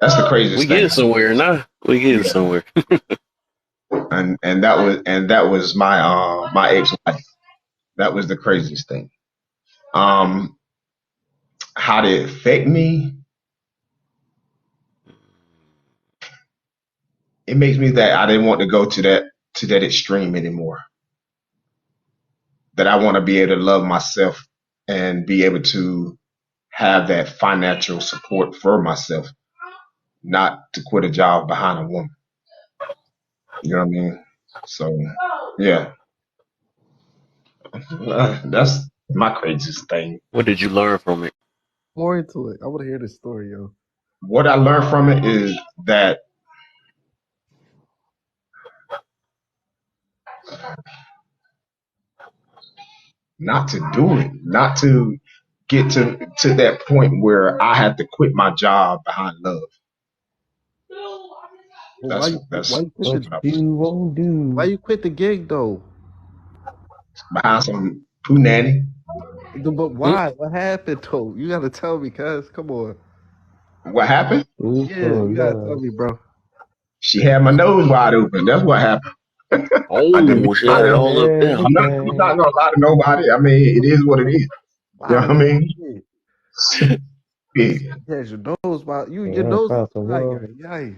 that's the We craziest thing. getting somewhere now. We getting Yeah, somewhere. and that was my my ex wife. That was the craziest thing. Um, how did it affect me? It makes me that I didn't want to go to that extreme anymore. That I want to be able to love myself and be able to have that financial support for myself, not to quit a job behind a woman. You know what I mean? So, yeah, that's my craziest thing. What did you learn from it? More into it. I want to hear this story, yo. What I learned from it is that not to do it, not to get to that point where I had to quit my job behind love. Well, That's why that's you quit What the you won't why do. you quit the gig though? behind some poo nanny. But Mm. why? What happened though? You gotta tell me, cuz. Come on. What happened? Food Yeah, for you gotta tell love. me, bro. She had my nose wide open. That's what happened. I can be Oh, she had it honest. all up there. I'm not Everything. gonna lie to nobody. I mean, it is what it is. You know Wow, what I mean? shit. Yeah. Yes, your nose, wow. Your Yeah, nose is across the high, world. yeah.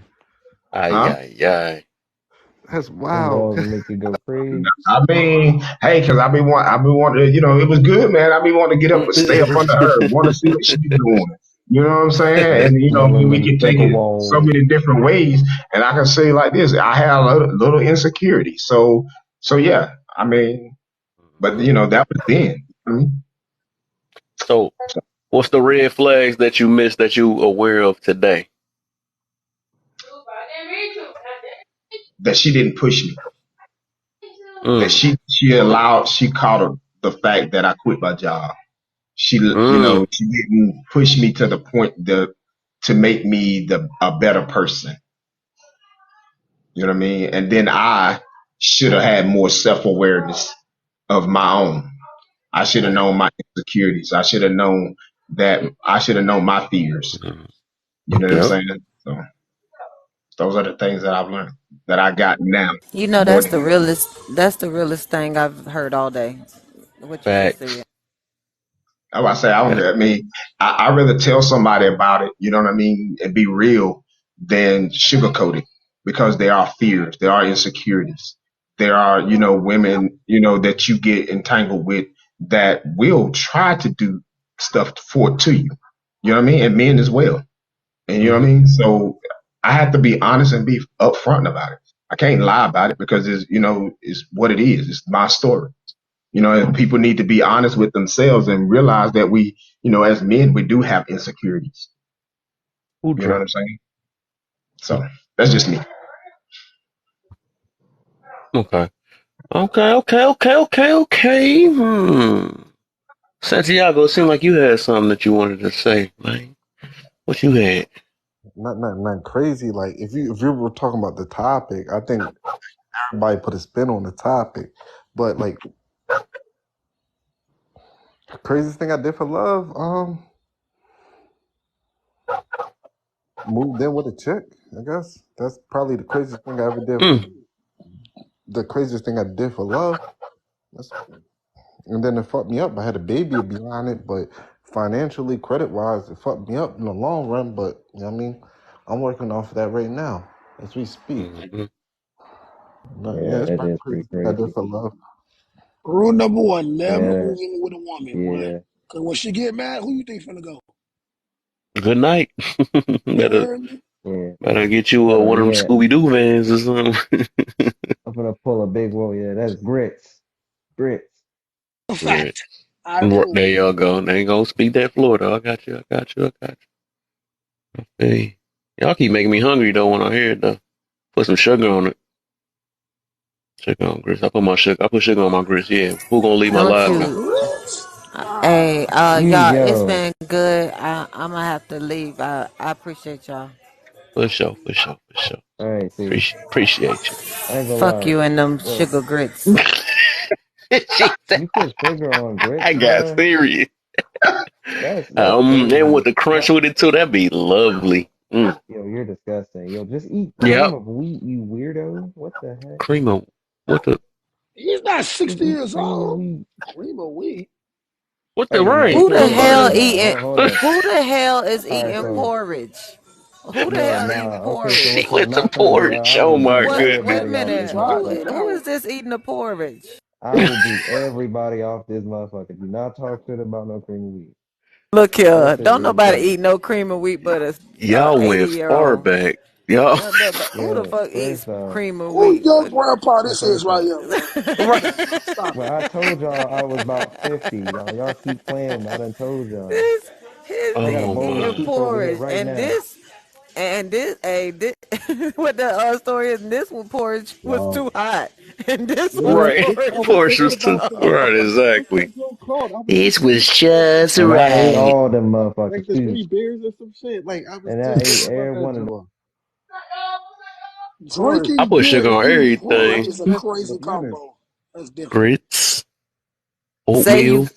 Ay, Huh? ay, ay. That's Them wow. balls will make you go crazy. I mean, hey, because I be wanting to, it was good, man. I be wanting to get up, stay up under her, want to see what she's doing. You know what I'm saying? And we Smelling can take it so them many different ways. And I can say like this: I had a little insecurity. So yeah. I mean, but Mhm. that was then. I mean, So, what's the red flags that you missed that you aware of today? that she didn't push me. That Mm. she caught the fact that I quit my job. Mm. She didn't push me to the point to make me a better person. You know what I mean? And then I should have had more self awareness of my own. I should have Right. known my insecurities. I should have known my fears. Mhm. You know what I'm Yep. saying? So those are the things that I've learned that I got now You know more that's than the realest. That's the realest thing I've heard all day. What you just Facts. said. I say Facts. I mean, I rather tell somebody about it, you know what I mean, and be real than sugarcoat it because there are fears, there are insecurities, there are, women, that you get entangled with that will try to do stuff to you. You know what I mean? And men as well. And you know what I Mm-hmm. mean? So I have to be honest and be upfront about it. I can't lie about it because it's what it is. It's my story. And people need to be honest with themselves and realize that we, as men, we do have insecurities. Who You know what dropped? I'm saying? So that's just me. Okay. Okay. Okay. Okay. Okay. Okay. Santiago, it seemed like you had something that you wanted to say, man. What you had? Not crazy. Like if you were talking about the topic, I think everybody put a spin on the topic. But like craziest thing I did for love, moved in with a chick. I guess that's probably the craziest thing I ever did. Mm. The craziest thing I did for love. That's, and then it fucked me up. I had a baby behind it, but financially, credit wise, it fucked me up in the long run. But you know what I mean, I'm working off of that right now as we speak. Mm-hmm. But, yeah, Yeah, it's that probably is the pretty craziest thing I did crazy. for love. Rule number one: never Yeah, move in with a woman, boy. yeah. Cause when she get mad, who you think finna go? Good night. You better heard me? Yeah, better get you better. one of them Yeah, Scooby Doo vans or something. I'm gonna pull a big one. Yeah, that's grits. Grits. A Right. fact. I approve. There y'all go. They ain't gonna speak that Florida. I got you. I got you. I got you. Hey, y'all keep making me hungry though when I hear it though. Put some sugar on it. Sugar on grits. I put my sugar. I put sugar on my grits. Yeah. Who gonna leave my Don't live one? you? Grits? Nah. Hey, y'all, it's Yo, been good. I'm gonna have to leave. I appreciate y'all. For sure. For sure. For sure. all right, see, Appreciate I ain't gonna Fuck lie. you and them Look, sugar grits. you. she said, you put sugar on I grits, got bruh. serious. That's And with crazy. the crunch Y'all, with it too, that'd be lovely. Mm. yo, you're disgusting. Yo, just eat cream Yep. of wheat, you weirdo. What the heck? Cream of what the He's not Just 60 eat years cream of old. wheat. Cream of wheat. what the Hey, nah, right? Who the chill. What Hey, hell hey, the nah, eating? hold up. Who the hell is All right, eating so porridge? Who the yo, hell eating nah, okay, so she porridge? what's with the my thing, bro? porridge. I Oh will my boot What? Wait a goodness. everybody off He this minute. tried Who it motherfucker. who out. is this eating the porridge? I will boot everybody off this motherfucker. Do not talk shit about no cream of wheat. Look That here. shit Don't is nobody crazy. eat no cream of wheat but a Y'all went 80-year far old. back. Y'all Who the Yo, fuck eats first off, cream of Who wheat? young grandpa well, this is first right off, here, man? right. Stop well, it. I told y'all I was about 50. Y'all keep playing with me. I done told y'all. This his I got a Oh nigga bowl of eating my. soup over here porridge, right and now. this what the story is. And this one porridge was Y'all, too hot, and this one yeah, Right. I porridge was was Portia thinking too was too. about cold. that. Right, This exactly. shit so cold. I was It was thinking, just And I ate right. all them like motherfuckers the too. 3 beers or some shit. Like I was And I just ate thinking about every that, one of them. Joe. Porridge, I Drinking put beer sugar and on eating porridge everything. is a porridge crazy was winning. combo. That's different. Grits, Say you, oatmeal.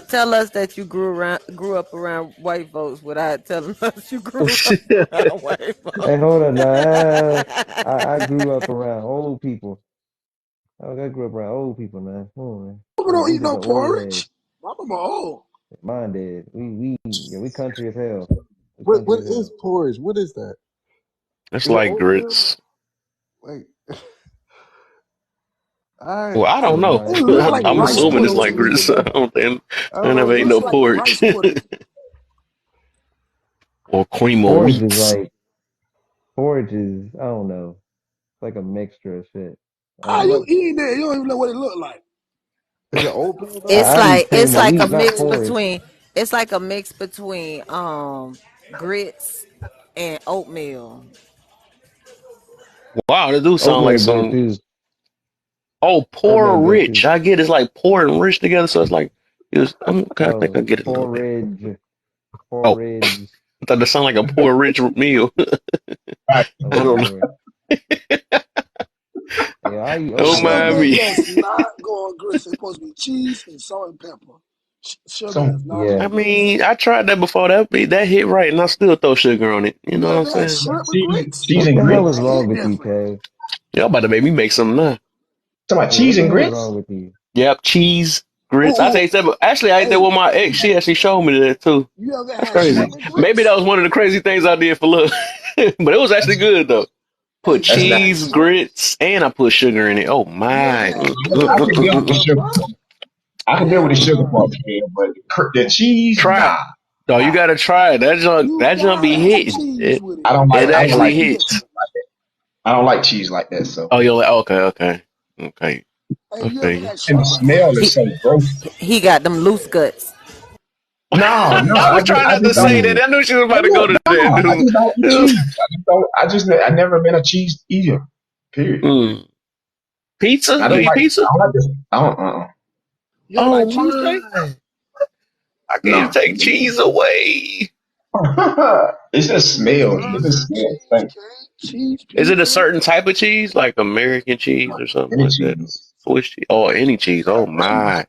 tell us that you grew up around white folks without telling us you grew up around white Hey, folks. hold on now. I grew up around old people. I grew up around old people, man. Come on, man. Mama don't We eat just no the old heads. porridge. My mama old. Mine did. We country as hell. We What country as is hell. porridge? What is that? It's Is it like oatmeal? grits. Like I Well, I don't know. It It's look like like I'm rice assuming it's pudding to like me. grits. I don't think I I don't never know. ate Looks no like porridge rice pudding. or cream of porridge is wheats. like porridge is I don't know. It's like a mixture of shit. I How don't It's you know. like eating that? You don't even know what it look like. is it oatmeal though? It's I eat like cream of a wheat, not mix porridge. between grits and oatmeal. Wow, they do sound like Oatmeal good some. too. Oh, Oatmeal poor good rich. too. I get it's like poor and rich together. So it's like it was. Okay, I think Oh, I get it a little bit. porridge, Oh, porridge. I thought that sound like a poor rich meal. Right. I Oh don't know. Lord. Yeah, I eat Don't oatmeal mind Sugar too. me. does not go on grits. It's supposed to be cheese and salt and pepper. Sugar So does not go Yeah. I on grits. mean, I tried that before. That hit right, and I still throw sugar on it. You You know what I'm ever had saying? shrimp with cheese, grits? cheese What and the hell is grits. That wrong hit with you, different. Kev? Y'all about to make me make some now. Talking about Yeah, cheese what the and hell is grits. wrong with you? Yep, cheese, grits. I Ooh, ooh. taste that. But actually, I ate that Hey, with my ex. She actually showed me that too. you ever That's had Nah, shrimp crazy. and Maybe that grits? was one of the crazy things I did for love. But it was actually that's good though. Hey, Put you that's ever not. had cheese, shrimp? grits, and I put sugar in it. Oh You ever my. had I can deal porridge with the with sugar part. I can deal with the hell sugar no. part, yeah, but the cheese, Try it. nah, No, you nah. gotta try it. You That junk be gotta have hitting. cheese with it. I It don't That actually like hit hits. cheese different. like that. I don't like cheese like that. So, Oh, you're like okay. Hey, I you feel ever you. had and the shrimp with smell He is grits? so gross. he got them loose guts. No, no, I was trying I not to just say don't. that. Yeah. I knew she was No, about to go to that, I dude. just don't eat It was- cheese. I just don't. I never been a cheese eater. Period. Hmm. Pizza? I You don't eat like. pizza? I don't like this. I don't. You ever Oh like cheesecake? my! I can't No. take cheese away. It just smells. It Pizza, just smells. Thank cheesecake, cheese Is it a pizza. certain type of cheese, like American cheese or something any like that? cheese. Swiss cheese? Oh, any cheese. Oh Cheese. my!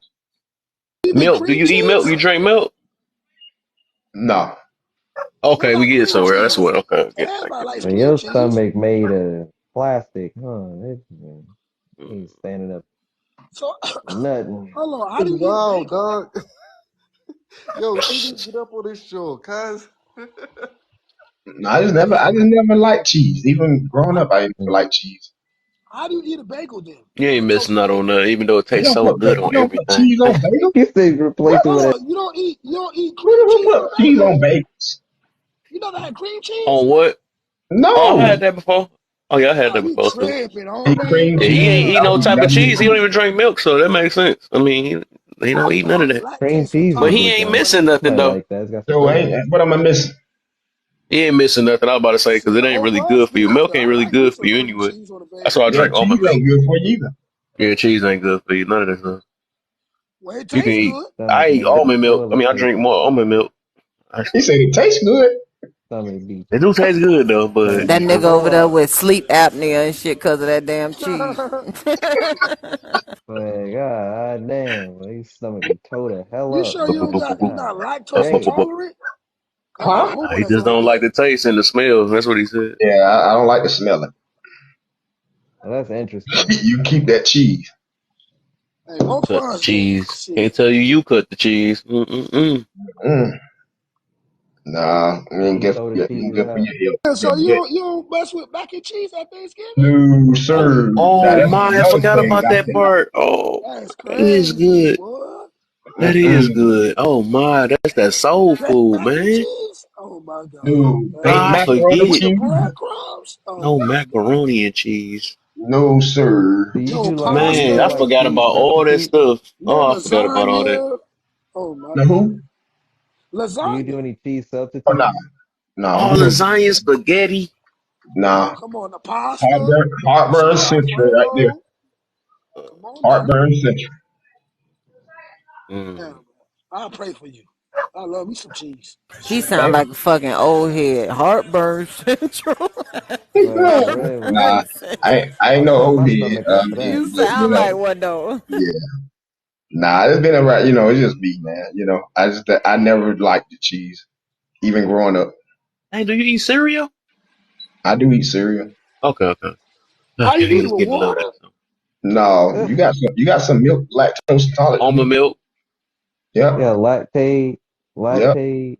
Even Milk? Do cream you eat milk? You cheese? drink milk? No. What Okay, we about get it cream somewhere. That's cheese? what. Okay, I Everybody get likes Man, cream your cheese. stomach made of plastic, huh? Man, it. ain't standing up So, for nothing. hold on. How do It's you eat wild, bacon? dog. Yo, he need to get up on this show, cuz. No, I just never liked cheese. Even growing I, up, I didn't like cheese. How do you eat a bagel then? You ain't With missing toast out in it? on that, even though it You tastes don't so put good on you don't put everything. cheese on bagel. You say replace it Hold with a on, you don't eat cream Who cheese on put a cheese on bagel? bagels? You never had cream cheese? On what? Oh, I No. had that before. Oh yeah, I had Oh, that you before too. tripping, Hey, homie? cream Yeah, Oh he cheese. ain't eat God. no type of Never cheese. He mind. don't even drink milk, so that makes sense. I mean, he don't eat none of that. cream Lactase cheese is But he good intolerance ain't is though. one of missing the I nothing might though. like that. It's got some So flavor. ain't what am I missing? He ain't missing nothing. I was about to say because shit. it ain't really Overall, good it's for you. good Milk though. ain't I really like me good for some you cream anyway. cheese on a That's why bagel. I Yeah, drink cheese almond milk. ain't good for you either. Yeah, cheese ain't good for you. None of that stuff. Well, it You can tastes eat. good. Stomach I eat make me almond milk. I toilet mean, I drink paper. more almond milk. Actually, He said it tastes good. Stomach be it do taste good though, but stomach That be nigga hurting. over there Boy, with sleep apnea and shit because of that damn cheese. But god damn, well, his stomach be tore the hell you up, sure you boy. don't got you not God lactose damn. intolerant? I got a Huh? homeboy he that's just like don't like that. the taste and the smell. That's what he said. Yeah, I don't like the smell of Well, that's interesting. it. You keep that cheese. Hey, vote Cut for the us then. cheese. Can't Shit. tell you cut the cheese. Mm-mm-mm. Mm. Nah, it So ain't you good for throw the your, it ain't cheese good for out. your health. Yeah, Your so you gut. don't, you don't mess with mac and cheese at Thanksgiving? No, Oh, sir. Now oh that's my! I another forgot thing about I that cannot. part. Oh, That's that is crazy, good. boy. That is Mm-mm. good. Oh my, that's that soul food, Mac and man. cheese? Oh my God. No, baked I macaroni With forget. the cheese. breadcrumbs? Oh No my God. macaroni and cheese. No, sir. Do you Yo, do like Man, I pasta, forgot about cheese all that substitute? stuff. your Oh, I forgot about all that. lasagna. Oh my The God. who? Do you do Lasagna. any cheese Oh, no, substitute? no, Oh, we don't. lasagna, spaghetti. Oh, Nah, come on. The pasta, Heartburn cheese central right there. Alfredo. Come on now. Heartburn central. Yeah, Mm. man. I'll pray for you. I love me some cheese. He Shit. sound Thank like a fucking old head. Heartburn central. Well, you. Heartburn Nah, really, central. I ain't I'll no set old my head. stomach up for that. You sound like one though. Yeah. Nah, it's been around. It's just me, man. I never liked the cheese, even growing up. Hey, do you eat cereal? I do eat cereal. Okay, okay. How Okay, you he eat it was with getting a little bit water? of something. No, Ugh. you got some milk lactose intolerant. Almond milk. Yep, Yeah, lactate, yep. lactate.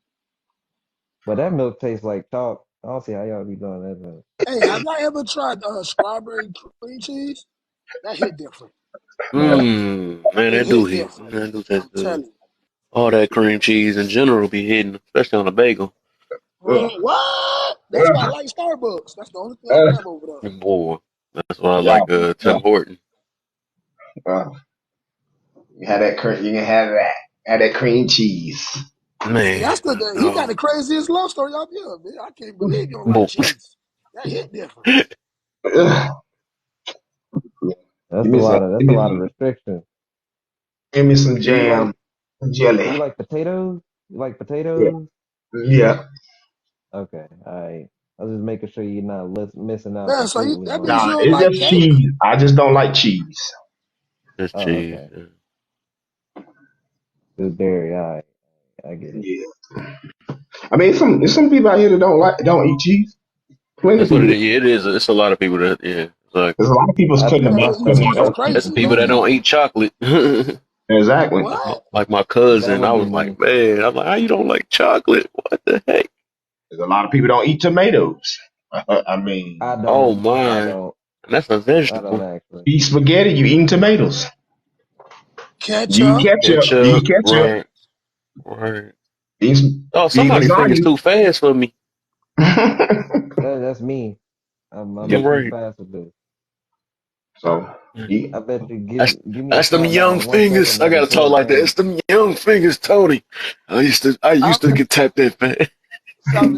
But that milk tastes like chalk. I don't see how y'all be doing that though. Hey, have y'all ever tried strawberry cream cheese? That hit different. No. Mmm, man, It that do hit hit. different. Man, that do I'm taste good. telling you. All that cream cheese in general be hitting, especially on a bagel. Ugh, What? That's why I ugh, like Starbucks. That's the only thing I ugh. grab over there. Boy, that's why I Yeah, like yeah. Tim Horton. Uh, you had that cream. You can have that. Had that cream cheese. See, Man, that's he got the no. craziest love story I've ever. Man. I can't believe you don't like Boy. cheese. That hit different. Ugh. Give That's a me some. lot of Give that's a me lot of some. restriction. Give me some Do you jam, like do jelly. you like potatoes? You like Yeah, potatoes? yeah. Okay, all right. I was just making sure you're not missing out Man, so completely that on means Nah, you that. don't it's like just cake? cheese. I just don't like cheese. Just Oh, cheese. okay. Yeah. Good dairy. All right, I get it. Yeah. I mean, it's some people out here that don't eat cheese. Plenty of That's what it people. is. Yeah, it is. It's a lot of people that, yeah, There's exactly. a lot of people's I cutting think them People off that that's eat because the cheese are that's That's crazy, people man. that don't eat chocolate. exactly. What? Like my cousin, that I would be was like, me. man, I'm like, how you don't like chocolate? What the heck? There's a lot of people don't eat tomatoes. I mean, I Oh don't. I my, don't. that's a I don't vegetable. actually. eat spaghetti, you eating tomatoes. You eat Ketchup? ketchup, you Ketchup, eat ketchup. right, right. You Oh, eat somebody's fingers lasagna. too fast for me. That's me. I'm You're too right. fast with this. so, eat. I bet you That's give me a that's them countdown young of 1 second. fingers. I I'll be gotta talk pulling like that. things. It's them young fingers, Tony. I I'm used to get tapped that fast.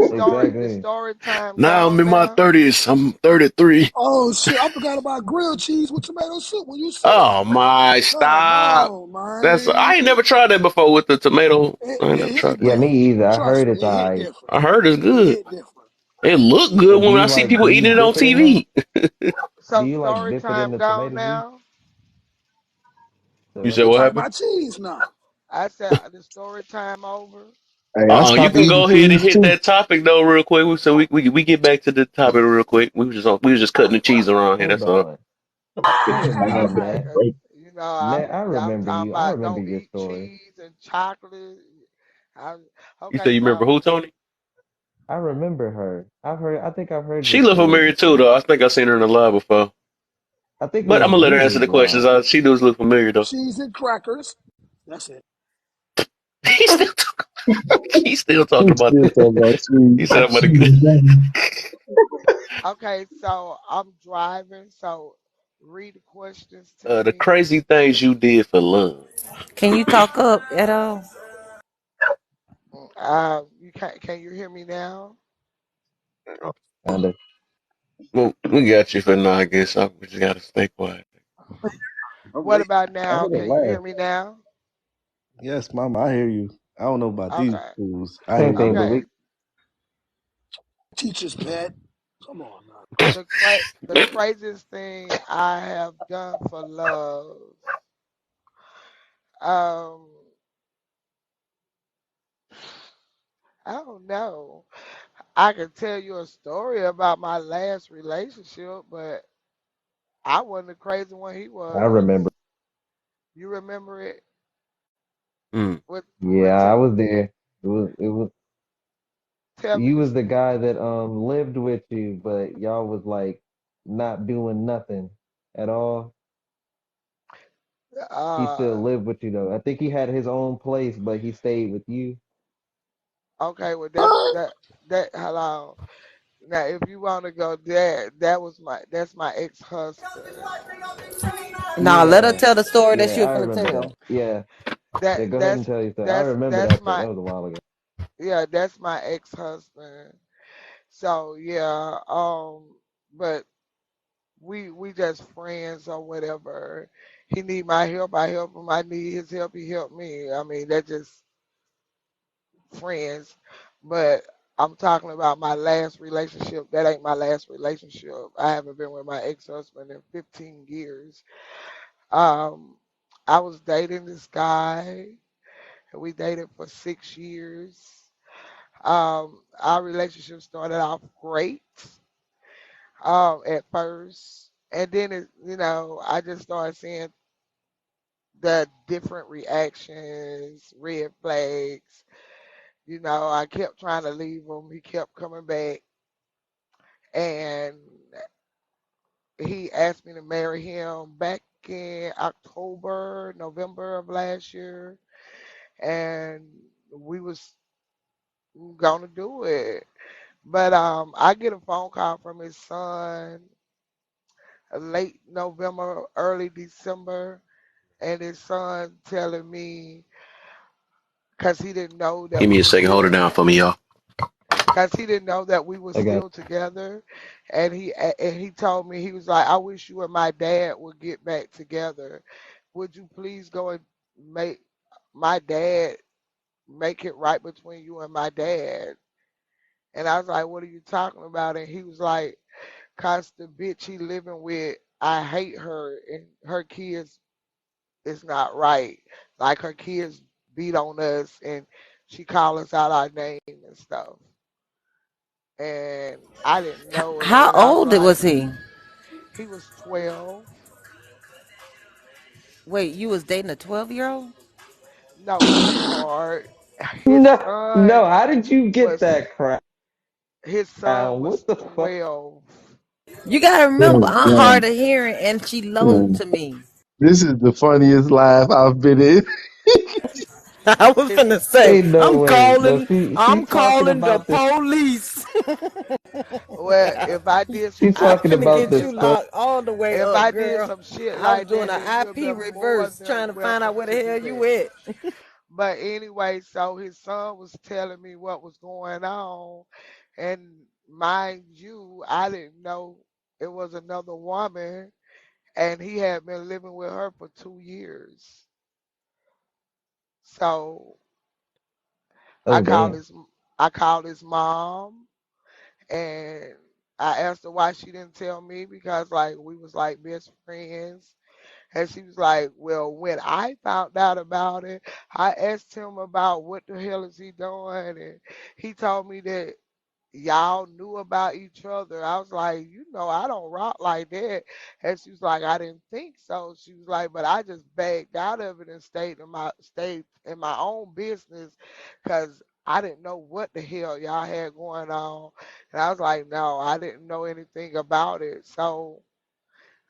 so the Exactly. story time Now I'm gone in my now. 30s. I'm 33. Oh shit! I forgot about grilled cheese with tomato soup when you said it. Oh my, Come stop. on, That's man. I ain't never tried that before with the tomato. I ain't never It hit tried that. Yeah, different. me either. I Trust heard me, it's it hit alright. different. I heard it's It good. hit different. It look good But when I see people do you eating it on dip it in there? TV. Do So you like story dip it in time the gone tomato juice? now. Say You what? said We what talking happened? about cheese now. I said the story time over. Hey, I You stopped can eating go ahead and cheese hit too. that topic though real quick. So we get back to the topic real quick. We was just cutting the cheese around here. Hold That's all. on. Wait a Yeah, minute, okay, Nat. cause Nat, I y'all remember talking you. I about remember don't your eat story. cheese and chocolate. I, You say okay, you remember well, who, Tony? I remember her. I think I've heard your She look story familiar too, before. though. I think I seen her in the live before. I think it But I'm was gonna let her answer Jesus, the questions. Rob. She does look familiar though. Cheese and crackers. That's it. He still talk, he still talking He's about. still talking about He said I'm sweet gonna. and Okay, so I'm driving, so read the questions to The me. crazy things you did for love. Can you talk up at all? You can you hear me now? Kind of. Well, we got you for now. I guess we just gotta stay quiet. What about I now? heard it Can you laugh. hear me now? Yes, Mama, I hear you. I don't know about these Okay. fools. I hear Same thing, you. but Okay. we Teacher's pet. Come on, man. The craziest thing I have done for love. Um, I don't know. I can tell you a story about my last relationship, but I wasn't the crazy one he I was. remember. You remember it? Mm. What Yeah, I was there. It was tell me you the was the guy that lived with you, but y'all was like not doing nothing at all. He uh still lived with you though. I think he had his own place, but he stayed with you. okay, well What? that hello. Now if you want to go that's my ex-husband. Nah, let her Yeah, tell the story that she yeah, was I finna remember tell. that. Yeah, That yeah. Go ahead and that's tell your story. I remember that's that though. my That was a while ago. yeah, that's my ex-husband. So yeah, but we just friends or whatever. He need my help, I help him. I need his help, he help me. I mean, that's just friends. But I'm talking about my last relationship. That ain't my last relationship. I haven't been with my ex-husband in 15 years. Um, I was dating this guy, and we dated for 6 years. Our relationship started off great at first, and then I just started seeing the different reactions, red flags. I kept trying to leave him. He kept coming back, and he asked me to marry him back in October, November of last year, and we was gonna do it. But I get a phone call from his son late November, early December, and his son telling me because he didn't know that Give we me a were second. Hold still it down for me, y'all. because he didn't know that we were I got still together, and he told me he was like, I wish you and my dad would get back together. Would you please go and make my dad make it right between you and my dad? And I was like, what are you talking about? And he was like, cause the bitch he living with, I hate her, and her kids is not right. Like her kids beat on us, and she call us out our name and stuff. And I didn't know it, How and I was old like, was he? he was 12. Wait, you was dating a 12-year-old? No, sweetheart. His no, no. son How did you get was that crap? his son was What the fuck? 12. You gotta remember, oh I'm hard God. of hearing and she low Oh, to me. this is the funniest live I've been in. I was His gonna say, Ain't no way. No, she I'm talking calling the about the police. well, if I did some she I'm shit, talking finna about get the you if story. locked all the way if up, I did girl. some shit I was like doing that, an then you'll be IP more reverse, trying than to find out welcome where the to hell do you that. at. But anyway, so his son was telling me what was going on, and mind you, I didn't know it was another woman, and he had been living with her for 2 years. So I Oh called damn. his I called his mom, and I asked her why she didn't tell me because like we was like best friends. And she was like, well, when I found out about it, I asked him about what the hell is he doing, and he told me that y'all knew about each other. I was like, I don't rock like that. And she was like, I didn't think so. She was like, but I just backed out of it and stayed in my own business because I didn't know what the hell y'all had going on. And I was like, no, I didn't know anything about it. So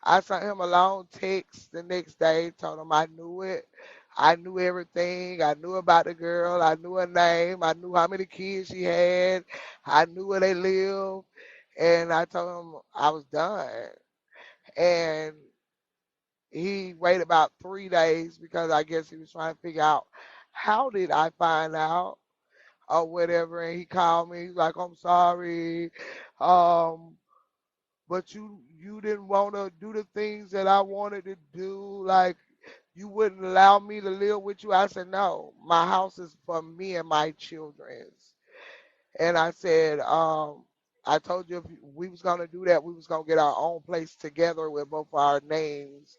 I sent him a long text the next day, told him I knew it. I knew everything. I knew about the girl. I knew her name. I knew how many kids she had. I knew where they lived. And I told him I was done. And he waited about 3 days because I guess he was trying to figure out how did I find out or whatever. And he called me. He's like, I'm sorry. Um, but you didn't want to do the things that I wanted to do. Like you wouldn't allow me to live with you. I said, no, my house is for me and my children's. And I said, I told you if we was gonna do that, we was gonna get our own place together with both our names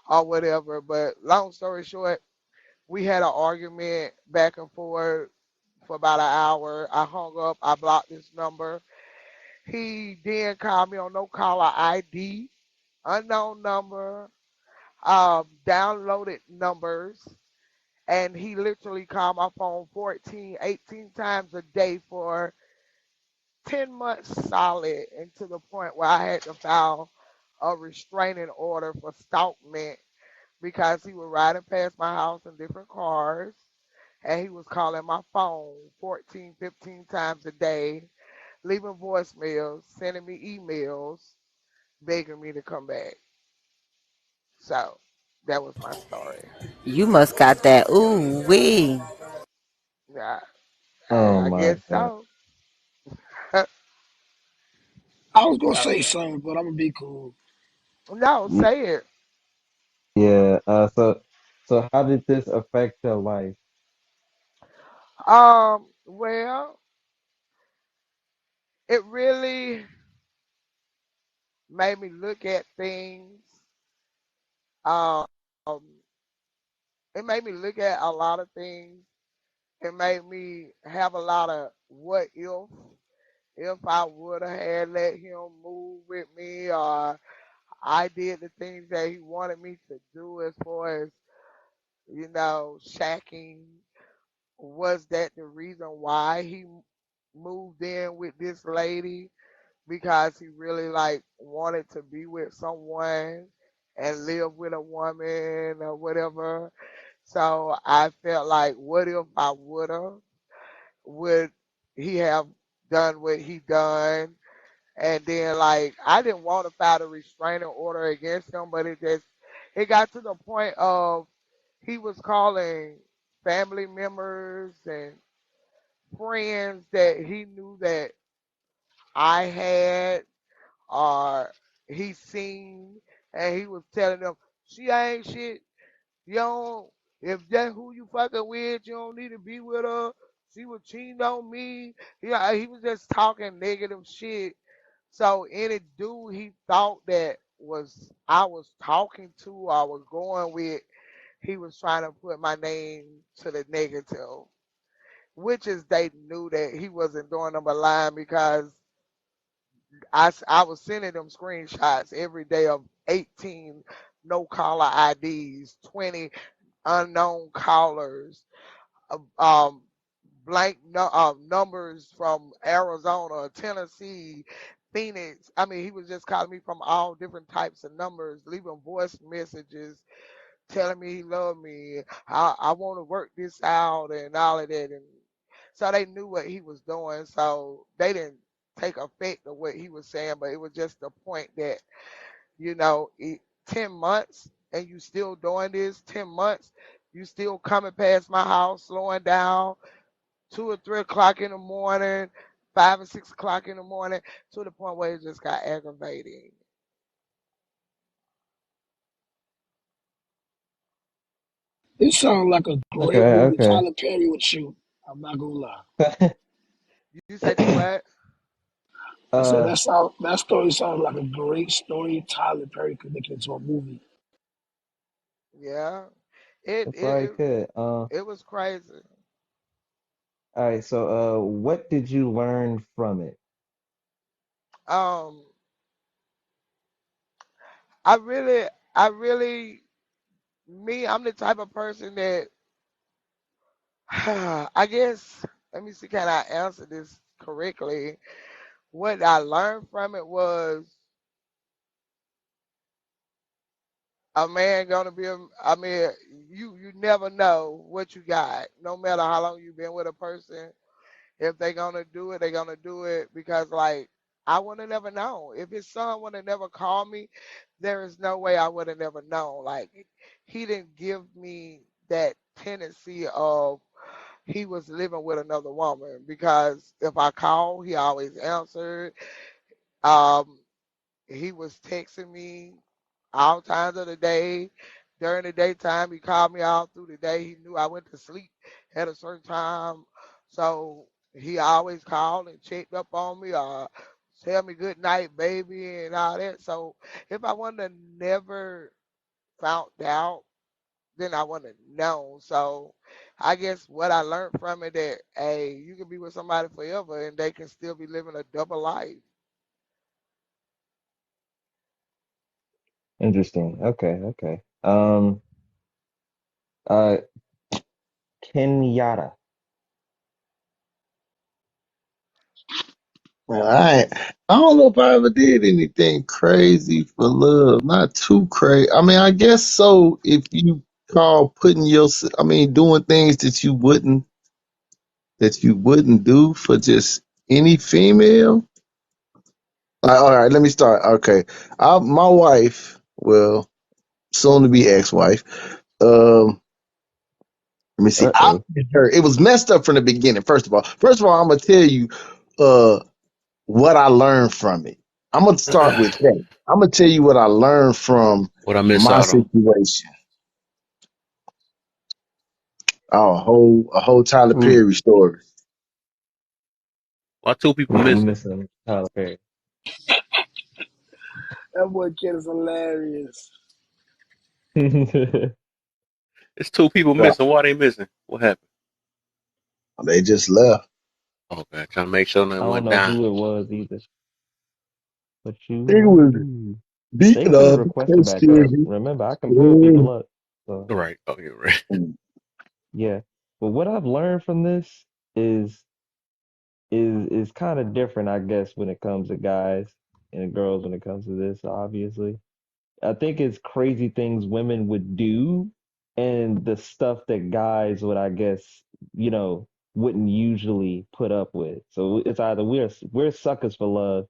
or whatever. But long story short, we had an argument back and forth for about an hour. I hung up. I blocked his number. He then called me on no caller ID, unknown number, downloaded numbers, and he literally called my phone 14, 18 times a day for 10 months solid, and to the point where I had to file a restraining order for stalkment because he was riding past my house in different cars and he was calling my phone 14, 15 times a day, leaving voicemails, sending me emails, begging me to come back. So that was my story. You must got that. Ooh wee. Yeah, Oh I my guess God. so. I was gonna So say something, but I'm gonna be cool. no, Y- say it. Yeah. So how did this affect your life? Well, it really made me look at things. Um, it made me look at a lot of things. It made me have a lot of what if I would have had let him move with me, or I did the things that he wanted me to do as far as shacking. Was that the reason why he moved in with this lady? Because he really like wanted to be with someone and live with a woman or whatever. So I felt like, what if I would he have done what he done? And then like I didn't want to file a restraining order against him, but it got to the point of he was calling family members and friends that he knew that I had or he seen, and he was telling them she ain't shit. You don't, if that's who you fucking with, you don't need to be with her. She was cheating on me. Yeah, he was just talking negative shit. So any dude he thought that was I was talking to or I was going with, he was trying to put my name to the negative, which is they knew that he wasn't doing them a line because I was sending them screenshots every day of 18 no caller IDs, 20 unknown callers, um, blank numbers from Arizona, Tennessee, Phoenix. I mean, he was just calling me from all different types of numbers, leaving voice messages, telling me he loved me. I want to work this out and all of that. And so they knew what he was doing. So they didn't take effect of what he was saying, but it was just the point that, you know, it, 10 months and you still doing this, 10 months, you still coming past my house, slowing down 2 or 3 o'clock in the morning, 5 or 6 o'clock in the morning, to the point where it just got aggravating. It sounds like a great Okay, movie okay. Tyler Perry would shoot. I'm not gonna lie. You said you what? I said uh that story sounds like a great story Tyler Perry could make into a movie. Yeah. It it it probably it, could. it was crazy. All right, so what did you learn from it? Um, I really, I'm the type of person that, I guess, let me see, can I answer this correctly? What I learned from it was a man gonna be I mean, you never know what you got. No matter how long you've been with a person, if they gonna do it, they gonna do it because like I would have never known. If his son would have never called me, there is no way I would have never known. Like he didn't give me that tendency of he was living with another woman because if I called, he always answered. Um, he was texting me all times of the day. During the daytime, he called me all through the day. He knew I went to sleep at a certain time. So he always called and checked up on me or tell me good night, baby, and all that. So if I wouldn't have never found out, then I wouldn't have known. So I guess what I learned from it that hey, you can be with somebody forever and they can still be living a double life. Interesting. Okay, okay. Uh, Kenyatta. Well, I don't know if I ever did anything crazy for love. Not too crazy. I mean, I guess so. If you call putting your, I mean, doing things that you wouldn't do for just any female. All right, let me start. Okay, my wife, well, soon to be ex-wife. Um, Let me see. I Uh-oh. her. It was messed up from the beginning. First of all, I'm gonna tell you uh what I learned from it. I'm gonna start with that. I'm gonna tell you what I learned from What I miss my out on? situation. Oh, a whole Tyler Ooh, Perry story. Why two people we missing? missing Tyler Perry. That boy kid is hilarious. I It's two people Right. missing. Why they missing? What happened? They just left. Okay, trying to make sure nothing don't went know down. who it was either, but you They know was who. They beat could have up requested because backup. Remember, I can pull people up. So Right. Oh, you're right. yeah. But what I've learned from this is is kind of different, I guess, when it comes to guys and girls when it comes to this, obviously. I think it's crazy things women would do and the stuff that guys would, I guess, wouldn't usually put up with. So it's either we're suckers for love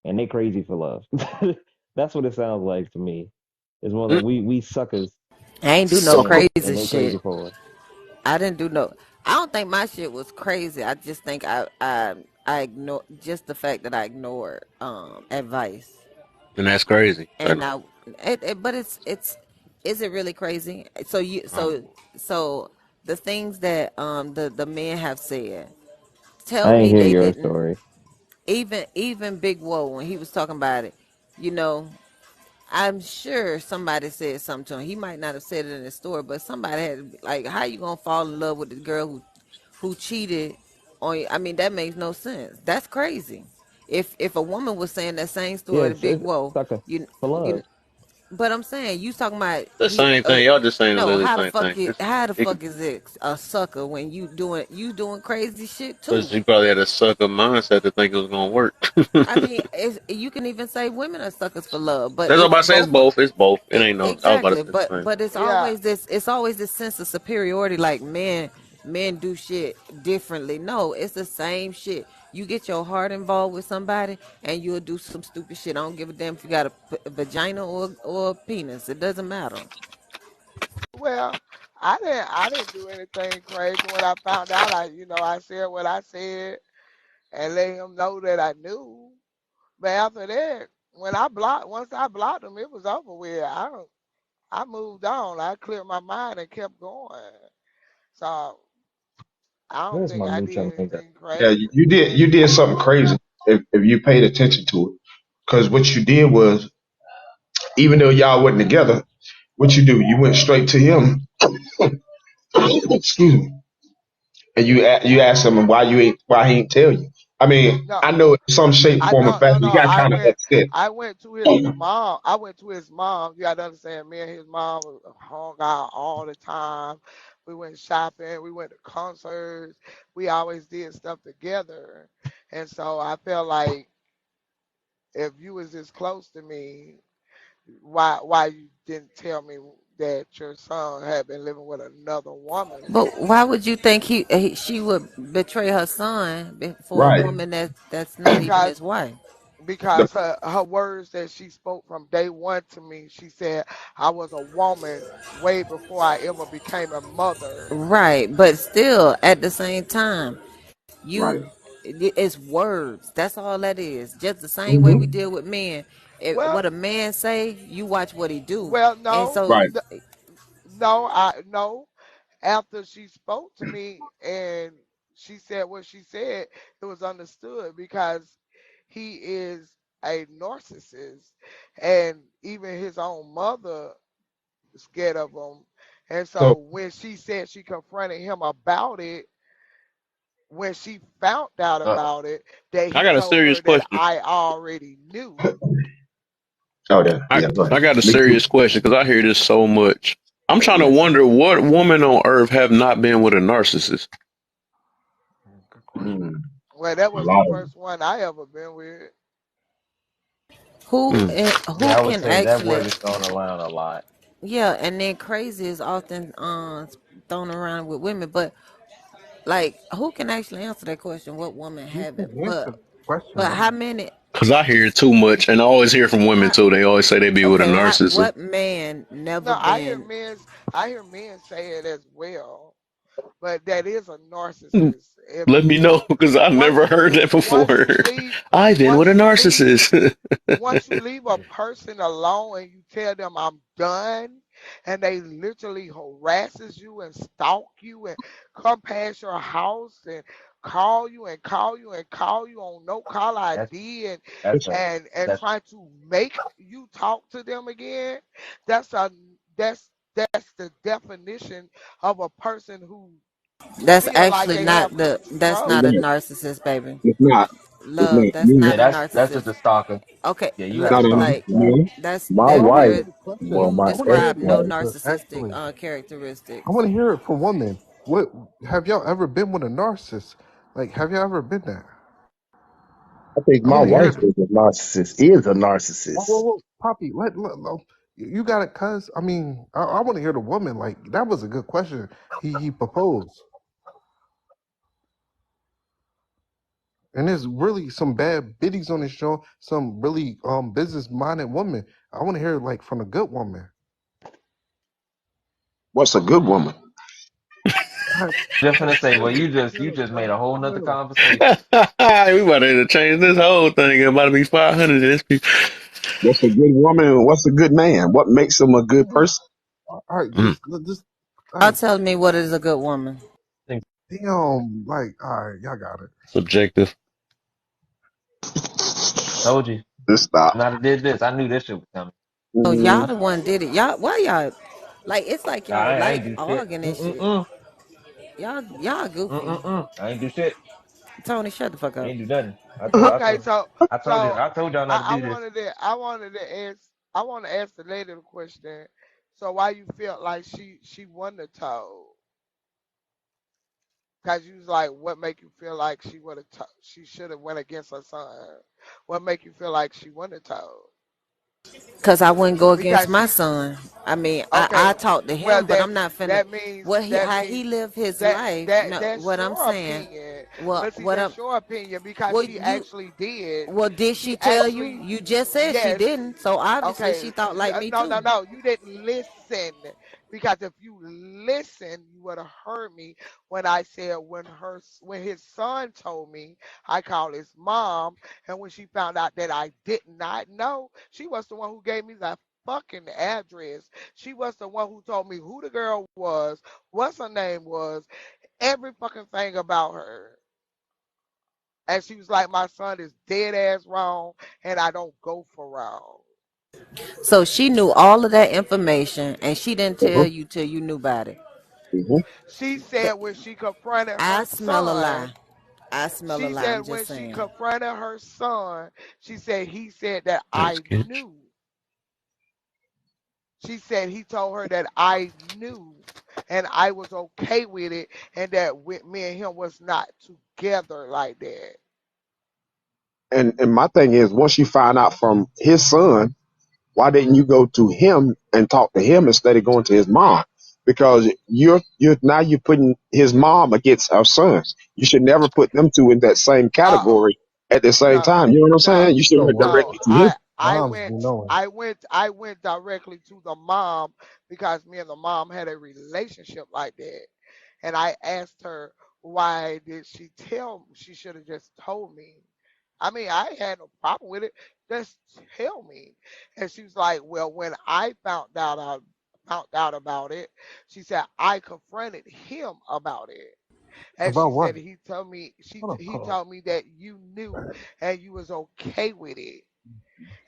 and they crazy for love. That's what it sounds like to me. It's more like Mm, we suckers I ain't do no sucker. crazy and they crazy shit. for us. I didn't do no. I don't think my shit was crazy. I just think I ignore just the fact that I ignored advice. And that's crazy. Say And no. but it's is it really crazy? So I don't know. so the things that the men have said, tell I ain't me hear they your didn't. story. Even Big Woe when he was talking about it, you know, I'm sure somebody said something to him. He might not have said it in his story, but somebody had to be like, how you gonna fall in love with the girl who cheated on you? I mean, that makes no sense. That's crazy. If a woman was saying that same Yeah, story to Big it's Woe, sucker you for you love. but I'm saying you talking about The same thing. Y'all just saying a no, little same thing. how the It could fuck is it a sucker when you doing crazy shit because too? you probably had a sucker mindset to think it was gonna work. I mean, you can even say women are suckers for love, but That's all I'm it's about to say. It's both. both. It's both. It ain't no. I was about to Exactly, say the same. but Yeah. it's always this sense of superiority. Like men do shit differently. No, it's the same shit. You get your heart involved with somebody, and you'll do some stupid shit. I don't give a damn if you got a vagina or a penis. It doesn't matter. Well, I didn't do anything crazy when I found out. I said what I said and let him know that I knew. But after that, once I blocked him, it was over with. I moved on. I cleared my mind and kept going. So I don't Where's think my I mutual did amiga? anything Yeah, crazy. you did something crazy if you paid attention to it. Because what you did was, even though y'all wasn't together, what you do, you went straight to him. Excuse me, and you asked him why he ain't tell you. I mean, No, I know in some shape, I form, or no no fashion, no. you got kind of upset. I went to his mom. I went to his mom. You got to understand, me and his mom hung out all the time. We went shopping. We went to concerts. We always did stuff together. And so I felt like if you was this close to me, Why you didn't tell me that your son had been living with another woman? But why would you think she would betray her son for a Right. woman that's not even Because his wife? The, her words that she spoke from day one to me, she said I was a woman way before I ever became a mother. Right, but still, at the same time, right. you it's words. That's all that is. Just the same way Hmm. we deal with men. Well, What a man say, you watch what he do. well, And no, so, Right. no, I no. After she spoke to me and she said what she said, it was understood because he is a narcissist, and even his own mother is scared of him. And so So when she said she confronted him about it, when she found out Uh, about it, that I he got a told serious her that question. I already knew. oh yeah, I yeah, go ahead. I got a Me too. serious question because I hear this so much. I'm trying to yes, wonder what woman on earth have not been with a narcissist. Good question. Mm, Well, that a was the lot of first one I ever been with. Mm. yeah, who I would can say that actually? word is thrown around a lot. Yeah, and then crazy is often thrown around with women, but like who can actually answer that question? What woman You can haven't? answer the question, But though. how many? Because I hear it too much, and I always hear from women I, too. They always say they be with a Okay, narcissist. what man never no, been? I hear men say it as well, but that is a Mm. narcissist. If Let me you know because I've once never you heard that once before. you leave I've been with a once you leave narcissist. once you leave a person alone and you tell them I'm done, and they literally harasses you and stalk you and come past your house and call you and call you and call you on no call That's ID and that's a and that's trying to make you talk to them again, that's a that's the definition of a person who That's feel like actually they not have the. That's not a control. right. narcissist, baby. It's not. It's not. Love. That's Me. yeah, not a that's just narcissist. a stalker. Okay, Yeah, you It's have a not a stalker. like no. that's My there. I want to wife, hear There, the well, question. you my I want to hear describe the no ex-wife. answer, narcissistic actually. I characteristics. want to hear it from women. What have y'all ever been with a narcissist? Like, have y'all ever been that? I think I my want to hear wife it. is a narcissist. Is a Whoa, whoa, narcissist. whoa, Poppy, you got it, cuz. I mean, I want to hear the woman. Like, that was a good question he proposed. And there's really some bad biddies on this show, some really business minded woman. I want to hear like from a good woman. What's a good woman? Like, Just gonna say, well, you yeah, just made a whole nother yeah. conversation. We about to change this whole thing. It about to be 500 of this people. What's a good woman and what's a good man? What makes them a good person? All right, Mm. just all Y'all right. tell me what is a good woman. Damn, like, all right, y'all got it. Subjective. Told you. Just stop. When I did this, I knew this shit was coming. Oh, y'all Mm, the one did it. Y'all, why y'all? Like it's like Nah, y'all I like ain't do shit. arguing and shit. Mm-mm-mm. Y'all goofy. Mm-mm-mm. I ain't do shit. Tony, shut the fuck I up. ain't do nothing. Okay, so I told y'all not to I do this. wanted to ask I want to ask the lady the question. So why you felt like she wouldn't have told? Cause you was like, what make you feel like she should have went against her son? What make you feel like she wouldn't have told? Cause I wouldn't go against Because my she son. I mean, okay, I talked to well him, but I'm not finna. that means What he that how means he live his life. No, that's what I'm your saying. opinion. Well, But see, what I'm. that's your opinion because Well, she you. actually did. Well, did She she tell you? actually You just said she yes. didn't. So obviously Okay, she thought like me no, no, too. no. You didn't listen because if you listen, you would have heard me when I said when his son told me I called his mom, and when she found out that I did not know, she was the one who gave me the fucking address. She was the one who told me who the girl was, what her name was, every fucking thing about her. And she was like, my son is dead ass wrong, and I don't go for wrong. So she knew all of that information, and she didn't tell uh-huh, you till you knew about it. mhm. She said when she confronted I her smell a lie. son, I smell a she lie. said I'm when just she saying. confronted her son, she said he said that Nice I catch. knew. She said he told her that I knew and I was okay with it and that me and him was not together like that. And my thing is, once you find out from his son, Why didn't you go to him and talk to him instead of going to his mom? Because you're now you're putting his mom against her sons. You should never put them two in that same Uh, category at the same no, time. You know what I'm no, saying? You should have So went what? no. directly to him. I Moms be went, knowing. I went directly to the mom because me and the mom had a relationship like that, and I asked her why did she tell me? She should have just told me. I mean, I had no problem with it. Just tell me. And she was like, "Well, when I found out about it, she said I confronted him about it." And she About what? said Hold up, he hold up. told me that you knew and you was okay with it.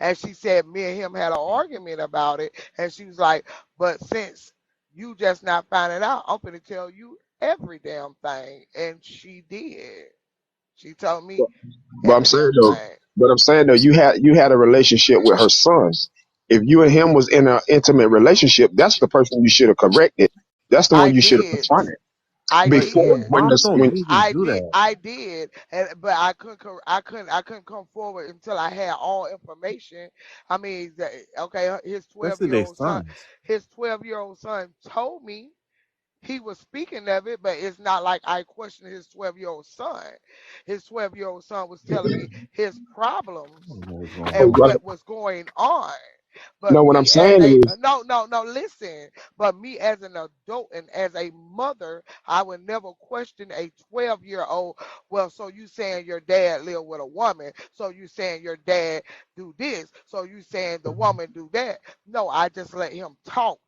And she said me and him had an argument about it. And she was like, but since you just not finding out, I'm gonna tell you every damn thing. And she did. She told me But every damn thing. I'm saying though, you had a relationship with her sons. If you and him was in an intimate relationship, that's the person you should have corrected. That's the I one you should have did. confronted I But before did. when moms the don't when usually do that. I did, and but I couldn't come forward until I had all information. I mean, okay, Especially their sons. his 12-year-old son told me he was speaking of it, but it's not like I questioned his 12-year-old son. His 12-year-old son was telling me his I problems don't know what's going hey, and on. brother, what was going on. But no, what I'm me as saying a is no, listen. But me as an adult and as a mother, I would never question a 12-year-old. Well, so you saying your dad lived with a woman? So you saying your dad do this? So you saying the woman do that? No, I just let him talk.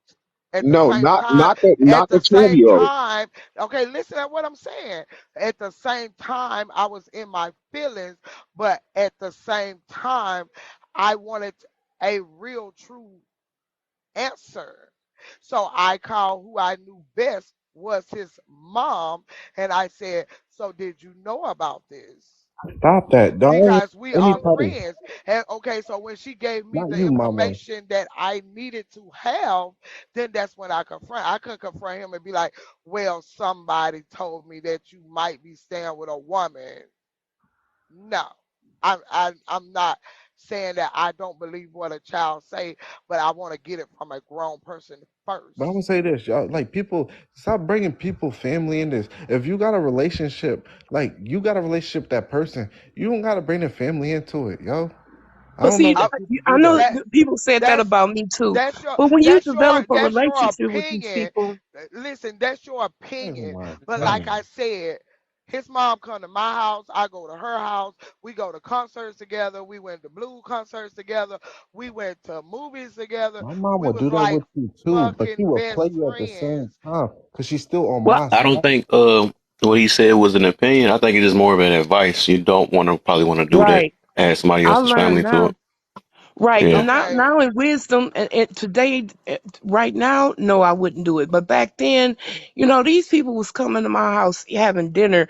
At the no, same not time, not the at not the the 12 same year old. time, okay, listen to what I'm saying. At the same time, I was in my feelings, but at the same time, I wanted a real true answer. So I called who I knew best was his mom, and I said, so did you know about this? Stop that, dog. Because we are Anybody, friends. And okay, so when she gave me not the you, mama. information that I needed to have, then that's when I couldn't confront him and be like, well, somebody told me that you might be staying with a woman. No, I'm not saying that I don't believe what a child say, but I want to get it from a grown person But I'm gonna first. say this, y'all. Like people, stop bringing people, family in this. If you got a relationship, like you got a relationship with that person, you don't gotta bring the family into it, yo. I But don't know see, why I, people I do know that. that people said that that's about me too. that's your But when you that's your develop a that's your relationship with these opinion. people, Listen, that's your Never opinion. mind. But Never like mind. I said, his mom come to my house, I go to her house, we go to concerts together, we went to blue concerts together, we went to movies together. My mom We would was do that like with you too, but she fucking would play best you at the same friends. time because she's still on well, my I don't side. think what he said was an opinion. I think it's just more of an advice. You don't want to probably want to do that. right. Add somebody I else's learned family to now. it. Right Yeah. now, Okay. now in wisdom, and today, right now, no, I wouldn't do it. But back then, these people was coming to my house having dinner,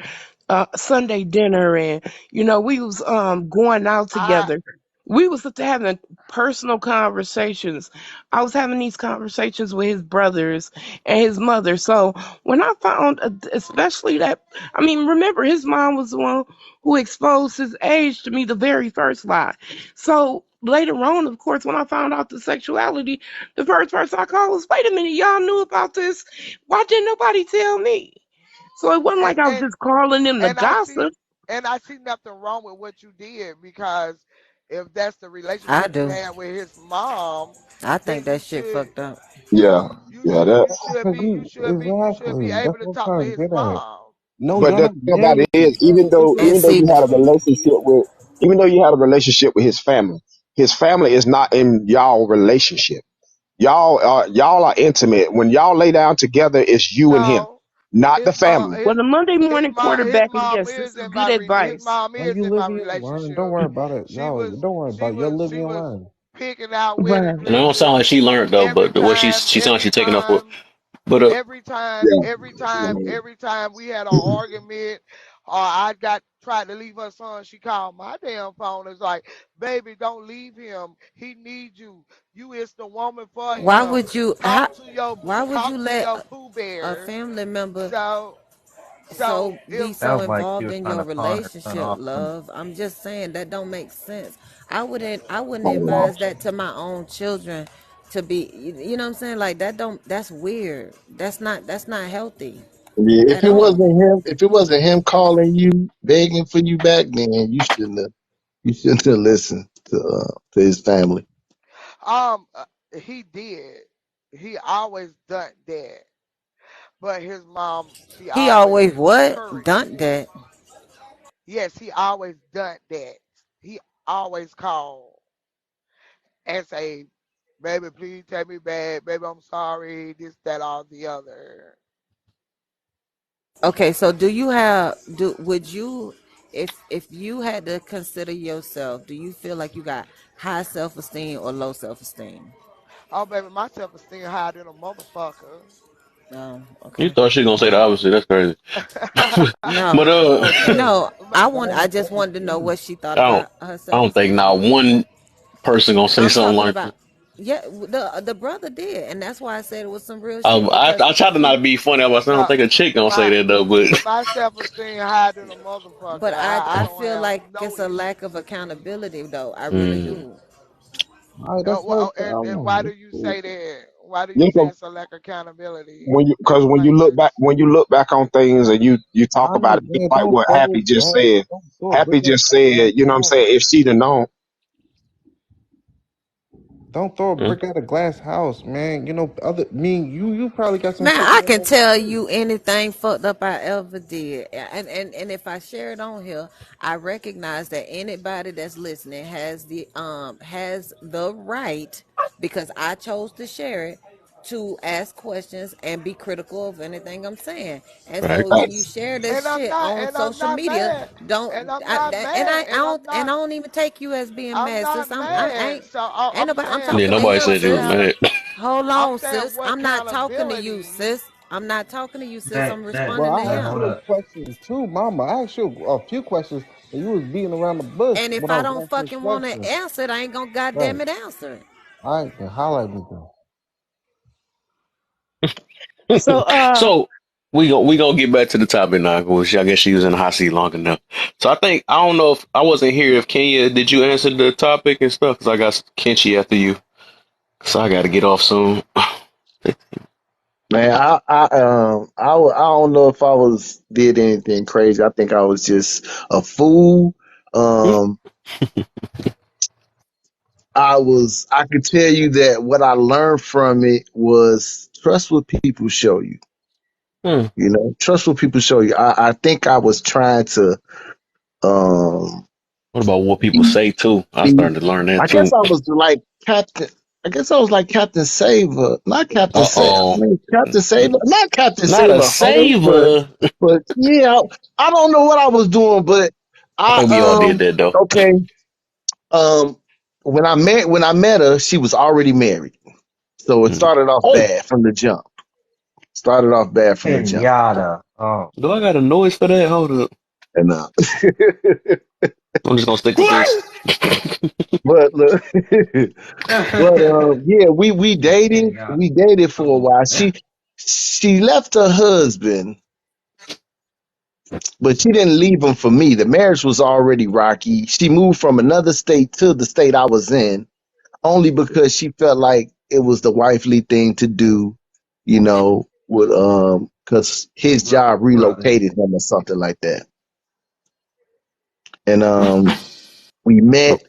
Sunday dinner, and we was going out I together. We was having personal conversations. I was having these conversations with his brothers and his mother. So when I found, especially that, I mean, remember his mom was the one who exposed his age to me the very first lie. So later on, of course, when I found out the sexuality, the first person I called was, wait a minute, y'all knew about this. Why didn't nobody tell me? So it wasn't and, like I was and just calling them to and gossip. I see nothing wrong with what you did because if that's the I relationship you do. had with his mom, I think then you that shit should fucked up. Yeah, yeah, that. Because you you should be exactly able that's to what I'm talk to trying to his get at. mom. No, But y'all the not thing about it married. is, And even though see, you had a relationship with, even though you had a relationship with his family is not in y'all relationship. Y'all are intimate. When y'all lay down together, it's you and him, No, not the family. Well, the Monday morning quarterbacking, yes, this is good his advice. mom Now is you in live my and you learn. Don't relationship. worry about it, She y'all. was Don't worry about it. You'll live and you'll learn. picking out wedding Right. And it don't sound dresses like she learned though. But the way she sounds like every she's taking up for. time But Yeah. every time we had an argument or I got tried to leave her son, she called my damn phone. It's like, baby, don't leave him. He needs you. You is the woman for why him. would you? How? Talk to your Why would you let Pooh a Bears. family member? So. so So be if so Sounds like she involved was in trying your to pawn her son relationship, off on you. love. I'm just saying that don't make sense. I wouldn't Oh, advise that to my own children to be, you know what I'm saying? Like that don't that's weird. That's not healthy yeah, at all. if it wasn't him calling you, begging for you back, then you shouldn't have listened to his family. um uh, he did, he always done that. But his mom, she He always always what? encouraged Done it. that. Yes, he always done that. He always called and say, "Baby, please take me back. Baby, I'm sorry. This, that, or the other." Okay, so would you if you had to consider yourself, do you feel like you got high self-esteem or low self-esteem? Oh, baby, my self-esteem higher than a motherfucker. Oh, You okay. thought she gonna say the opposite. That's crazy. No, But Okay. no. I Higher just wanted to know self-esteem. what she thought I don't. about her I don't think self-esteem. not one person gonna say I'm something talking like about, that. yeah, the brother did, and that's why I said it was some real shit because I try to he. not be funny. I don't No, think a chick gonna say my that though. But my self-esteem higher than a motherfucker. But I I don't feel have like no it's a issue. lack of accountability though. I really mm, do. All right, that's her And why problem. do That's you cool. say that? Why do you Yeah, say it's a lack of accountability? because Explain, please. when you look back on things and you talk All about right, it, just man, like what Happy just said. don't throw a Happy brick at a just said, you know what I'm glass house. saying? If she'd have known, Don't throw a mm. brick at a glass house, man. You know, you probably got some Man, shit I going can on tell too. you anything fucked up I ever did. And if I share it on here, I recognize that anybody that's listening has the right, because I chose to share it, to ask questions and be critical of anything I'm saying. And so Facts. when you that's share this shit on And I'm social not media, mad. don't And I'm I, not and mad. I don't even take you as being I'm mad, sis. not I mad. So ain't nobody. I'm saying Yeah, talking to nobody him, what said you was sis. kind of mad. Hold I'm on, saying sis. what I'm not talking to you, accountability. sis. I'm not talking to you, sis. I'm Well, responding to I That asked hold him. you a up. question too, Mama. I asked you a few questions, and you was beating around the bush And if when I I was don't asking fucking want to questions. answer it, I ain't gonna Right. goddamn it answer it. All right, then holla at me then. So, So we gonna get back to the topic now, which I guess she was in the hot seat long enough. So I don't know if I wasn't here. If Kenya, did you answer the topic and stuff? Because I got Kenchi after you. So I got to get off soon. Man, I don't know if I was did anything crazy. I think I was just a fool. Um, I could tell you that what I learned from it was trust what people show you. Hmm. You know, trust what people show you. I think I was trying to, um, What about what people be, say too? I be, started to learn that I guess too. I was like Captain, I guess I was like Captain Saver, not Captain Uh Sa- I oh. mean, Captain Saver, not Captain Not a Saver Hope, saver. but yeah, I don't know what I was doing, but I I, think we all did that though. okay, um, when I met her, she was already married. So it Hmm. started off Oh, bad from the jump. Started off bad from the jump. Pinata. Oh do I man. got a noise for that? Hold up. And I'm just gonna stick with this. but look, but yeah, Pinata. we dated for a Oh while. man. She left her husband, but she didn't leave him for me. The marriage was already rocky. She moved from another state to the state I was in, only because she felt like it was the wifely thing to do, you know, with because his job Brother. relocated him or something like that. And we met.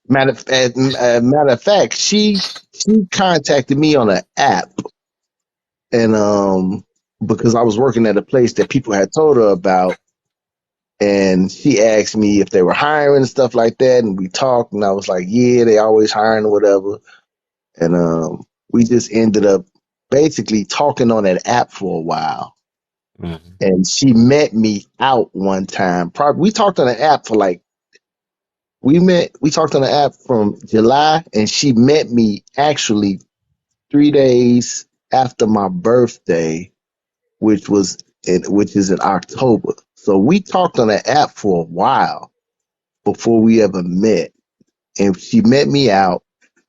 Matter of fact, she contacted me on an app, and because I was working at a place that people had told her about, and she asked me if they were hiring and stuff like that, and we talked, and I was like, yeah, they always hiring or whatever, and we just ended up basically talking on that app for a while. Mhm. And she met me out one time. Probably we talked on the app for like we talked on the app from July, and she met me actually 3 days after my birthday, which is in October. So we talked on the app for a while before we ever met, and she met me out.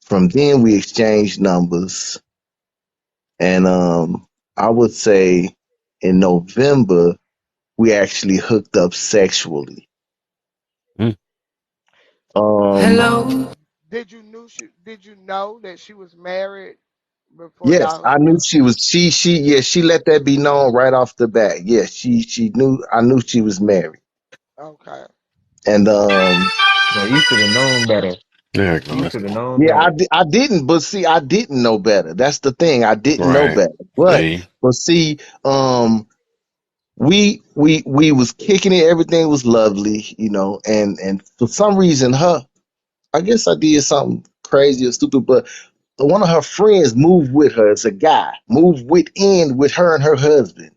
From then we exchanged numbers, and I would say in November we actually hooked up sexually. Mm. Um, Hello. Did you know that she was married before yes, y'all I hooked knew up? she was. Yeah, she let that be known right off the bat. Yes, she knew. I knew she was married, Okay. and No, you should have known better. There you go. You That's should have cool. known yeah, better. I didn't. But see, I didn't know better. That's the thing. I didn't know Right. better. But See. but see, we was kicking it. Everything was lovely, and for some reason, I guess I did something crazy or stupid, but one of her friends moved with her. It's a guy moved within with her and her husband.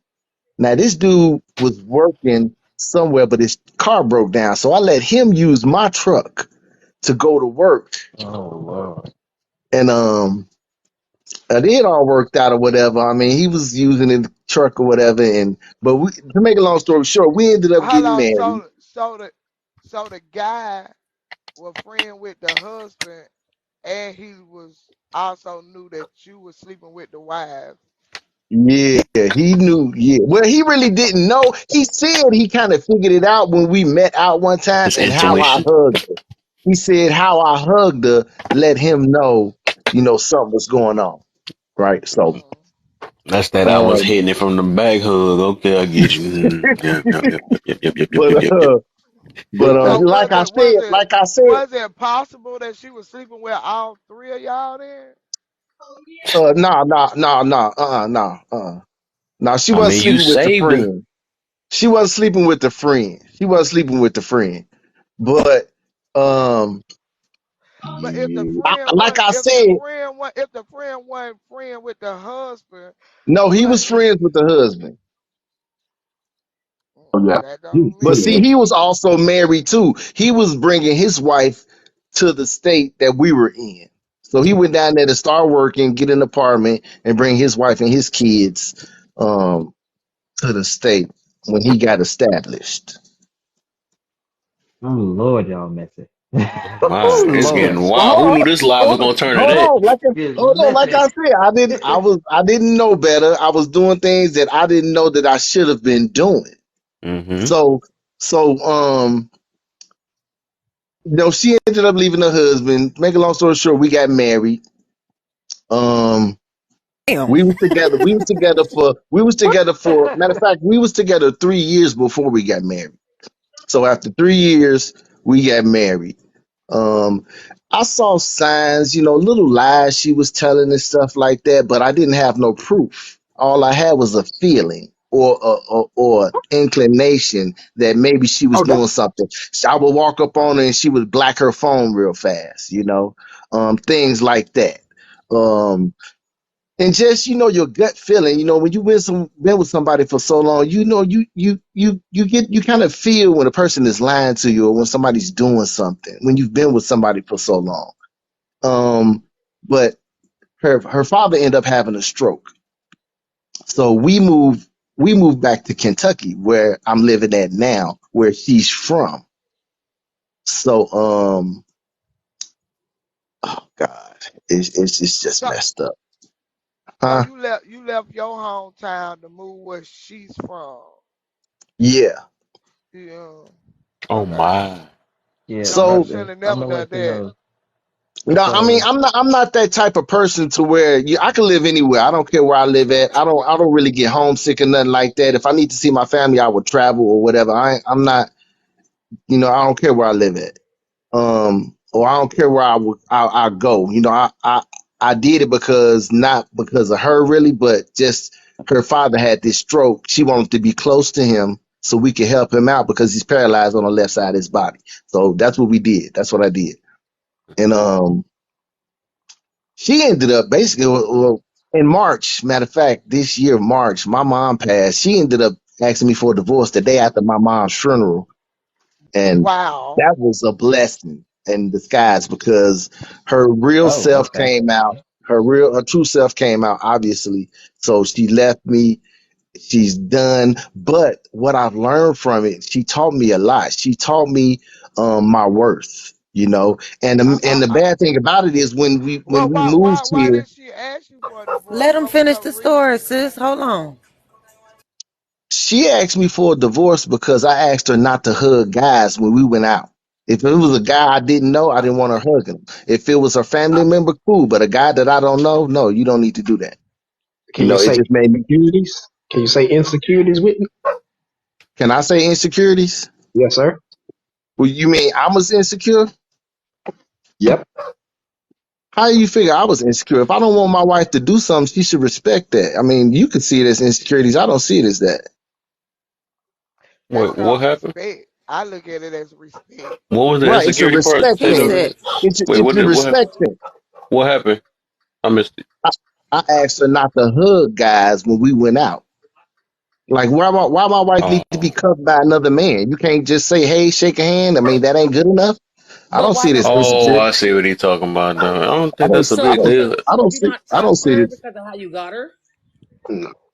Now this dude was working somewhere, but his car broke down, so I let him use my truck to go to work, Oh Lord. and it all worked out or whatever. I mean, he was using the truck or whatever, and but to make a long story short, we ended up Hold getting on. married. So the guy was friend with the husband, and he was also knew that you was sleeping with the wife. Yeah, he knew. Yeah, well, he really didn't know. He said he kind of figured it out when we met out one time, It's and how I intuition. hugged her. He said how I hugged her let him know, something was going on, right? So, Mm. That's that I was um, hitting it from the back hug. Okay, I get you. Mm. Yep, yep, yep, yep, yep, yep, yep, but yep, yep, yep. So like I said, was it possible that she was sleeping with all three of y'all then? nah. She I wasn't mean, you sleeping with the saved her. friend. She wasn't sleeping with the friend. She wasn't sleeping with the friend. But, But if the I, friend like wasn't, I said, if the friend wasn't friend with the husband, no, he but was friends with the husband. Oh, yeah. that He was don't But cool. see, mean. he was also married too. He was bringing his wife to the state that we were in. So he went down there to start working, get an apartment, and bring his wife and his kids to the state when he got established. Oh Lord, y'all messy. Oh My, it's Lord! getting Well, wild. Who knew this live was gonna turn to hold that? on. It's Hold on. Like messy. I said, I didn't know better. I was doing things that I didn't know that I should have been doing. Mm-hmm. So, so, she ended up leaving her husband. Make a long story short, we got married. Um, Damn. we was together for matter of fact, we was together 3 years before we got married. So after 3 years, we got married. Um, I saw signs, little lies she was telling and stuff like that, but I didn't have no proof. All I had was a feeling or inclination that maybe she was Oh, that, doing something. So I would walk up on her and she would black her phone real fast, things like that. Um, and just your gut feeling, when you been with somebody for so long, you kind of feel when a person is lying to you or when somebody's doing something when you've been with somebody for so long. But her father ended up having a stroke, so we moved back to Kentucky where I'm living at now, where she's from. So oh God, it's just So messed up, so huh? you left your hometown to move where she's from. Yeah. Yeah. Oh Okay. my. Yeah, No, you So should brother. have I'm never gonna done let you that. know. no, I mean So I'm not that type of person to where I can live anywhere. I don't care where I live at. I don't really get homesick or nothing like that. If I need to see my family, I would travel or whatever. I'm not, I don't care where I live at. Or I don't care where I go. I did it because not because of her really, but just her father had this stroke. She wanted to be close to him so we could help him out because he's paralyzed on the left side of his body. So that's what we did. That's what I did. And she ended up basically, well, in March, matter of fact, this year, March, my mom passed. She ended up asking me for a divorce the day after my mom's funeral. And Wow. that was a blessing in disguise because her real oh, self okay. came out. Her true self came out, obviously. So she left me. She's done. But what I've learned from it, she taught me a lot. She taught me my worth, And I, the, I, and the I, bad thing about it is when well, we why moved here, did she ask you for a divorce? Let him What was finish her the story, reason? sis. Hold on. She asked me for a divorce because I asked her not to hug guys when we went out. If it was a guy I didn't know, I didn't want her hugging him. If it was her family member, cool. But a guy that I don't know, no, you don't need to do that. Can you It say just made me. insecurities? Can you say insecurities with me? Can I say insecurities? Yes, sir. Well, you mean I was insecure? Yep. How do you figure I was insecure? If I don't want my wife to do something, she should respect that. I mean, you could see it as insecurities. I don't see it as that. That's Wait, what called happened? respect. I look at it as respect. What was the Right. It's a insecurity part? respect Say He that thing. again. said, Wait, It's what a did what happened? respect thing. What happened? I missed it. I asked her not to hug guys when we went out. Like, why my wife need to be Oh, cuffed by another man? You can't just say, hey, shake a hand. I mean, that ain't good enough. I But don't why see it as not hug oh, insecurity. I her? see what he talking about. Though. I don't think that's a I big don't, deal. Would you not I trust don't see her it. because of how you got her?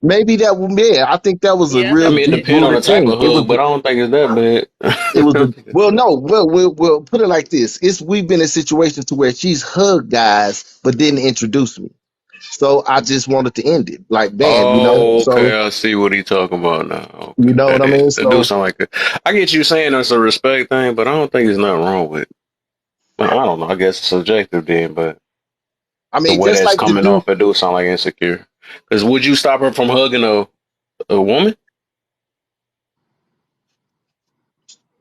Maybe that, yeah, I think that was a Yeah, I real that's mean, it deep it. depends on the rooted type thing. of hug, but I don't think it's that It was a, bad. well, no, well, put it like this. We've been in situations to where she's hugged guys, but didn't introduce me. So I just wanted to end it. Like, damn, Oh, so, okay. I see what he talking about now. you know what I Okay, mean? to do So, something like that. I get you saying that's a respect thing, but I don't think there's nothing wrong with. Well, I don't know. I guess it's subjective then, but I the mean, way just that's like the coming dude, off, it do sound like insecure. Because would you stop her from hugging a woman?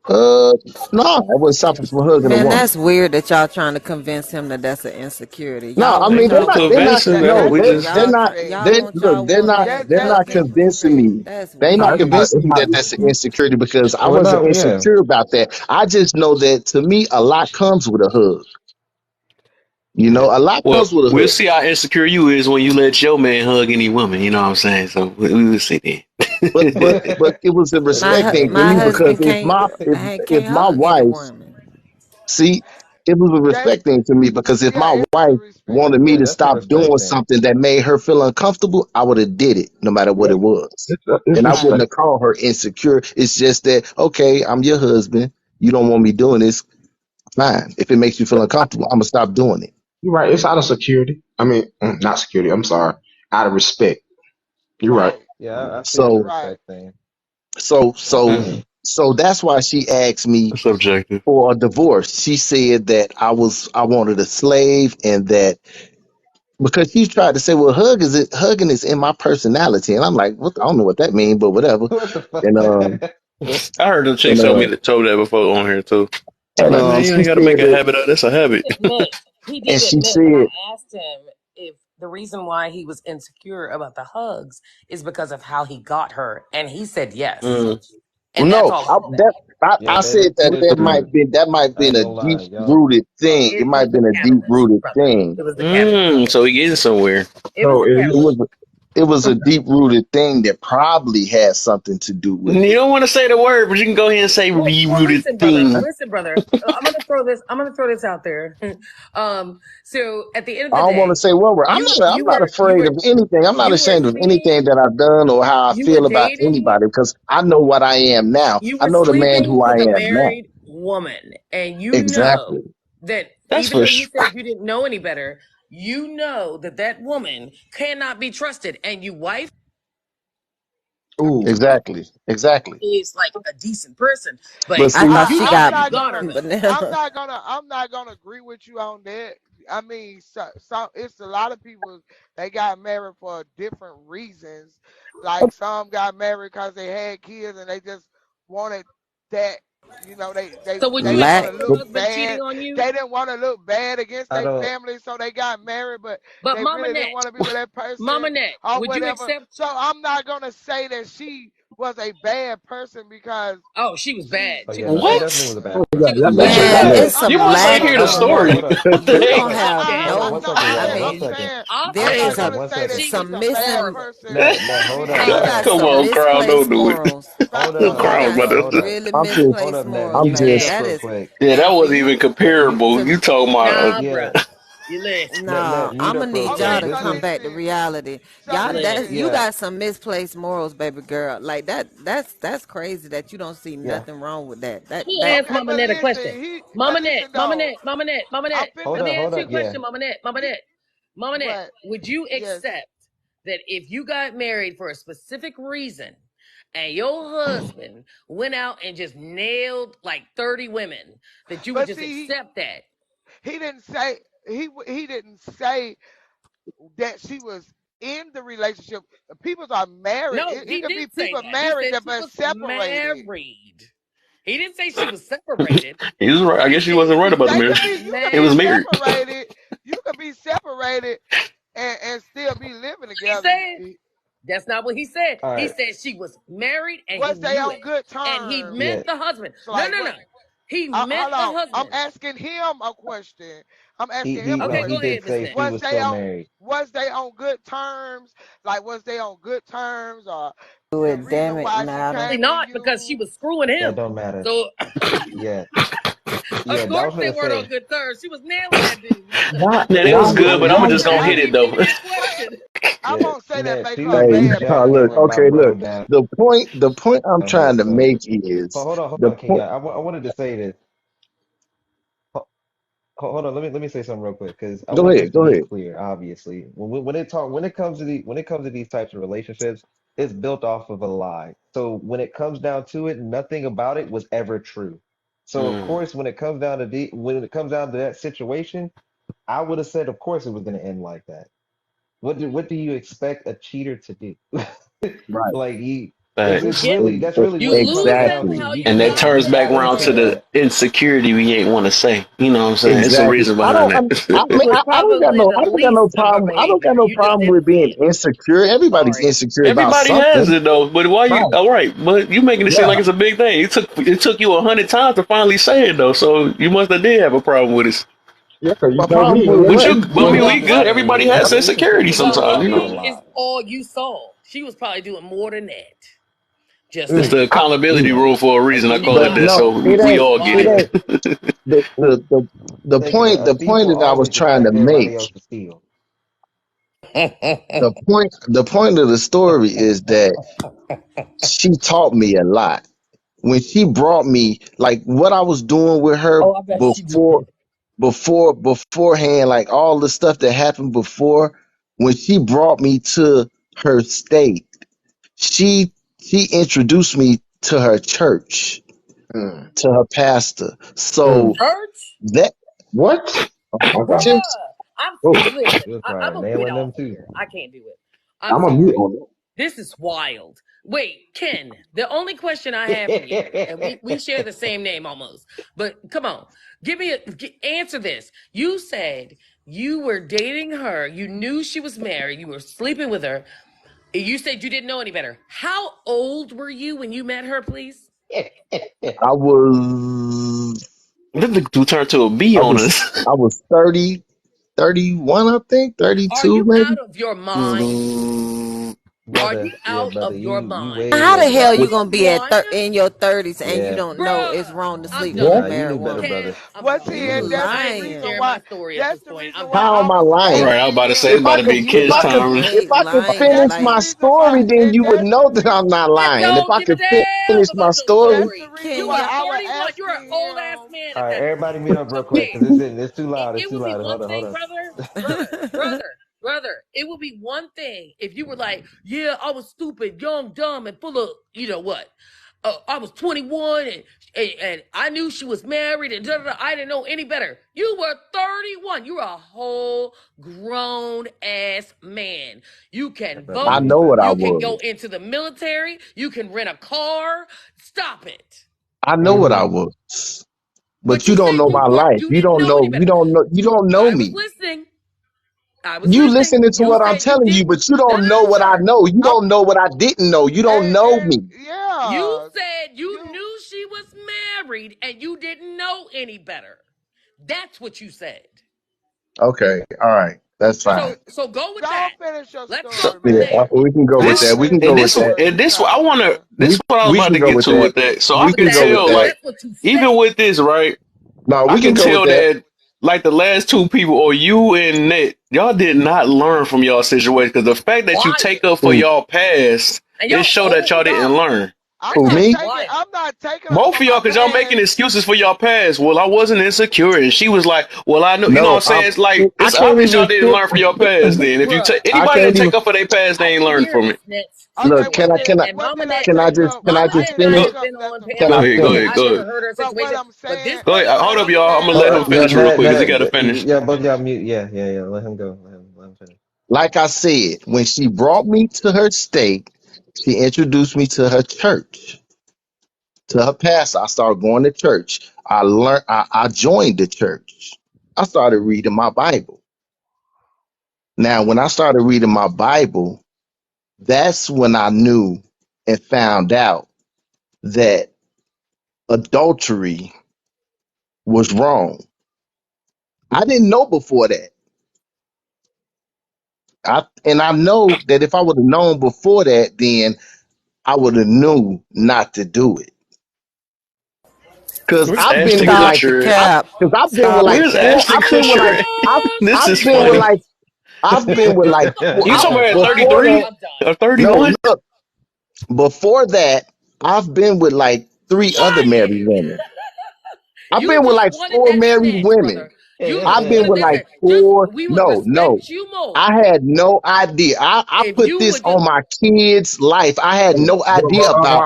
uh, no, I wasn't stopping from hugging a man, woman. that's weird that y'all trying to convince him that that's an insecurity. No, Y'all I want mean, Ain't no y'all they're not, convincing, That man. no, that's We just they're y'all not, disrespect. y'all want y'all woman they're That's not convincing disrespect. me. that's They're No, not weird. it's convincing me that not. that's an insecurity because I Well, wasn't no, yeah. insecure about that. I just know that to me, a lot comes with a hug. A lot well, comes with a we'll hug. see how insecure you is when you let your man hug any woman. You know what I'm saying? So we will see then. But it was a respect thing to My me because husband can't if my hug any wife, woman. see, it was a That's respect thing to me because if yeah, my it is a wife respect. wanted me Yeah, to that's a stop respect doing thing. something that made her feel uncomfortable, I would have did it no matter what Yeah, it was. it's And I wouldn't respect. have called her insecure. It's just that, okay, I'm your husband. You don't want me doing this. Fine. If it makes you feel uncomfortable, I'm gonna stop doing it. You're right. It's out of security. I mean, not security. I'm sorry. Out of respect. You're right. Right, Yeah, I see it's a So, right. respect thing. so, so, Mm, so that's why she asked me it's subjective. for a divorce. She said that I wanted a slave and that because she tried to say, well, hugging is in my personality. And I'm like, what? I don't know what that means, but whatever. What the fuck? And, I heard the chick and, told me that told that before on here too. I'm and, like, man, you she ain't got to said make a that, habit of this. A habit. Admit he and did she admit when I said, asked him if the reason why he was insecure about the hugs is because of how he got her, and he said yes, Mm. well, and that's no, all he said. Yeah, I they said put it through. that might I been ain't a gonna deep lie, y'all. rooted thing. It It might was have the been a deep catalyst, rooted brother. thing. It was the catalyst. So he getting somewhere. It was So the if It you, was catalyst. it was a deep rooted thing that probably had something to do with You it. don't want to say the word, but you can go ahead and say Well, rooted listen, brother. thing. Listen, brother. I'm gonna throw this out there. So at the end of I the don't want to day, say one word. I'm not afraid of anything. I'm not you were ashamed of seeing anything that I've done or how I you were feel about dating anybody because I know what I am now. you I were know the man sleeping who I with a am now. married woman, and you know Exactly. that That's even for though you sure. said you didn't know any better, you know that that woman cannot be trusted, and you wife ooh, Exactly. is like a decent person, but But I see, thought you she know how got you got her though. banana. I'm not gonna agree with you on that. I mean, it's a lot of people they got married for different reasons. Like some got married because they had kids and they just wanted that. So would you They didn't want Lack. to accept look your husband cheating bad. on you? They didn't want to look bad against I their don't. family, so they got married. But But they Mama really didn't Net, want to be with that person Mama Net, or would you whatever. accept? So I'm not gonna say that she was a bad person because Oh, she was bad. Oh she's She yeah, was no, she bad. definitely was What? a bad She person. was That What makes you her bad. Man, bad. got? it's I'm You some not want to saying lack hear she the Hold was on, of hold story? up. bad. What the you heck? don't She have was Hold bad. on, no one I'm second, I y'all. saying One mean second. I'm there One not is second. a gonna One say that second. She was she's some a so bad missing horrible. person Net, and hold man, up, you because got Net. Come some on, Carl. misplaced Don't do it. morals. Hold You up. Carl got about some Hold to. up. really I'm just, Hold misplaced up, Net. morals, Let I'm me say man. this just, That real is quick. Yeah, that for wasn't you even You, comparable. to You talking about? Nah, yeah, bruh. You listen. Net, nah, mute I'ma up real need quick. y'all okay, to This so come is, back to listen, reality. so Y'all that listen, you yeah, got some misplaced morals, baby girl. Like that's crazy that you don't see yeah. nothing wrong with that. I'm That gonna that ask okay, Mama but Net a question. but Mama Net, listen Mama though, Net, Mama Net, Mama I'm Net. finna Let me ask Hold you up. a Yeah. question, Mama Net, Mama Net. Mama Net, what? would you Yes, accept that if you got married for a specific reason and your husband went out and just nailed like 30 women, that you would But just see, accept that. he didn't say he didn't say that she was in the relationship. People are married. No, It he could be did say people that. He married said that she been was separated. married. He didn't say she was separated. He was right. I He guess she said wasn't right she about the was They marriage. could be you could He be was married. married. separated. You could be separated and still be living He together. said that's not what he said. All He right. said she was married and he Was they knew on it. good And he terms? met Yeah. the husband. No, Like no, what? no. He met Hold the on. I'm husband. asking him a question. I'm He asking he him a no, Okay, he go question. did ahead, Miss say Nick. she Was was they still on married. was they on good terms? Like was they on good terms or Do the it, reason damn it, why she matter. Probably came to not, because she you? was screwing That him. don't matter. So Yeah. of Yeah, I course was they gonna weren't on say, good terms. She was nailing that dude. Why? Yeah, they Why? was yeah, good, but yeah, I'm I'm just just gonna Why hit do it you asking. though. think of that question? I yeah. won't say that Jeanette, make she her a was Hey, bad just no, jacking look, when person. my okay, brother look. down. The point I'm Okay, trying to so make is hold the on, King. point. I wanted to say this. Hold on, let me say something real quick because I Go want this ahead, to go be ahead. clear. Obviously, when it comes to these types of relationships, it's built off of a lie. So when it comes down to it, nothing about it was ever true. So of Mm. course, when it comes down to that situation, I would have said, of course, it was going to end like that. What do you expect a cheater to do? Right. Like he, You it's Facts. get, really that's really you what it comes lose him down Exactly. to. how You you And that you got you turns back got around into to her. the that. insecurity we ain't want to say. You know what I'm saying? It's a Exactly. reason I behind don't. that. It was I don't got probably no. the No least of her problem. I don't got behavior. no You just problem didn't with see being it. insecure. Everybody's Sorry. insecure about Everybody has something. it though, but why you? Right. All right, but you making it seem Yeah. like it's a big thing. It took you 100 times to finally say it though, so you must have did have a problem with it. Yeah, 'cause you A know problem me. with But what? you, well, I Well, mean, we that's good. I Everybody mean, has we can say insecurity Well, sometimes, you know. a maybe it's lot. all you saw. She was probably doing more than that. Just It's Mm, the saying. I, accountability mm. rule for a A reason. I call But it female, that, no, so it we ain't. all get It it. Wild. ain't. The well, the the the thinking point. a The point people that I was always trying to expect everybody make. else to steal. The point. The point of the story is that she taught me a lot when she brought me like what I was doing with her Oh, I bet she before did. beforehand, like all the stuff that happened before, when she brought me to her state, she introduced me to her church, Mm. to her pastor. Mm. So Church? that What? Oh my Bruh. god. just Oh, Listen, She was I'm probably going to get nailing them off of too. here. I can't do it. I'm I'm a mute sorry. on that. This is wild. Wait, Ken, the only question I have for you, and we share the same name almost, but come on, answer this. You said you were dating her, you knew she was married, you were sleeping with her, you said you didn't know any better. How old were you when you met her, please? I was This dude turned to a bee I on was us. I was 30, 31, I think, Are 32 you maybe. out of your mind? Mm. Are you Brother, yeah, out brother, of your you mind? way How the over hell that. you gonna be at 31? in your 30s and you Yeah, don't know it's Bruh, wrong to I'm sleep with a What? nah, done. you knew married better, woman? Ken, brother. I'm Well, done. Yeah, see, you and knew that's better. the I ain't reason sharing why. my story at That's this the point. reason I'm why done. How am I I was All lying? right, I was asking about to say him. it's If about I to could, be if kids' I Y'all could, time. if ain't I could lying. finish That's the my Like reason why. story, then And you would that's the know that I'm reason. not I lying. If don't I give a could damn finish my about your story, That's the story. reason You why are Kenya, I was 31. You're an asking old ass him. man All at right, that point. everybody mute up real quick Okay. because it's too loud. It's It too would be loud. one Hold on, hold thing, on. brother. It would be one thing if you were like, yeah, I was stupid, young, dumb, and full of, you know what? I was 21 and I knew she was married and da, da, da. I didn't know any better. You were 31. You're a whole grown ass man. You That can brother I vote. knew know what better. I You can go was. into the military. You can rent a car. Stop it. I know what I Mm-hmm. was. But But you you don't said know you my weren't, life. you didn't know any better. You don't know I was me. listening. I was You listening. listening to You what I'm said you telling you, didn't. but you No, don't no, know no, what I sir. know. You I'm don't know what I didn't know. You don't know and me. You yeah, said you you knew she was married and you didn't know any better. That's what you said. Okay, all right. That's fine. So go with go that. finish your Let's So story, start from Yeah, man. there. we can go with Go that. this We finish can go and your with this that. story. and We this what trying I to want to. hear. This what I was We about can to go get with to that. with that. So I We can can go Okay, with tell, well, that. like, that's what you even said. with this, right? No, I we can can go with tell that. that, like, the last two people, or you and Nate, y'all did not learn from y'all situation. Because the fact that you Quiet. take up for Mm. y'all past, And it y'all show that old. y'all didn't learn. I'm Who, Christian not is me? taking. wild. I'm not taking her Both for of my y'all, cause y'all making past. excuses for y'all past. Well, I wasn't insecure, and she was like, "Well, I know." You know what No, I'm saying? It's like I it's can't obvious y'all even. didn't learn from your past. Then, if you Bruh, take I anybody can't that even. take up for their past, they I ain't can learned hear from it. this, Nets. Okay, Look, what did And what Mama did I Net, can I take just up? can I Mama I just Net didn't might finish? take have up been on nothing Can Go I from ahead, you. go Pandora. finish? ahead, I go never ahead, heard her But what situation. I'm But saying, this go ahead. woman what Hold up, I'm y'all. I'm gonna saying, let him Yeah, finish real quick, cause he got to finish. Yeah, both y'all mute. Yeah, yeah, yeah. Let him go. Let him finish. Like I said, when she brought me to her state, she introduced me to her church, to her pastor. I started going to church. I learned. I joined the church. I started reading my Bible. Now, when I started reading my Bible, that's when I knew and found out that adultery was wrong. I didn't know before that. I know that if I would have known before that, then I would have knew not to do it. Cause Where's I've been Ashton with with the Stop like, the shred? cap. cause I've been with Stop the like Where's four. cap. Ashton with the shred? This I've is been with funny. like, I've been with like, You talking about at before that. 33 I'm done. or No, 31? look, before that, I've been with like three other married Lying. women. I've You been with just like wanted four that married snatch, women. brother. You I've just been wanted with that like snatch. Just four. we would No. respect you more I had no idea. I if put you this would just on my kids' life. I had no idea about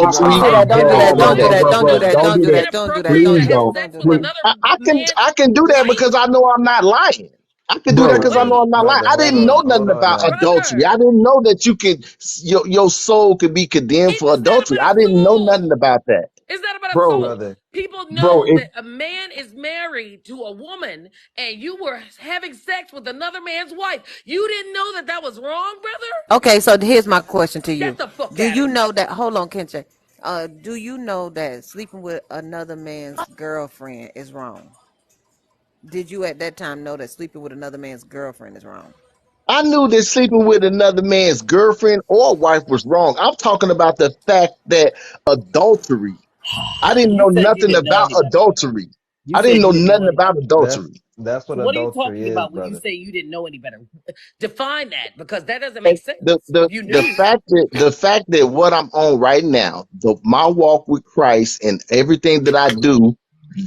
Don't adultery do that. Don't and do that. all of Don't do that. that. Don't do that. Don't do that. Don't do that. Don't inappropriate do to that. have Don't sex do with that. another I man's can do that wife. because I know I'm not lying. I can do that Bro, because I know Wait, I'm not lying. brother, I didn't know hold nothing on about now. adultery. I brother, didn't know that you could your soul could be condemned for is that adultery. about I a didn't know nothing soul? about that. Is that about a bro, soul? Brother, People bro. know If that a man is married to a woman and you were having sex with another man's wife. You didn't know that that was wrong, brother? Okay, so here's my question to Get you. the fuck Do out of you here. know that? Hold on, Kenche. Do you know that sleeping with another man's girlfriend is wrong? Did you at that time know that sleeping with another man's girlfriend is wrong? I knew that sleeping with another man's girlfriend or wife was wrong. I'm talking about the fact that adultery. I didn't You know said you nothing didn't know about any better. adultery. You I didn't said know you didn't know nothing any about better. adultery. that's what So what are you adultery talking is, about when you brother. say you didn't know any better? Define that because that doesn't And make sense. the the If you the knew, fact that what I'm on right now, my walk with Christ and everything that I do,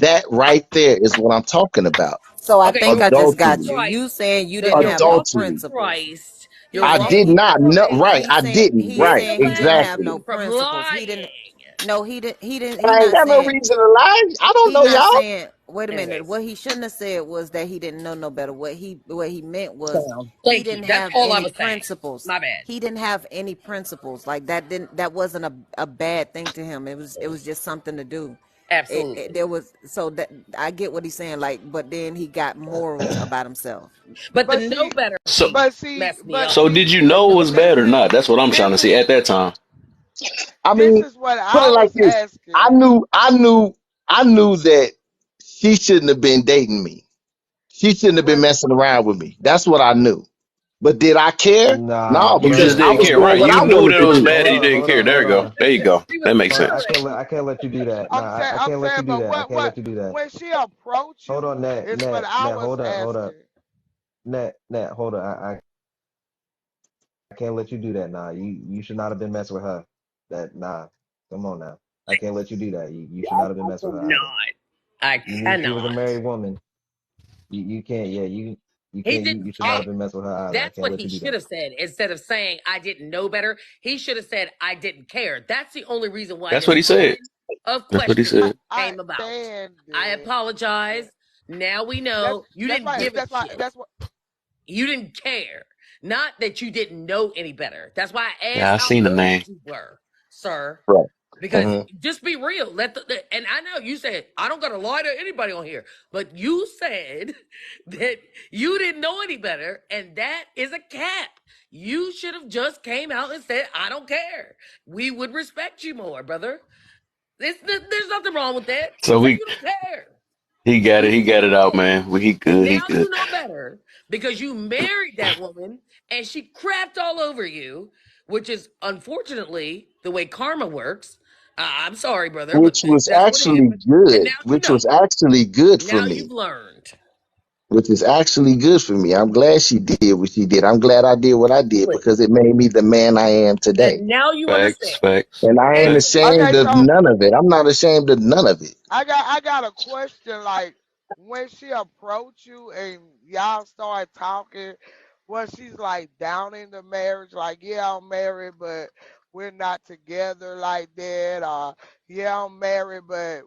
that right there is what I'm talking about. So I okay, think you're I just walking with got Adultery. you. You Christ. saying you didn't You're have no walking with Adultery. principles. Christ. You're He's I saying did walking he. with not know. Right. Christ. He's I saying didn't. he's Right. saying he Prevent didn't have Exactly. no you from principles. He didn't. lying. No, he didn't. He didn't. He I ain't not got no saying. reason to lie. I don't He know not y'all. saying. Wait a minute. Anyways, What he shouldn't have said was that he didn't know no better. What he meant was he thank you. didn't That's have all I any was saying. principles. My bad. He didn't have any principles. Like that didn't. That wasn't a bad thing to him. It was just something to do. Absolutely. There was so that I get what he's saying. Like, but then he got morals about himself. But the but know see, better So, piece but see, messed me but up. so see, did you The know it know was better bad or listen. not? That's what I'm trying This to see is at that time. I this mean, is what put I it like was this. I asking. knew, I knew, I knew that she shouldn't have been dating me. She shouldn't have been What messing around with me. That's what I knew. But did I care? Nah, No, You just because brother. I didn't was care, Hold doing right? what You I knew wanted that to it was do. bad hold and you on, didn't hold care. on, There hold you go. on. There you go. She was That makes sense. I can't let you do that. Nah, I I'm can't let you saying, do but that. I can't let you do that. when she approached Hold on, you Nat, is what Nat, I Nat, was hold up. asking. Nat, hold on. I can't let you do that. Nah, you should not have been messing with her. Nah. Come on now. I can't let you do that. You should not have been messing with her either. not. I You knew she was a cannot. married woman. You can't, yeah, you He can't, didn't. you should not have been messing with her either. I That's can't what let he you do should that. have said instead of saying I didn't know better. He should have said I didn't care. That's the only reason why That's this what he said. line of That's what he questioning said. I came about. understand I it, apologize. but Now we know you didn't give a shit. that's why. You didn't care. Not that you didn't know any better. That's why I Yeah, asked I how seen the name. old you were, sir. Right. Because hmm just be real. And I know you said I don't gotta lie to anybody on here, but you said that you didn't know any better, and that is a cap. You should have just came out and said I don't care. We would respect you more, brother. There's nothing wrong with that. So Say we you don't care. he got it. You He got didn't it out, care. man. He And good. He now good. you know better because you married that woman and she crapped all over you, which is unfortunately the way karma works. I'm sorry, brother, but Which was that's what actually happened. And good. now you Which know. was actually good for Now me. you've learned. which is actually good for me. I'm glad she did what she did. I'm glad I did what I did Really. because it made me the man I am today. And now you Facts, understand. facts, And I ain't And facts. ashamed Okay, of so none of it. I'm not ashamed of none of it. I got a question. Like when she approached you and y'all started talking, was she's like down in the marriage? Like, yeah, I'm married, but we're not together like that. Or yeah, I'm married, but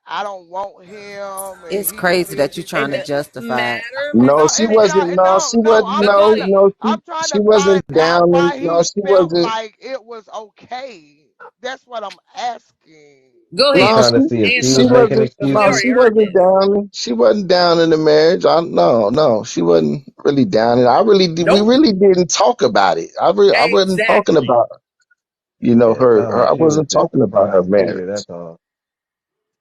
I don't want him, and It's he do crazy this, that you're he do trying it to that. doesn't justify it. matter, No, Mama she It Steph. wasn't. don't. No, No, she no. wasn't. I'm No, trying to. Nobody. no, I'm trying she to wasn't find out down. why No, he she felt wasn't. like it was okay. That's what I'm asking. Go He ahead. No, trying to see if she she was Answer. making wasn't. Because we No, excuses. already she heard wasn't this. down. She wasn't down in the marriage. No, she wasn't really down. And I really did. We Nope. really didn't talk about it. I wasn't talking Exactly. about. Yeah, it sounded I like she was wasn't talking about her disappointed. marriage. That's all.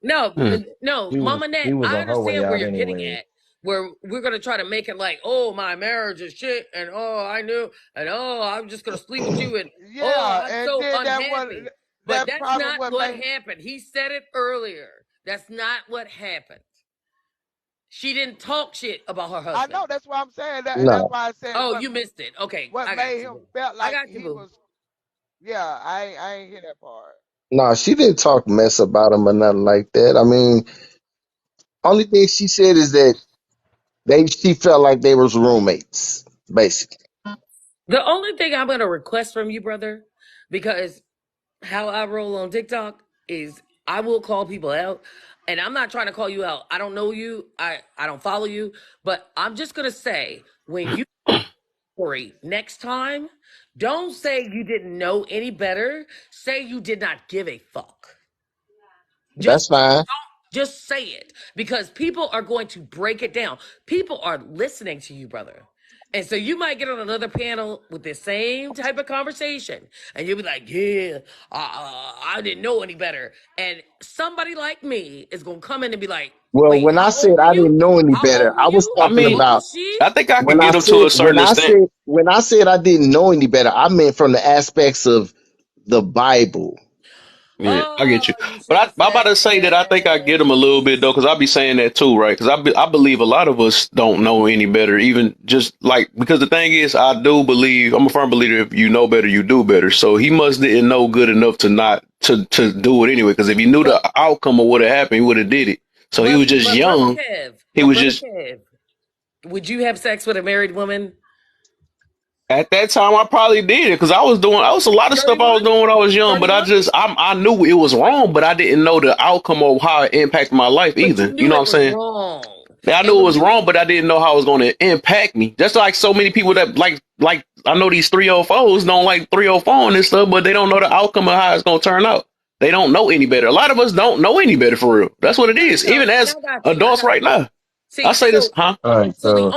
No, Hmm. no, She was Mama Net, she was I on her way understand where out you're getting anyway. at. Where we're gonna try to make it like, oh, my marriage is shit, and oh, I knew, and oh, I'm just gonna sleep with you, and oh, Yeah, I'm and so then unhappy. But that that's probably not what what made. happened. He said it earlier. That's not what happened. She didn't talk shit about her I husband. know that's why I'm saying that, and that's No, why I said Oh, you missed it. Okay, what I got made you, him boo. felt I like got you, he boo. was. Yeah, I ain't hear that part. no, she didn't talk mess about him or nothing like that. I mean, only thing she said is that she felt like they was roommates, basically. The only thing I'm gonna request from you, brother, because how I roll on TikTok is I will call people out. And I'm not trying to call you out. I don't know you. I don't follow you. But I'm just gonna say when you story next time, don't say you didn't know any better. Say you did not give a fuck. That's Just fine. just say it because people are going to break it down. People are listening to you, brother. And so you might get on another panel with the same type of conversation, and you'll be like, "Yeah, I didn't know any better." And somebody like me is gonna come in and be like, Well, "Wait, when I how said old were I you? didn't know any How better, old were I was you? I talking mean, What about was she?" I think I could get them to a certain extent. when I said I didn't know any better, I meant from the aspects of the Bible. Yeah, I Oh, get you. you But should have I'm about said to say that I think I get that. them a little bit though, because I be saying that too, right? Because I believe a lot of us don't know any better, even just like because the thing is, I do believe I'm a firm believer. If you know better, you do better. So he must didn't know good enough to not to do it anyway. Because if he knew But the outcome of what had happened, he would have did it. So he was just but brother young. Kev, He was just would you have sex with a married woman? at that time, I probably did it because I was a lot of stuff I 31? was doing when I was young, but 31? I knew it was wrong, but I didn't know the outcome of how it impacted my life But you either. You knew know what it I'm was saying? wrong. Yeah, I And knew it when was you wrong, but I didn't know how it was going to impact me. Just like so many people that like I know these 304s don't like 304 and stuff, but they don't know the outcome of how it's going to turn out. They don't know any better. A lot of us don't know any better for real. That's what it is. no, Even and as I got you. I adults got right you. now. I See, say this, huh? All right, so so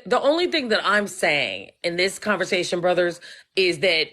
the only thing that I'm saying in this conversation, brothers, is that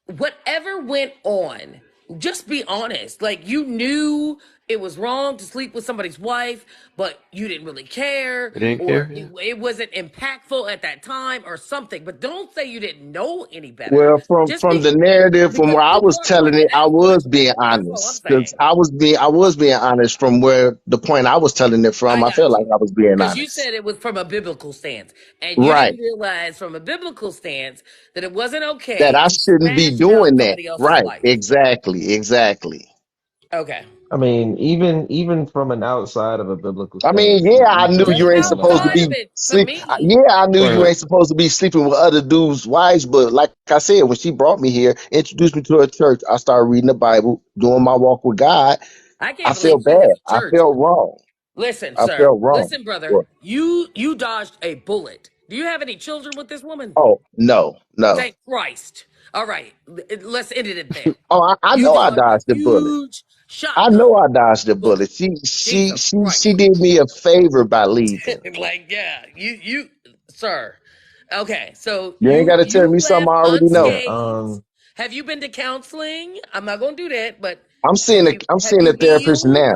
whatever went on, just be honest. Like you knew it was wrong to sleep with somebody's wife, but you didn't really care, They didn't or care. Yeah. it wasn't impactful at that time, or something. But don't say you didn't know any better. Well, Just from be the narrative, from because where I was people are going telling to it, I ask was being questions. That's all I'm honest because saying. I was being honest from where the point I was telling it I from. I felt got like you. I was being Because you honest. said it was from a biblical stance. And you Right. didn't realize from a biblical stance that it wasn't That okay I to shouldn't be smash out doing that. somebody else's Right. wife. Exactly. Exactly. Okay. I mean, even from an outside of a biblical I mean, stance, yeah, I you knew can you Just ain't supposed to outside realize. of be it to sleep. me. Yeah, I knew you Right. ain't supposed to be sleeping with other dudes' wives. But like I said, when she brought me here, introduced me to her church, I started reading the Bible, doing my walk with God. I I can't believe felt she bad. went to I church. felt wrong. Listen, I sir. felt wrong. Listen, brother. Well, You dodged a bullet. Do you have any children with this woman? oh no, no. Thank Christ. All right. Let's end it there. Oh, I You know I dodged a dodged the bullet. huge I shotgun know I dodged the bullet. bullet. Jesus She Christ. did me a favor by leaving. Like, yeah, you, sir. Okay, so You ain't got to tell you me something I left already know. Yeah. unscathed. Have you been to counseling? I'm not gonna do that, but I'm have seeing a you therapist healed? now.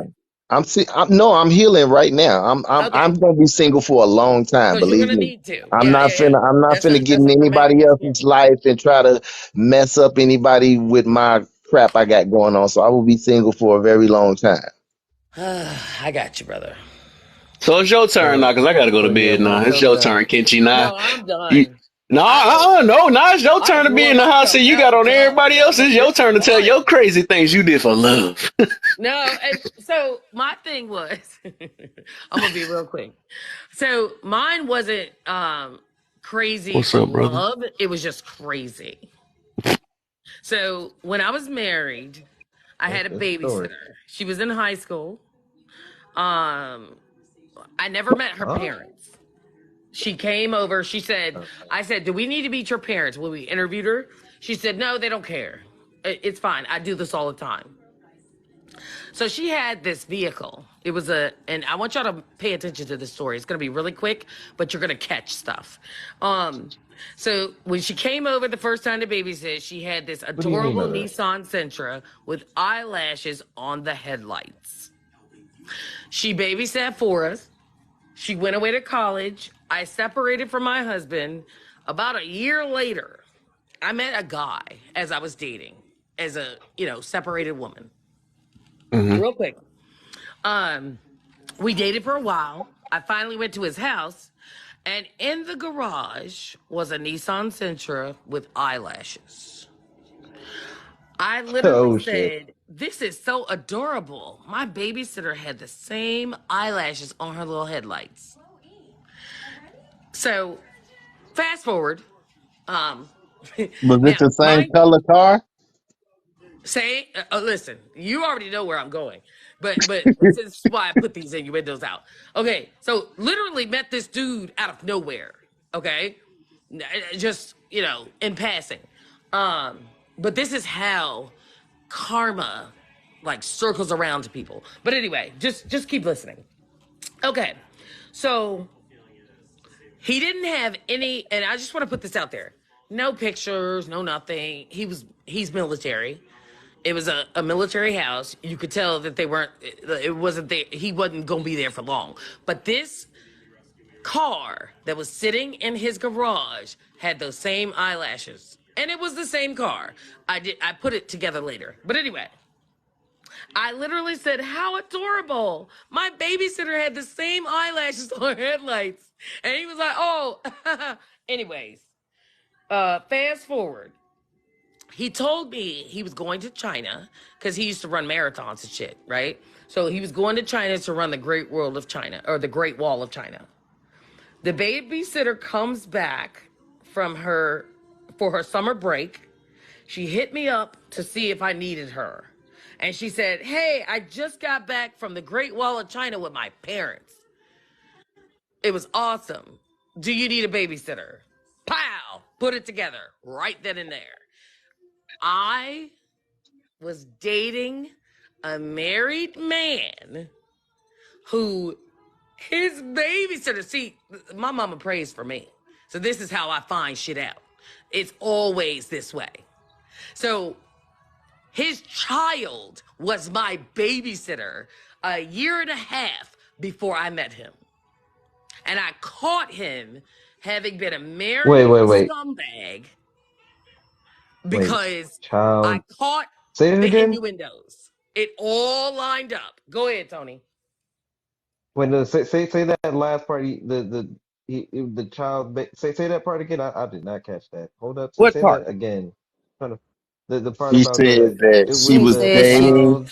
I'm healing right now. I'm Okay, gonna be single for a long time. because you're Believe gonna me. need to. Yeah, yeah, yeah. I'm not finna get That's in a anybody traumatic else's experience. life and try to mess up anybody with my crap I got going on. So I will be single for a very long time. I got you, brother. So it's your turn now, So cause I gotta go to so yeah, bed now. It's I'm your done. turn, Kenchi. Now, No, I'm you, done. no, I don't. no. Now it's your I turn to be well, in the I hot don't seat. You got know on because everybody else. It's your this is turn to tell fun. your crazy things you did for love. No, and so my thing was, I'm gonna be real quick. So mine wasn't crazy What's for up, brother? love. It was just crazy. So when I was married, I had a That's the story. babysitter. She was in high school. Um, I never met her Huh? parents. She came over. She said, I said, do we need to meet your parents? When we interviewed her, she said, no, they don't care. It's fine. I do this all the time. So she had this vehicle. It was and I want y'all to pay attention to this story. It's going to be really quick, but you're going to catch stuff. Um, so when she came over the first time to babysit, she had this What do you mean adorable by that? Nissan Sentra with eyelashes on the headlights. She babysat for us. She went away to college. I separated from my husband. About a year later, I met a guy as I was dating, as a, separated woman. Mm-hmm. Real quick. We dated for a while. I finally went to his house, and in the garage was a Nissan Sentra with eyelashes. I literally Oh shit. said, this is so adorable. My babysitter had the same eyelashes on her little headlights. So, fast forward. Um, Was it now, the same my color car? listen, you already know where I'm going, but this is why I put these innuendos out. Okay, so literally met this dude out of nowhere. Okay, just in passing. Um, but this is how karma like circles around to people. But anyway, just keep listening. Okay, so he didn't have any, and I just want to put this out there. No pictures, no nothing. He's military. It was a military house. You could tell that they weren't. It wasn't there. He wasn't gonna be there for long. But this car that was sitting in his garage had those same eyelashes, and it was the same car. I put it together later. But anyway, I literally said, "How adorable! My babysitter had the same eyelashes on her headlights," and he was like, "Oh." Anyways, fast forward. He told me he was going to China because he used to run marathons and shit, right? So he was going to China to run the Great World of China or the Great Wall of China. The babysitter comes back from her for her summer break. She hit me up to see if I needed her. And she said, "Hey, I just got back from the Great Wall of China with my parents. It was awesome. Do you need a babysitter?" Pow! Put it together right then and there. I was dating a married man who his babysitter. See, my mama prays for me. So this is how I find shit out. It's always this way. So his child was my babysitter a year and a half before I met him. And I caught him having been a Wait, married wait, wait, scumbag wait. because I Child. caught Say it the again. innuendos. It all lined up. Go ahead, Tony. Wait, no, say that last part. The child. Say that part again. I did not catch that. Hold up. Say What say part? that again. Trying to the part He about said that it she was She was the said dating. child.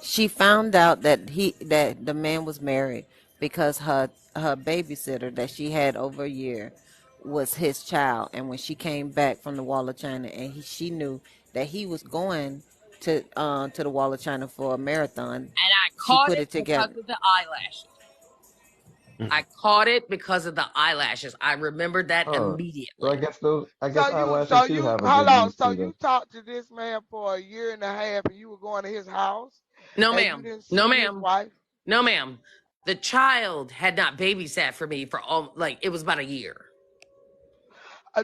she found out that the man was married because her babysitter that she had over a year was his child, and when she came back from the Wall of China, and she knew that he was going to the Wall of China for a marathon, And I she caught put it it because together. of the eyelashes. I caught it because of the eyelashes. I remembered that Oh, so I immediately. guess those. I So guess you, eyelashes so do you, have a hold good on. use So to them. you talked to this man for a year and a half, and you were going to his house, No, and you ma'am. didn't No, see his ma'am. wife. No, ma'am. The child had not babysat for me for it was about a year.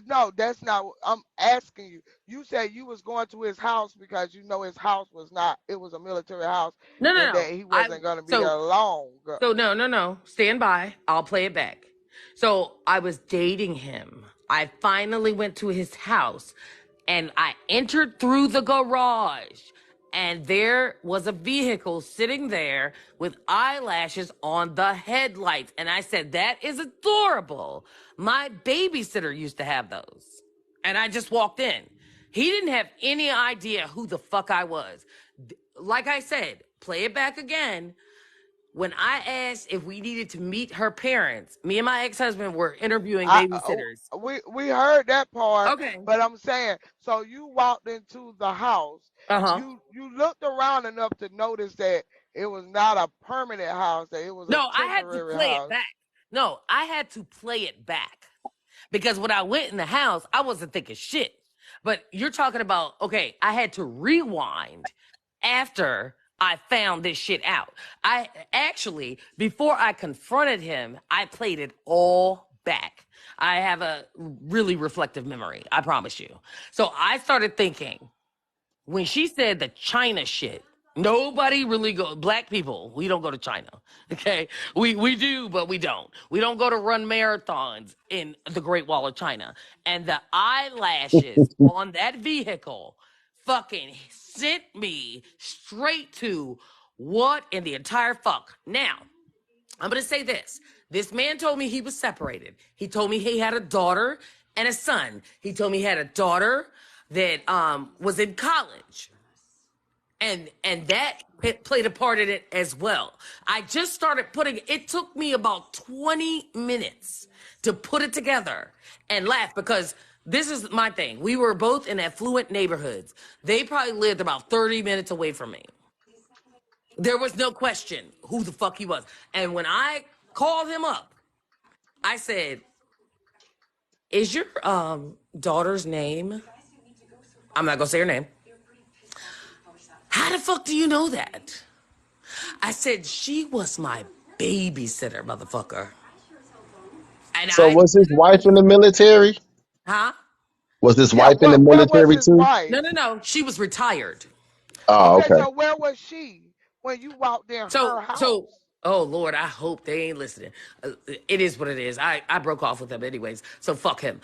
No, that's not. I'm asking you. You said you was going to his house because you know his house was not. It was a military house, No, no, and no. that he I wasn't going to be so there long. no, no, no. Stand by. I'll play it back. So I was dating him. I finally went to his house and I entered through the garage and there was a vehicle sitting there with eyelashes on the headlights. And I said, that is adorable. My babysitter used to have those. And I just walked in. He didn't have any idea who the fuck I was. Like I said, play it back again. When I asked if we needed to meet her parents, me and my ex-husband were interviewing I babysitters. we heard that part, Okay. but I'm saying, so you walked into the house, Uh-huh. you looked around enough to notice that it was not a permanent house, that it was a No, I had to temporary play it house. back. No, I had to play it back. Because when I went in the house, I wasn't thinking shit. But you're talking about, okay, I had to rewind after I found this shit out. I actually, before I confronted him, I played it all back. I have a really reflective memory, I promise you. So I started thinking, when she said the China shit, nobody really black people, we don't go to China. Okay. We do, but we don't. We don't go to run marathons in the Great Wall of China. And the eyelashes on that vehicle fucking sent me straight to what in the entire fuck. Now, I'm going to say this. This man told me he was separated. He told me he had a daughter and a son. He told me he had a daughter that was in college. And that played a part in it as well. I just started it took me about 20 minutes to put it together and laugh, because this is my thing. We were both in affluent neighborhoods. They probably lived about 30 minutes away from me. There was no question who the fuck he was. And when I called him up, I said, is your daughter's name? I'm not gonna say her name. How the fuck do you know that? I said, she was my babysitter, motherfucker. And So I, was his wife in the military? huh? Was his Yeah, wife in the where was military his too? wife? No. She was retired. Oh, Okay, okay. so where was she when you walked in So, her house? so, oh Lord, I hope they ain't listening. It is what it is. I broke off with him anyways, so fuck him.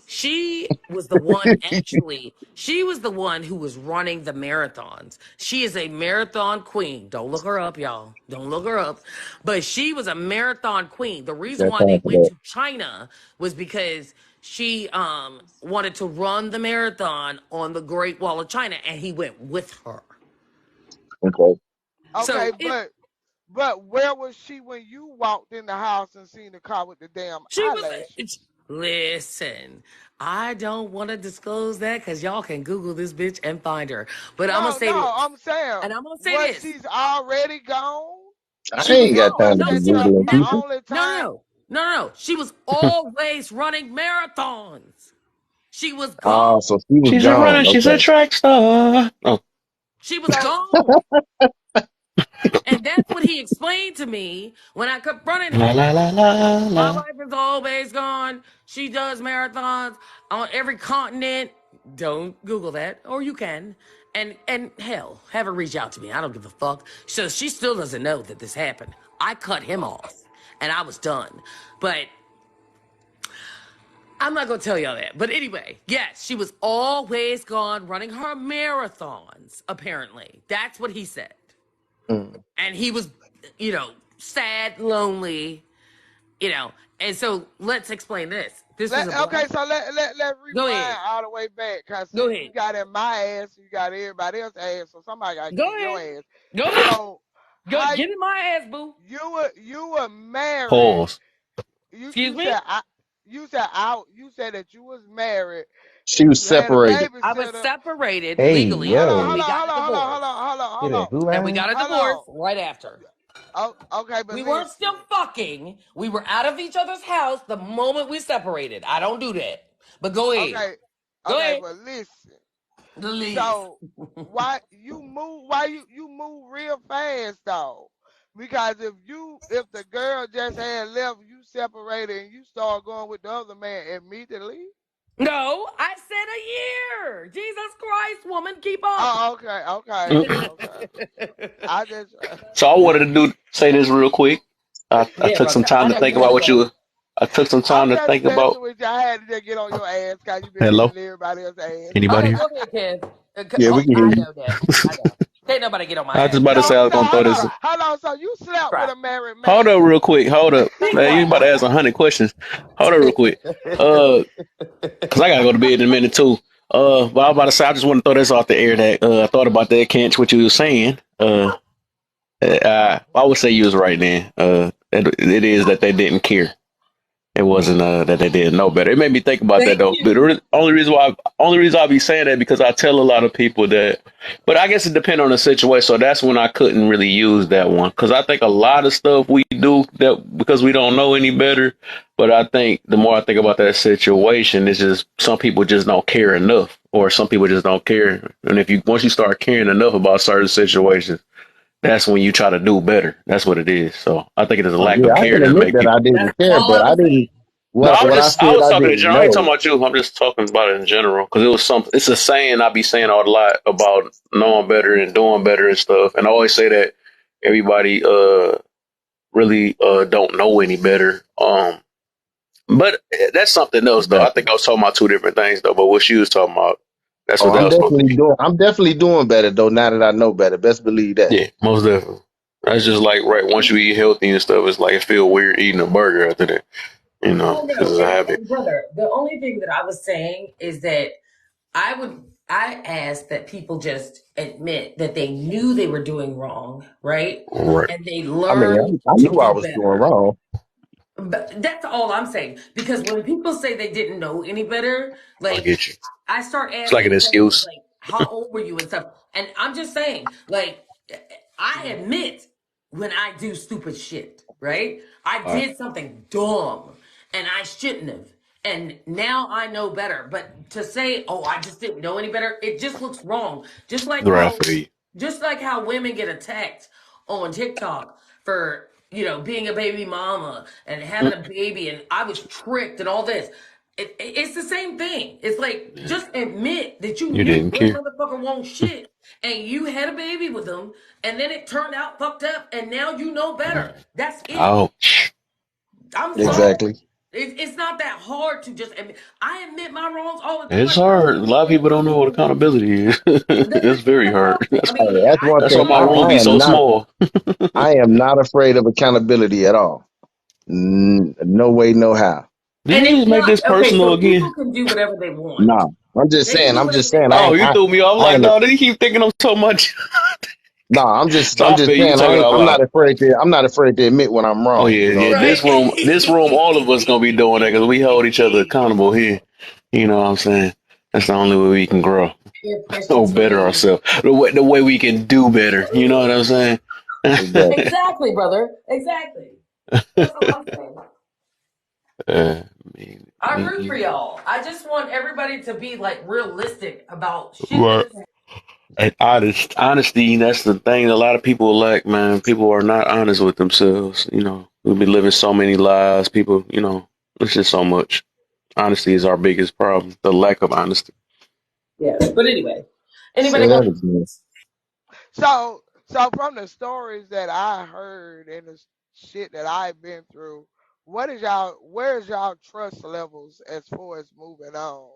She was the one, actually, she was the one who was running the marathons. She is a marathon queen. Don't look her up, y'all. Don't look her up. But she was a marathon queen. The reason Got why time they for went that. to China was because she wanted to run the marathon on the Great Wall of China, and he went with her. Okay. Okay, So it but where was she when you walked in the house and seen the car with the damn She was. eyelashes? Listen, I don't want to disclose that because y'all can Google this bitch and find her. But I'm gonna No, say no, this, I'm saying, and I'm gonna say was this. she's already gone? I She was ain't It got gone. time to wasn't No, be that she was googling the never. people. only No, time. no. She was always running marathons. She was Ah, gone. so she was She's a runner. gone. She's a Okay. track star. Oh, She was So gone. And that's what he explained to me when I confronted la him. la la la My la. wife is always gone. She does marathons on every continent. Don't Google that, or you can. And hell, have her reach out to me. I don't give a fuck. So she still doesn't know that this happened. I cut him off, and I was done. But I'm not gonna tell y'all that. But anyway, yes, she was always gone running her marathons. Apparently, that's what he said. Mm. And he was, sad, lonely, And so let's explain this. This was a okay, black. so let Go rewind ahead. all the way back, cause Go since you ahead. got in my ass, you got everybody else's ass, so somebody gotta Go get in your ahead. ass. Go ahead. So Go how get in my ass, boo. you were married? Pause. You Excuse you me? said I you said that you was married. She was You had a separated. I was babysitter. separated Hey, legally, Hold and on, then hold yo. we on, got hold a on, hold on, hold divorce. on, hold on, Get hold it? on, Who And we line? got a hold divorce on. right after. Oh, okay, but We weren't still listen. fucking. We were out of each other's house the moment we separated. I don't do that. But go ahead. Okay, Go okay, ahead. but listen. Please. So why you move real fast though? Because if the girl just had left, you separated and you start going with the other man immediately. No, I said a year. Jesus Christ, woman, keep up. Oh, okay, okay, Mm. okay. I just So I wanted to say this real quick. I Yeah, took bro. some I time to know you think gotta about what go. you. I took some time I'm to just think about. messing with you. I had to just get on your ass because you've been getting Hello. on everybody else's ass. Anybody Okay, here? go ahead, Kev. Yeah, we can hear I you. know, Daddy. I know. Can't nobody get on my I was just ass. about to say So I was so gonna throw hold this. on, Try. hold on. So you slept with Try. a married Hold up man? real quick. Hold up. Be Man, you about to quiet. ask 100 questions. Hold up real quick. Uh, cause I gotta go to bed in a minute too. But I was about to say I just want to throw this off the air that I thought about that, Kent, what you were saying. I would say you was right then. It is that they didn't care. It wasn't that they didn't know better. It made me think about that Thank though. you. Only reason I be saying that because I tell a lot of people that. But I guess it depends on the situation. So that's when I couldn't really use that one because I think a lot of stuff we do that because we don't know any better. But I think the more I think about that situation, it's just some people just don't care enough, or some people just don't care. And if you once you start caring enough about certain situations, that's when you try to do better. That's what it is. So I think it is a lack Yeah, of I care can that admit make that people. I didn't That's care, all but I I was didn't. saying. No, When I I said was I talking in didn't general. I ain't talking know, about you. I'm just talking about it in general because it was something. It's a saying I be saying a lot about knowing better and doing better and stuff. And I always say that everybody really don't know any better. But that's something else though. I exactly. think I was talking about two different things though. But what she was talking about, that's Oh, what that was supposed to be. I'm definitely doing better though. Now that I know better, best believe that. Yeah, most definitely. That's just like right. Once you eat healthy and stuff, it's like it feel weird eating a burger after that. You know, Oh because no, it's a habit. and brother, the only thing that I was saying is that I asked that people just admit that they knew they were doing wrong, right? Right. And they I mean, learned I to knew I do was doing better. wrong. But that's all I'm saying. Because when people say they didn't know any better, I like get you. I start It's like an asking questions excuse. like, how old were you and stuff? And I'm just saying, like, I admit when I do stupid shit, right? I All right. did something dumb and I shouldn't have. And now I know better. But to say, oh, I just didn't know any better, it just looks wrong. Right. I feel you. Just like how women get attacked on TikTok for, being a baby mama and having Mm, a baby and I was tricked and all this. It's the same thing. It's like yeah. just admit that you You knew didn't that care. motherfucker won't shit and you had a baby with him and then it turned out fucked up and now you know better. That's it. Ouch. I'm sorry. Wow. Exactly. It's not that hard to just admit. I admit my wrongs all the It's time, brother. hard. A lot of people don't know what accountability is. It's It's very hard. accountability. I Hey, mean, that's I one That's did why thing. my my room be so small. I am not afraid of accountability at all. No way, no how. Did and you it's just make not this okay. personal So again? people can do whatever they want. Nah, I'm just They can saying. do I'm whatever just they saying. Oh, want. you threw me off. I'm I like, ain't. no, they keep thinking I'm so much. Nah, So I'm I just feel you saying. talking out I'm loud. not afraid to. I'm not afraid to admit when I'm Oh wrong. yeah, You know yeah. what I mean? Right. This room, all of us gonna be doing that because we hold each other accountable here. You know what I'm saying? That's the only way we can grow Peer pressure or better team. ourselves. The way we can do better. You know what I'm saying? Exactly. Exactly, brother. Exactly. That's all I'm saying. uh, me, I me root for either. y'all. I just want everybody to be like realistic about shit that Right. is happening. And honesty, that's the thing a lot of people lack, man. People are not honest with themselves. You know, we've been living so many lies. People, it's just so much. Honesty is our biggest problem. The lack of honesty. Yeah. But anyway, Say anybody that want? again. So from the stories that I heard and the shit that I've been through, where's y'all trust levels as far as moving on?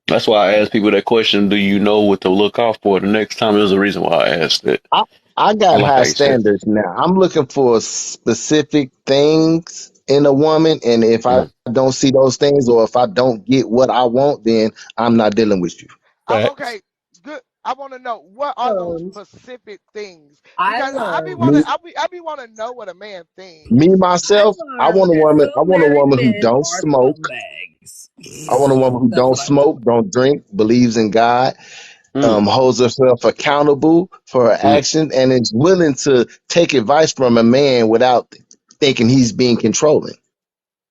That's why I ask people that question. Do you know what to look out for the next time? There's a reason why I asked it. I I I got like high how you said standards now. I'm looking for specific things in a woman, and if I it. don't see those things, or if I don't get what I want, then I'm not dealing with you. Facts. Okay, good. I want to know what are those Learned. specific things I because learned. I be want to know what a man Me thinks. I myself, learned that I some want a married woman who men don't are smoke. scumbags. I want a woman who That's don't what I learned. smoke, don't drink, believes in God, Mm, holds herself accountable for her mm, actions, and is willing to take advice from a man without thinking he's being controlling.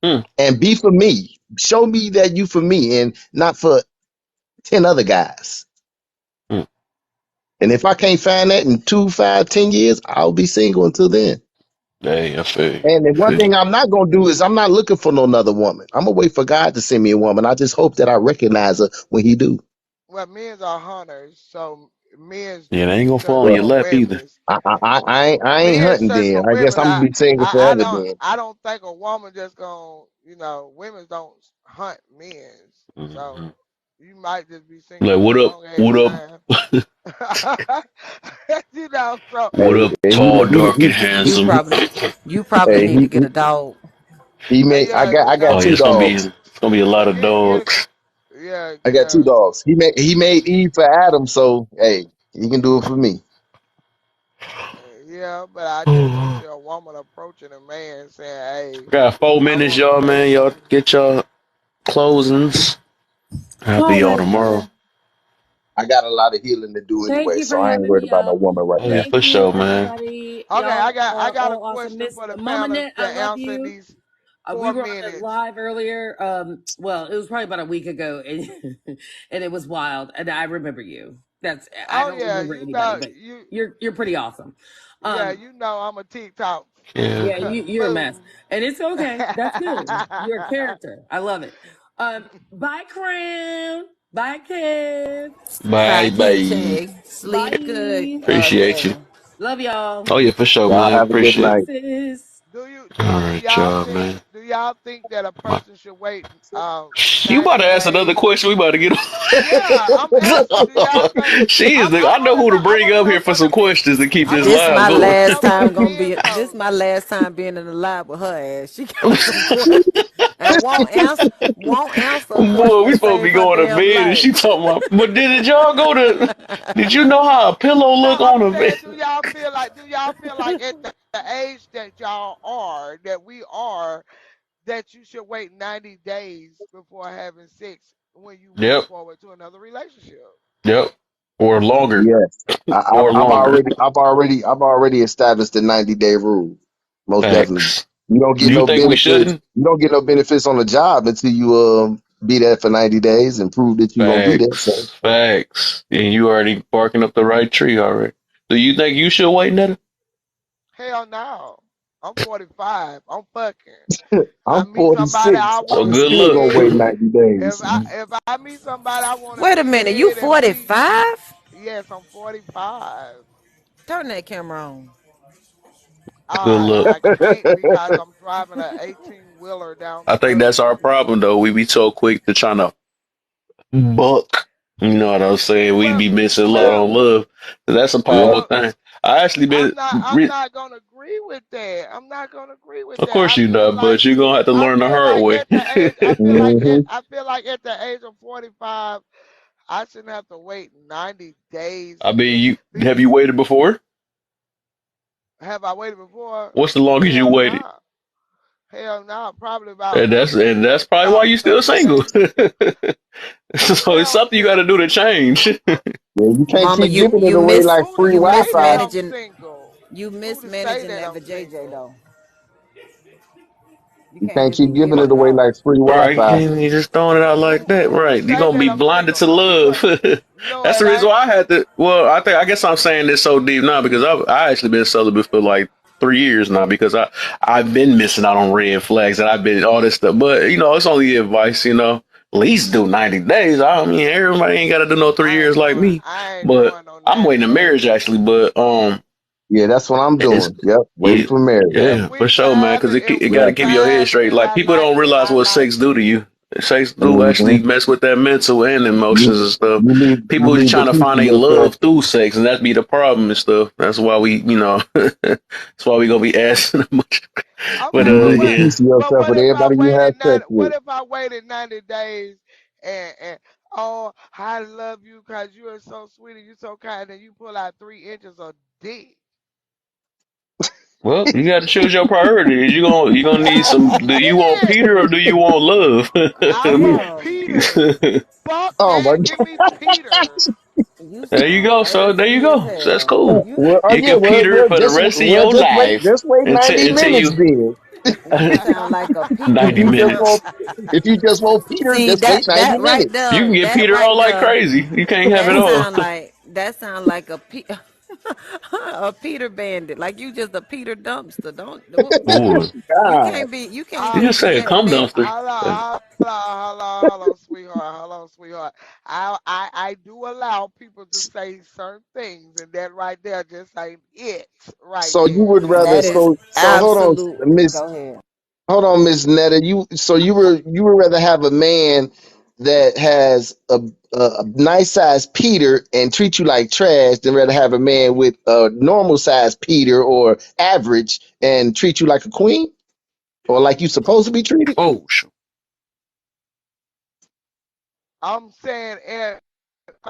mm, And be for me. Show me that you for me and not for 10 other guys. mm. And if I can't find that in 2, 5, 10 years, I'll be single until then. Hey, I feel you. And then I one feel you. thing I'm not gonna do is I'm not looking for no other woman. I'm gonna wait for God to send me a woman. I just hope that I recognize her when He do. Well, men's are hunters, so men's Yeah, they do ain't gonna fall search in Well, your for lap either. women's. I ain't Men hunting search then. for I guess women. I'm gonna be single forever then. I don't think a woman just gonna women don't hunt men's. Hmm. So You might just be single Like, for what a up? long ass What up? time. You know, so What Hey, up? and Tall, dark, and You handsome. probably you probably hey, need to get a dog. he made. yeah, I you got Oh know, yeah, two dogs. it's gonna be a lot of get dogs. yeah, I got two dogs. He made Eve for Adam, so hey, he can do it for me. yeah. But I just don't see Got a woman approaching a man saying, "Hey, 4 minutes, I want y'all, to man. date Y'all you." get y'all closings. I'll be on tomorrow. Hallelujah. I got a lot of healing to do Thank anyway, you for so I ain't having worried me about no up. woman right Oh yeah, now. Thank for you, sure, man. everybody. Okay, Y'all I are got a all awesome. question Miss for the Mama panel Net, I to love answer in you. these We four were on a minutes. live earlier. Well, it was probably about a week ago, and, and it was wild. And I remember you. I Oh don't yeah, remember you anybody, know but you're pretty awesome. yeah, Um, you know I'm a TikTok Yeah. yeah, you're a mess, fool. and it's okay. That's good. You're a character. I love it. Bye, Crown. Bye, Kev. Bye, Bye, bye. KJ. Sleep good, Bye. Appreciate you. Netta. Love y'all. Oh yeah, for sure, Y'all man. have a good Appreciate it. night. Deuces. All right, y'all, man. Do y'all think that a My- person should wait You about 90 to ask another days? question? We about to get on. Yeah, I'm asking. Do y'all think She is the. I know who to I bring want to up know here for from the some questions to keep this This live my I going. want to last know from the time gonna men be. This though. my last time being in the lab with her ass. She got some questions and won't answer a Boy, question we to supposed to be save her going to damn bed, and she life. talking about. But did y'all go to? Did you know how a pillow No, look I'm on a bed? saying, do y'all feel like at the age that y'all are, that we are, that you should wait 90 days before having sex when you move Yep, forward to another relationship? yep, or longer, Yes, or longer. I've already established the 90-day rule. Most definitely, Facts. you don't get You no think we benefits. shouldn't? You don't get no benefits on the job until you be there for 90 days and prove that you're gonna be there. So Facts, facts. And you already barking up the right tree already. Do you think you should wait, Netta? Hell no. I'm 45. I'm fucking. I I'm meet somebody I 46. So want I'm to good still luck. gonna wait kill. 90 days. If I meet somebody I want to Wait a minute, you behead and we 45? yes, I'm 45. Turn that camera on. Good luck. I can't because I'm driving an 18 wheeler down I the think that's road. our problem, though. We be so quick to trying to buck. You know what I'm saying? We Well, be missing love well, on love. That's a powerful well. thing. I actually been, I'm not gonna agree with that. I'm not gonna agree with of that. course you not, but you're gonna have to learn the hard way. hmm I feel like at the age of 45, I shouldn't have to wait 90 days. I mean, Be, have you waited before? have I waited before? What's the longest you Hell waited? no. Hell no. Probably about And that's probably why you still 30 single. days. So it's Hell, something you got to do to change. Yeah, you can't Mama, keep you giving it you away miss like who to free you say Wi-Fi. that I'm mismanaging single? you Who to say mismanaging that that I'm for JJ single? though. You You can't can't just be keep giving giving it it away out. like free Right, Wi-Fi. you just throwing it out like that, Who to right? You're say gonna that be I'm blinded single? to No, you love. ain't. No, That's the it reason ain't. why I had to. Well, I guess I'm saying this so deep now because I actually been celibate for like 3 years now because I've been missing out on red flags and I've been all this stuff. But it's only advice. At least do 90 days. I mean, everybody ain't got to do no 3 years like me. I ain't But doing no I'm 90 waiting a marriage days. actually. But Yeah, that's what I'm it's doing. Yep, waiting yeah, for marriage. If yeah, for we sure, man. vibe, Because it if it got we to Yep. keep your head vibe straight. and Like I people like don't it, realize I what like sex do it. to you. Sex do hmm actually mess with that mental and emotions You and stuff. you People are need to trying to piece find of a yourself. love through sex, and that be the problem and stuff. That's why that's why we gonna be asking a bunch. But Okay, You need a yeah, piece of but yourself what with if I everybody you have waited sex 90? What with. if I waited 90 days and oh, I love you because you are so sweet and you so kind, and you pull out 3 inches of dick? well, you got to choose your priorities. You gonna need some. Do you want Shit, Peter or do you want love? I You- want Damn, Peter. Fuck oh my that, give me Peter. you There you sound go. So there you thirsty as go. So that's hell. cool. God. You Well, You yeah, can Peter for the rest of your life just wait until 90 until minutes you then. you sound like a If Peter. 90 you just minutes. want if you just want Peter, See just wait that 90 that right minutes. You can there, get that Peter right all like there, crazy. You can't have it that all. sound like a Peter bandit. Like you just a Peter dumpster. Don't Ooh, God. you can't Uh, you just be say a that cum bent. dumpster. hold on, sweetheart. Hold on, sweetheart. I do allow people to say certain things, and that right there just ain't it right So you there. would rather That is so absolute. Go ahead. hold on, Miss Netta. You would rather have a man that has a nice size Peter and treat you like trash than rather have a man with a normal size Peter or average and treat you like a queen or like you supposed to be treated? Oh, shoot. I'm saying, and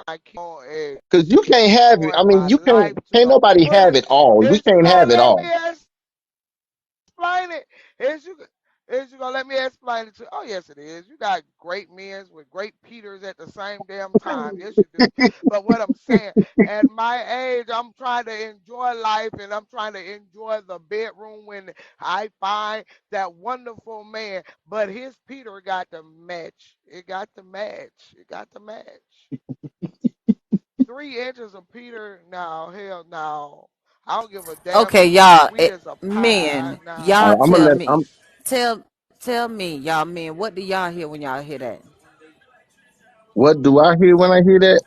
I keep on Because you can't have it. I enjoying mean, my you can't. life to Can't the nobody have fullest. it all. We Is you can't gonna have it let me all. explain it? Is you gonna let me explain it to? Oh yes, it is. You got great men with great Peters at the same damn time. Yes, you do. But what I'm saying, at my age, I'm trying to enjoy life, and I'm trying to enjoy the bedroom when I find that wonderful man. But his Peter got to match. It got to match. It got to match. 3 inches of Peter? No, hell no. I don't give a damn Okay, if he's y'all, sweet as a pie. men, Nah. y'all I'm gonna tell let. me, tell tell me, y'all men, what do y'all hear when y'all hear that? What do I hear when I hear that?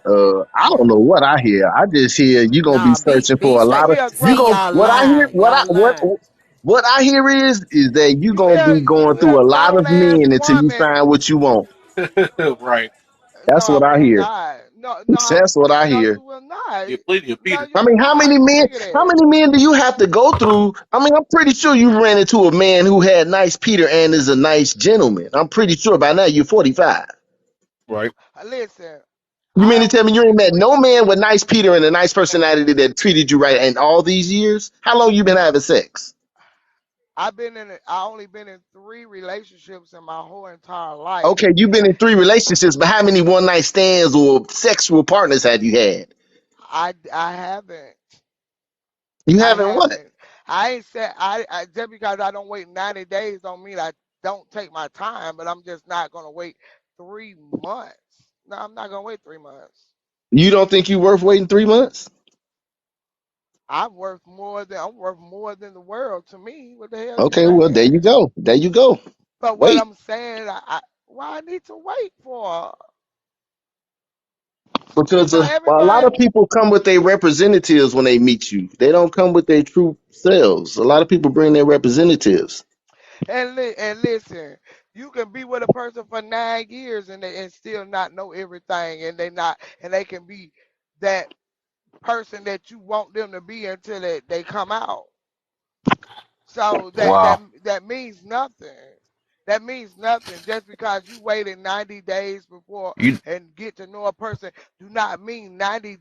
I don't know what I hear. I just hear you gonna be Nah, searching be for a Give lot straight. of. me a You great. See, go. y'all What I hear. lying. Y'all lying. What I hear is that you You gonna be hear going through a a lot of grown ass men until you woman. find what you want. Right. That's No, I what I will hear. not. No, no, That's what I no, hear. you will not. Get plenty of No, Peter. you I will mean, how not. many men? Look at How that. many men do you have to go through? I mean, I'm pretty sure you ran into a man who had nice Peter and is a nice gentleman. I'm pretty sure by now you're 45. Right. Listen, You mean I to tell me only you ain't been met with. no man with nice Peter and a nice personality that treated you right in all these years? How long you been having sex? I've been in. I only been in 3 relationships in my whole entire life. Okay, you've been in 3 relationships, but how many one night stands or sexual partners have you had? I haven't. You I haven't what? haven't. I ain't said I just because I don't wait 90 days don't mean I don't take my time, but I'm just not gonna wait 3 months. No, I'm not gonna wait 3 months. You don't think you worth waiting 3 months? I'm worth more than the world to me. What the hell you Okay, well there saying? you go. There you go. But what Wait. I'm saying, why I need to wait for? Because a lot Everybody of people come with their representatives when they meet you. They don't come with their true selves. A lot of people bring their representatives. and listen, you can be with a person for 9 years and still not know everything, and they can be that person that you want them to be until they come out. So Wow. that means nothing. That means nothing. Just because you waited 90 days before You and get to know a person, do not mean 90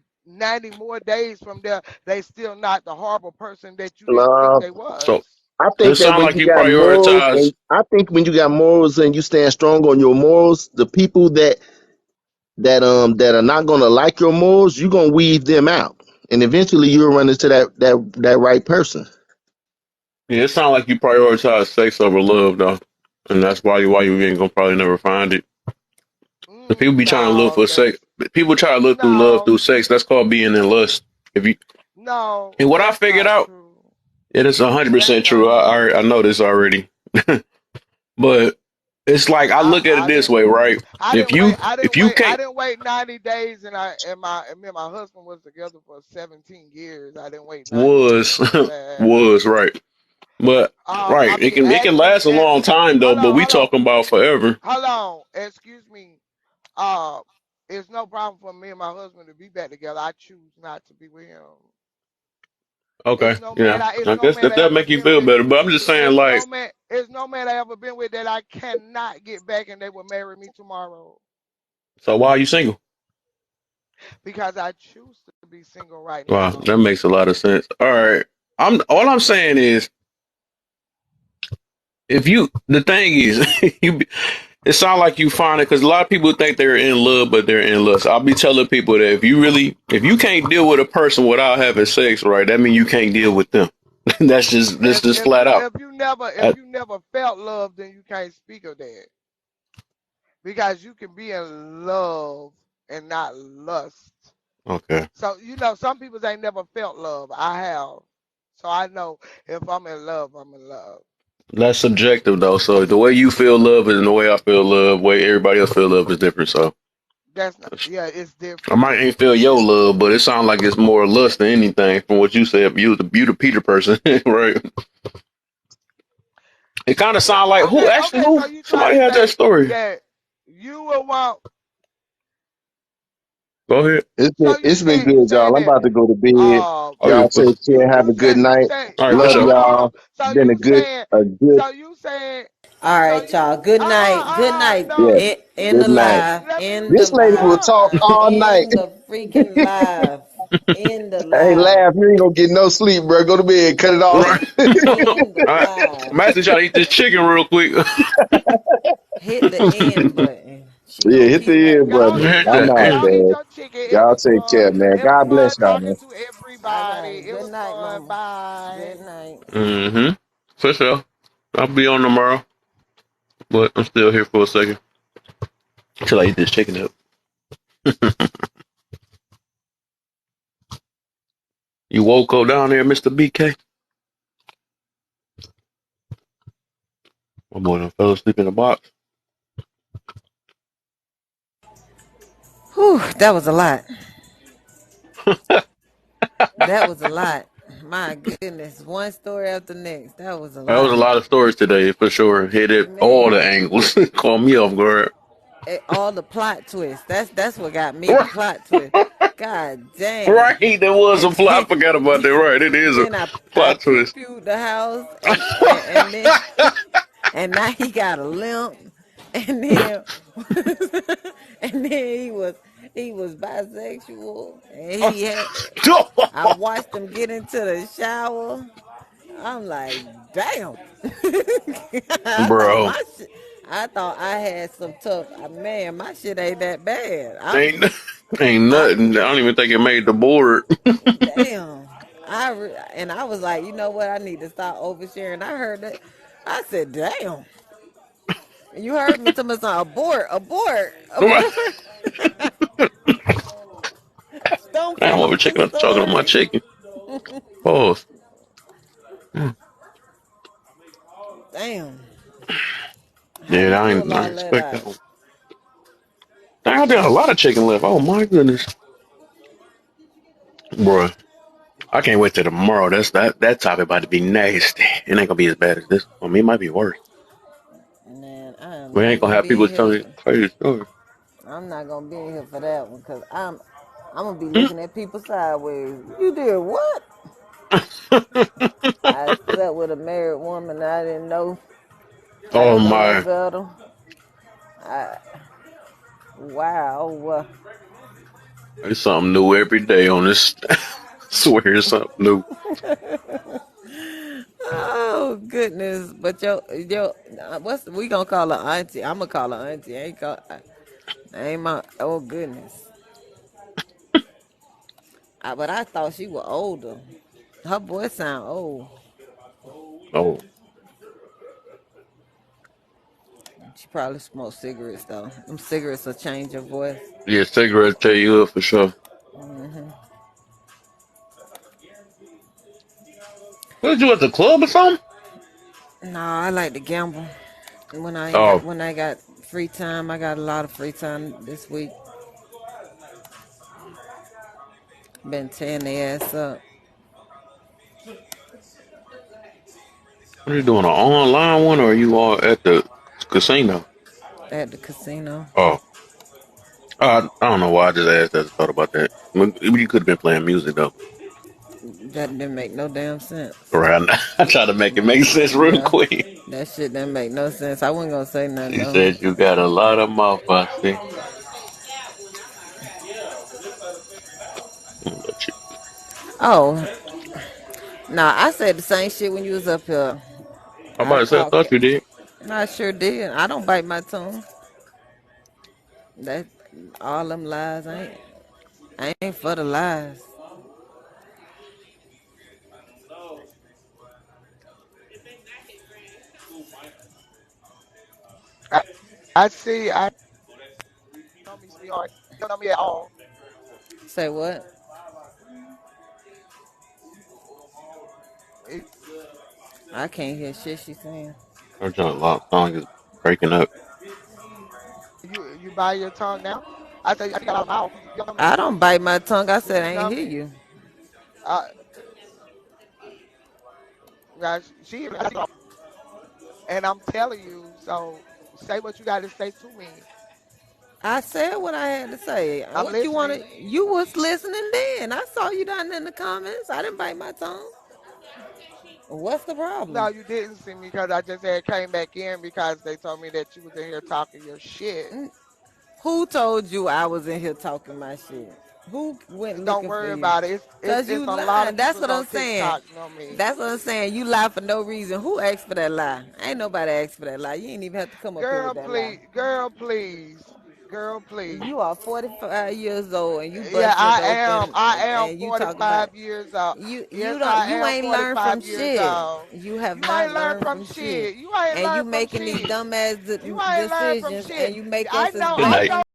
more days from there they still not the horrible person that you didn't think Uh, they so was. I it think that sounds when like you you got morals, prioritize. and I think when you got morals and you stand strong on your morals, the people that are not gonna like your morals, you're gonna weed them out, and eventually you'll run into that right person. Yeah, it sounds like you prioritize sex over love, though, and that's why you ain't gonna probably never find it. The people be trying to look No, for sex. People try to look through love no, through sex. That's called being in lust. If you no, and what I that's figured not out, true. it is hundred That's percent true. not true. I know this already, but it's like I look at it I this didn't way, right? I If didn't you wait. I if didn't you wait. I can't didn't wait 90 days, and me and my husband was together for 17 years. I didn't wait 90 days was for that. was right, but I right, it mean, can actually, last a long time though. hold But on, we hold on, talking about forever. hold on. Excuse me. Uh, it's no problem for me and my husband to be back together. I choose not to be with him. Okay, yeah, It's I no guess man if I that ever make you been feel with. better, but I'm just saying, like, It's no man I ever been with that I cannot get back and they will marry me tomorrow so why are you single? because I choose to be single right Wow, now. that makes a lot of sense. All right, I'm saying is if you the thing is you it sounds like you find it because a lot of people think they're in love, but they're in lust. I'll be telling people that if you can't deal with a person without having sex, right, that means you can't deal with them. That's just flat out. If I, you never felt love, then you can't speak of that because you can be in love and not lust. okay, So some people ain't never felt love. I have, so I know if I'm in love, I'm in love. that's subjective though. So the way you feel love and the way I feel love, the way everybody else feel love is different. So That's not. Yeah, it's I different. might ain't feel It's your different. love, but it sounds like it's more lust than anything from what you said. You the Peter person, right? It kind of No, sounds like okay, who okay. So you trying somebody to had that say story. that? You will want. Go ahead. So you It's been saying good, y'all. I'm that? about to go to bed. Oh, yeah, Y'all Um, for take care. Have a good you night. say all right, for Love sure. hold on. y'all. So Been you saying a good. so you saying All so right, you y'all. Good night. Good night. no Yeah. In let the Good me night. live. let me In the This lady will live. talk respond. all night. In the freaking live. In the Hey, live. laugh. You ain't gonna get no sleep, bro. Go to bed. Cut it off. Right. In the All right. live. I'm actually trying to eat this chicken real quick. Hit the end button. She Yeah, gonna hit keep the end Go button. eat Hit your I'm the out, end. go eat man. your chicken. Y'all take care, man. It was God bless fun y'all, talking man. to all everybody. right. It Good was night, fun. mama. Bye. Good night. Mm-hmm. For sure. I'll be on tomorrow, but I'm still here for a second until I eat this chicken up. You woke up down there, Mr. BK? My boy done fell asleep in the box. Whew, that was a lot. That was a lot. My goodness. One story after the next. That was a That was a lot. lot of stories today, for sure. Hit it all the Man. angles. Call me off guard. All the plot twists. That's what got me. The Right, plot twist. God dang. right. There was a And plot. I forgot about that. Right, it is a then I plot pew twist. pewed the house and then and now he got a limp and then and then he was bisexual and he had I watched him get into the shower. I'm like, damn. I thought Bro, my shit. I thought I had some tough. Man, my shit ain't that bad. ain't ain't I nothing. I don't even think it made the board. damn. And I was like, you know what? I need to stop oversharing. I heard that. I said, damn. You heard me tell me something. Abort, abort, abort. Don't I'm over finish the checking out talking on my story. chicken. Pause. Damn. How you Yeah, I ain't pull not all that expect that out? one. Dang, I got a lot of chicken left. Oh my goodness, bro. I can't wait till tomorrow. That topic about to be nasty. It ain't gonna be as bad as this. I mean, it might be worse. Man, I am We ain't not gonna gonna have be people in here telling for. crazy stories. I'm not gonna be in here for that one because I'm gonna be looking at people sideways. You did what? I slept with a married woman I didn't know. I Oh didn't know no my, better. I wow. it's something new every day on this. Swear it's something new. Oh goodness! But yo, what's we gonna call her auntie? I'm gonna call her auntie. Ain't my oh goodness. But I thought she was older. Her voice sound old. Oh She probably smoked cigarettes though. Them cigarettes will change her voice. yeah, cigarette tell you up for sure. What you at the club or something? No, I like to gamble. Oh, When I got free time, I got a lot of free time this week. Been tearing their ass up what are you doing? An online one or are you all at the casino? at the casino. Oh, I don't know why I just asked. I just thought about that. You could have been playing music though. That didn't make no damn sense. Right. I tried to make it make sense real Yeah, quick. that shit didn't make no sense. I wasn't gonna say nothing She though. said you got a lot of mouth. I see. But you, Oh, nah, I said the same shit when you was up here. I'm I about to say I talked. thought you did. I sure did. I don't bite my tongue. That all them lies. I ain't for the lies. I, I see. I know me, sweetheart. You don't know me at all. Say what? Eh, I can't hear shit she saying. Her song is breaking up. You buy your tongue now. I got a lot of mouth. You don't know me. I don't bite my tongue. I Do said you I ain't know hear me? you. Uh, she and I'm telling you. So say what you got to say to me. I said what I had to say. I'm What you listening. wanted? You was listening then. I saw you down in the comments. I didn't bite my tongue. What's the No, problem? you didn't see me because I just had came back in because they told me that you was in here talking your shit. Who told you I was in here talking my shit? Who went Don't looking for worry you? about it. Cause It's you a lot lying. of That's people's what I'm on saying. TikTok know me. That's what I'm saying. You lie for no reason. Who asked for that lie? Ain't nobody asked for that lie. You ain't even have to come up here with Girl, that lie. please. Girl, please. Girl, please. You are 45 years old and you Yeah, busting it open I am and you talk about 45 years old. you Yes, don't I you am ain't learned from 45 years shit. old. You have You not ain't learned learned from from shit. shit. You ain't And you learned from making these shit. dumbass You ain't learned from decisions shit. and you make I us as know. Good I night. know. victims